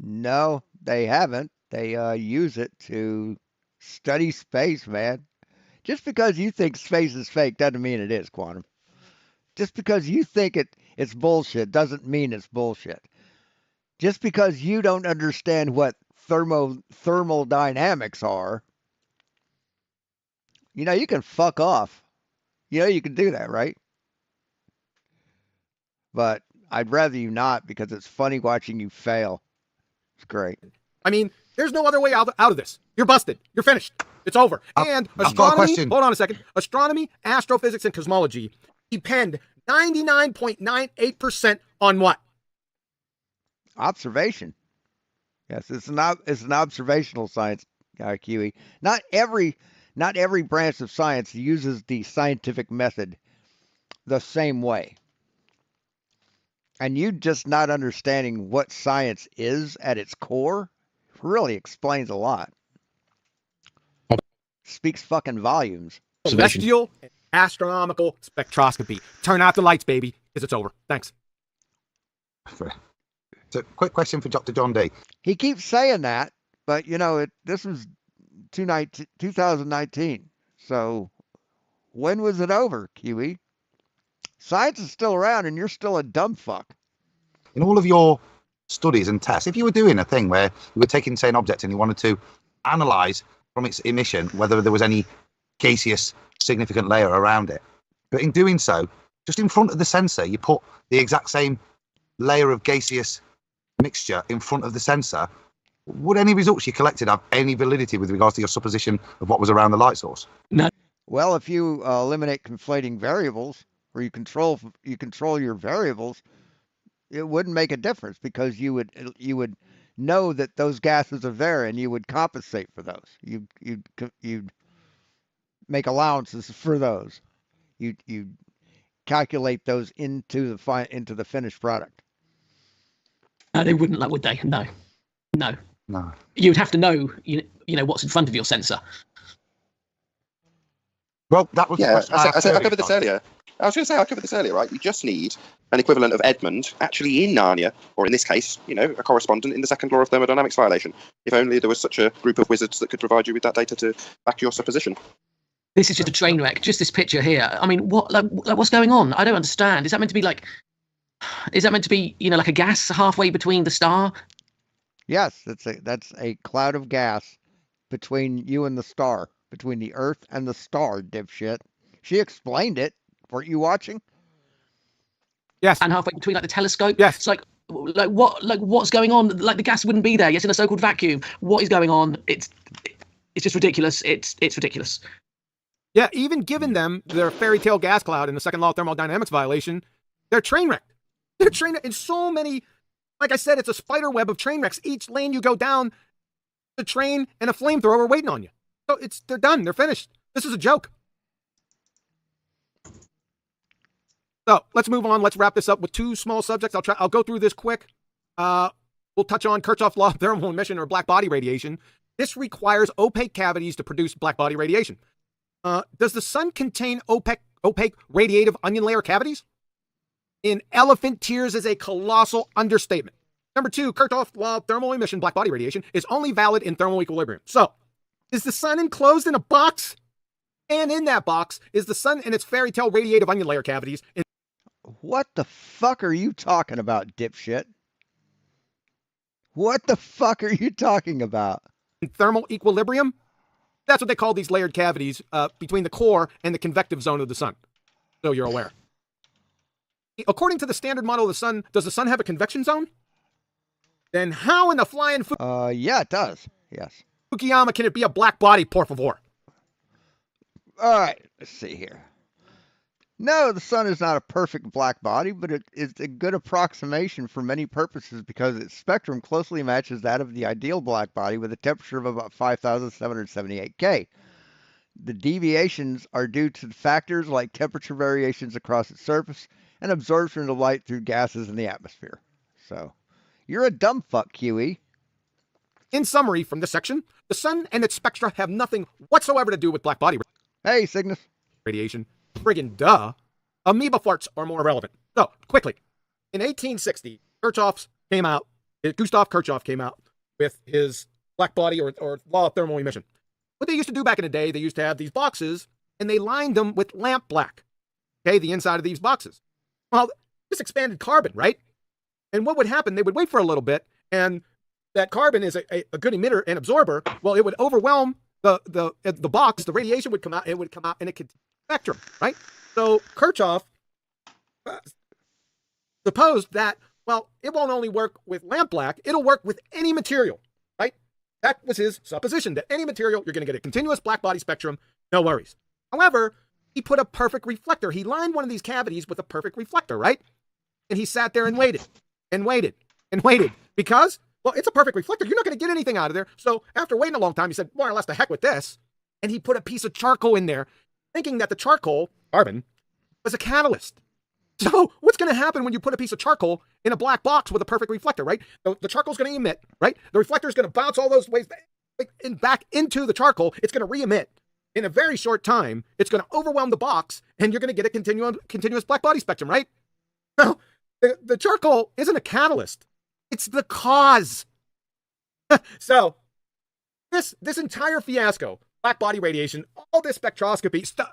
No, they haven't. They use it to study space, man. Just because you think space is fake doesn't mean it is, Quantum. Just because you think it's bullshit doesn't mean it's bullshit. Just because you don't understand what thermal dynamics are, you can fuck off. You can do that, right? But I'd rather you not, because it's funny watching you fail. It's great. I mean, there's no other way out of this. You're busted. You're finished. It's over. And I've got a astronomy, question. hold on a second. Astronomy, astrophysics, and cosmology depend 99.98% on what? Observation. Yes, it's an observational science, QE. Not every branch of science uses the scientific method the same way. And you just not understanding what science is at its core really explains a lot. Speaks fucking volumes. Celestial and astronomical spectroscopy. Turn out the lights, baby, because it's over. Thanks. So, quick question for Dr. John D. He keeps saying that, but this was 2019. So when was it over, QE? Science is still around and you're still a dumb fuck. In all of your studies and tests, if you were doing a thing where you were taking, say, an object and you wanted to analyze from its emission whether there was any gaseous significant layer around it, but in doing so, just in front of the sensor, you put the exact same layer of gaseous mixture in front of the sensor, would any results you collected have any validity with regards to your supposition of what was around the light source? No. Well, if you eliminate conflating variables, or you control your variables, it wouldn't make a difference, because you would know that those gases are there and you would compensate for those. You'd make allowances for those. You'd calculate those into the finished product. No, they wouldn't, would they? No. No. You'd have to know, what's in front of your sensor. Well, that was I covered this earlier. I was going to say, I covered this earlier, right? You just need an equivalent of Edmund actually in Narnia, or in this case, a correspondent in the second law of thermodynamics violation. If only there was such a group of wizards that could provide you with that data to back your supposition. This is just a train wreck. Just this picture here. I mean, what's going on? I don't understand. Is that meant to be like a gas halfway between the star? Yes, that's a cloud of gas between you and the star, between the Earth and the star, dipshit. She explained it. Weren't you watching? Yes. And halfway between like the telescope. Yes. It's like what's going on? Like the gas wouldn't be there. Yes, in a so-called vacuum. What is going on? It's just ridiculous. It's ridiculous. Yeah, even given them their fairy tale gas cloud and the second law of thermodynamics violation, they're train wrecked. They're train wrecked in so many. Like I said, it's a spider web of train wrecks. Each lane you go down, the train and a flamethrower waiting on you. So they're done. They're finished. This is a joke. So let's move on. Let's wrap this up with two small subjects. I'll go through this quick. We'll touch on Kirchhoff's law of thermal emission or black body radiation. This requires opaque cavities to produce black body radiation. Does the sun contain opaque radiative onion layer cavities? In elephant tears is a colossal understatement. Number two, Kirchhoff's law of thermal emission, black body radiation, is only valid in thermal equilibrium. So, is the sun enclosed in a box? And in that box is the sun and its fairy tale radiative onion layer cavities. What the fuck are you talking about, dipshit? What the fuck are you talking about? In thermal equilibrium? That's what they call these layered cavities between the core and the convective zone of the sun. So you're aware. According to the standard model of the sun, does the sun have a convection zone? Then how in the flying yeah, it does. Yes. Fukuyama can it be a black body, por favor? All right, let's see here. No, the sun is not a perfect black body, but it is a good approximation for many purposes because its spectrum closely matches that of the ideal black body with a temperature of about 5,778 K. The deviations are due to factors like temperature variations across its surface and absorption of light through gases in the atmosphere. So, you're a dumb fuck, QE. In summary, from this section, the sun and its spectra have nothing whatsoever to do with black body Hey, Cygnus. radiation. Friggin' duh. Amoeba farts are more relevant. So, quickly. In 1860, Gustav Kirchhoff came out with his black body or law of thermal emission. What they used to do back in the day, they used to have these boxes and they lined them with lamp black. Okay, the inside of these boxes. Well, this expanded carbon, right? And what would happen, they would wait for a little bit, and that carbon is a good emitter and absorber. Well, it would overwhelm the box, the radiation would come out, and it could spectrum, right? So Kirchhoff supposed that, well, it won't only work with lamp black, it'll work with any material, right? That was his supposition, that any material, you're going to get a continuous black body spectrum, no worries. However, he put a perfect reflector. He lined one of these cavities with a perfect reflector, right? And he sat there and waited, and waited, and waited. Because, well, it's a perfect reflector. You're not going to get anything out of there. So after waiting a long time, he said, more or less, the heck with this. And he put a piece of charcoal in there, thinking that the charcoal, carbon, was a catalyst. So what's going to happen when you put a piece of charcoal in a black box with a perfect reflector, right? The charcoal's going to emit, right? The reflector's going to bounce all those ways back into the charcoal. It's going to re-emit. In a very short time, it's going to overwhelm the box, and you're going to get a continuous black body spectrum, right? Well, the charcoal isn't a catalyst. It's the cause. So this entire fiasco, black body radiation, all this spectroscopy stuff.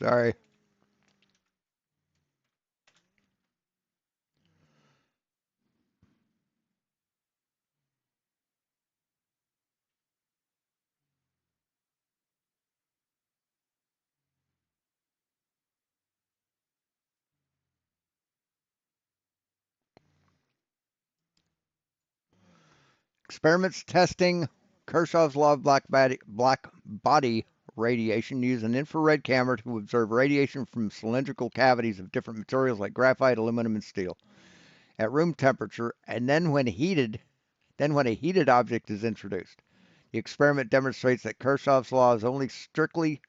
Sorry. Experiments testing Kirchhoff's law of black body radiation use an infrared camera to observe radiation from cylindrical cavities of different materials like graphite, aluminum, and steel at room temperature, and then when a heated object is introduced. The experiment demonstrates that Kirchhoff's law is only strictly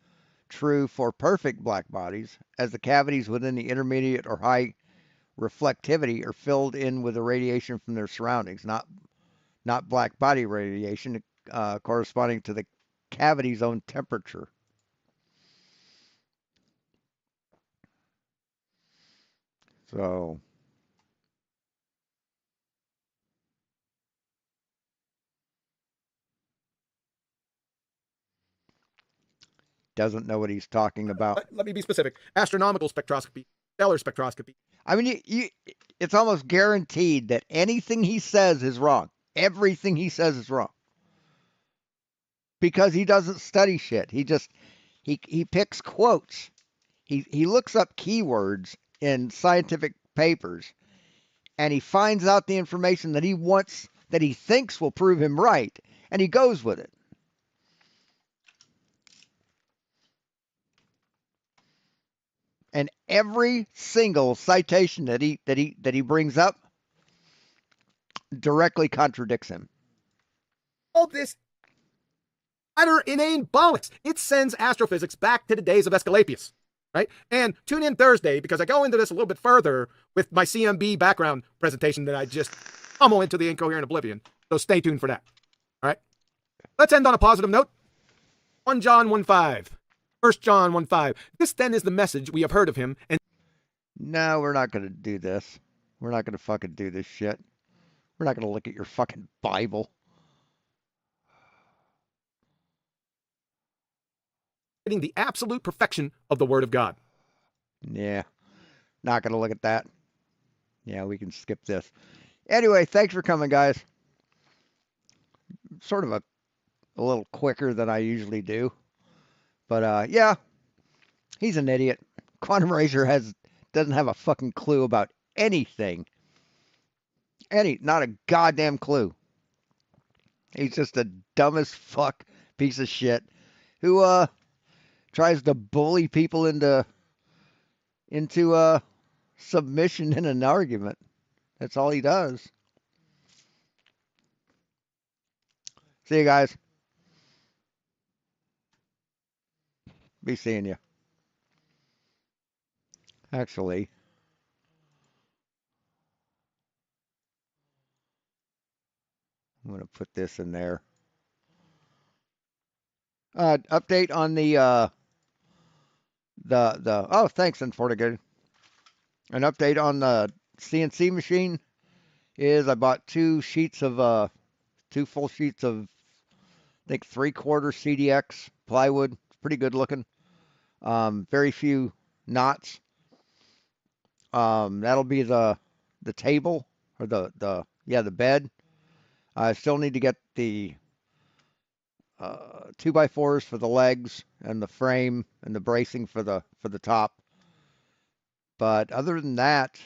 true for perfect black bodies, as the cavities within the intermediate or high reflectivity are filled in with the radiation from their surroundings, not black body radiation, corresponding to the cavity's own temperature. So doesn't know what he's talking about. Let me be specific. Astronomical spectroscopy, stellar spectroscopy. I mean, it's almost guaranteed that anything he says is wrong. Everything he says is wrong. Because he doesn't study shit. He picks quotes. He looks up keywords in scientific papers, and he finds out the information that he thinks will prove him right, and he goes with it. And every single citation that he brings up directly contradicts him. All this utter inane bollocks. It sends astrophysics back to the days of Asclepius, right? And tune in Thursday, because I go into this a little bit further with my CMB background presentation that I just pummel into the incoherent oblivion. So stay tuned for that. All right. Let's end on a positive note. 1 John 1:5. 1 John 1:5. This then is the message we have heard of him. And no, we're not going to do this. We're not going to fucking do this shit. We're not going to look at your fucking Bible. The absolute perfection of the Word of God. Yeah, not going to look at that. Yeah, we can skip this. Anyway, thanks for coming, guys. Sort of a little quicker than I usually do. But yeah, he's an idiot. Quantum Razor doesn't have a fucking clue about anything. Not a goddamn clue. He's just a dumb as fuck piece of shit who tries to bully people into submission in an argument. That's all he does. See you guys. Be seeing you. Actually, I'm going to put this in there. Update on the oh, thanks, Infortigate. An update on the CNC machine is I bought two full sheets of, I think 3/4 CDX plywood. Pretty good looking. Very few knots. That'll be the table or the bed. I still need to get the 2x4s for the legs and the frame and the bracing for the top. But other than that,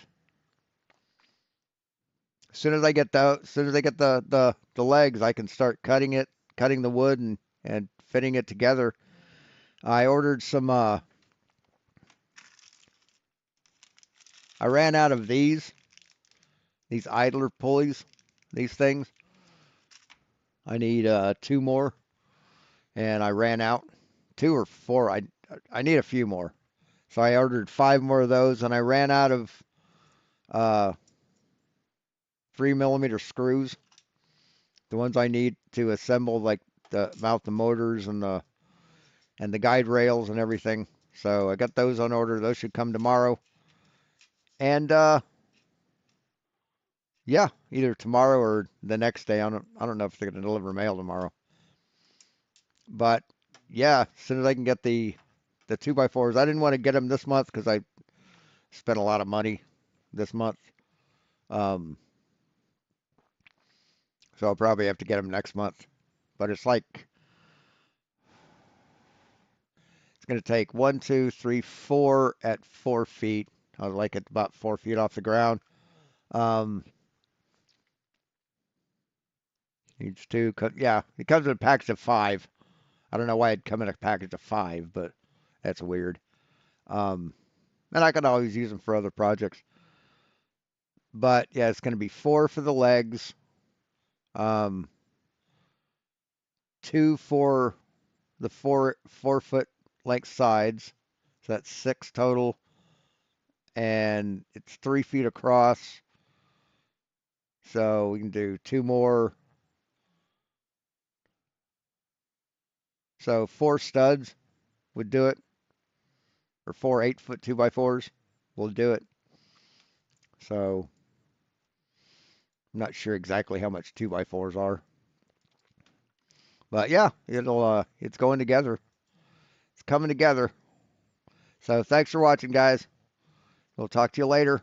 as soon as I get the legs, I can start cutting the wood and fitting it together. I ordered some. I ran out of these idler pulleys, these things. I need 2 more, and I ran out. 2 or 4. I need a few more, so I ordered 5 more of those, and I ran out of 3mm screws, the ones I need to assemble, like mount the motors and the guide rails and everything. So I got those on order. Those should come tomorrow. And yeah, either tomorrow or the next day. I don't know if they're going to deliver mail tomorrow. But yeah, as soon as I can get the 2x4s. I didn't want to get them this month because I spent a lot of money this month. So I'll probably have to get them next month. But it's like, it's going to take 1, 2, 3, 4 at 4 feet. I was like at about 4 feet off the ground. Needs 2. Yeah, it comes in a package of 5. I don't know why it'd come in a package of 5, but that's weird. And I can always use them for other projects. But yeah, it's going to be 4 for the legs. 2 for the 4 foot length sides. So that's 6 total. and it's 3 feet across. So we can do 2 more. So 4 studs would do it, or 4 8-foot 2x4s will do it. So I'm not sure exactly how much 2x4s are, but yeah, it's going together. It's coming together. So thanks for watching, guys. We'll talk to you later.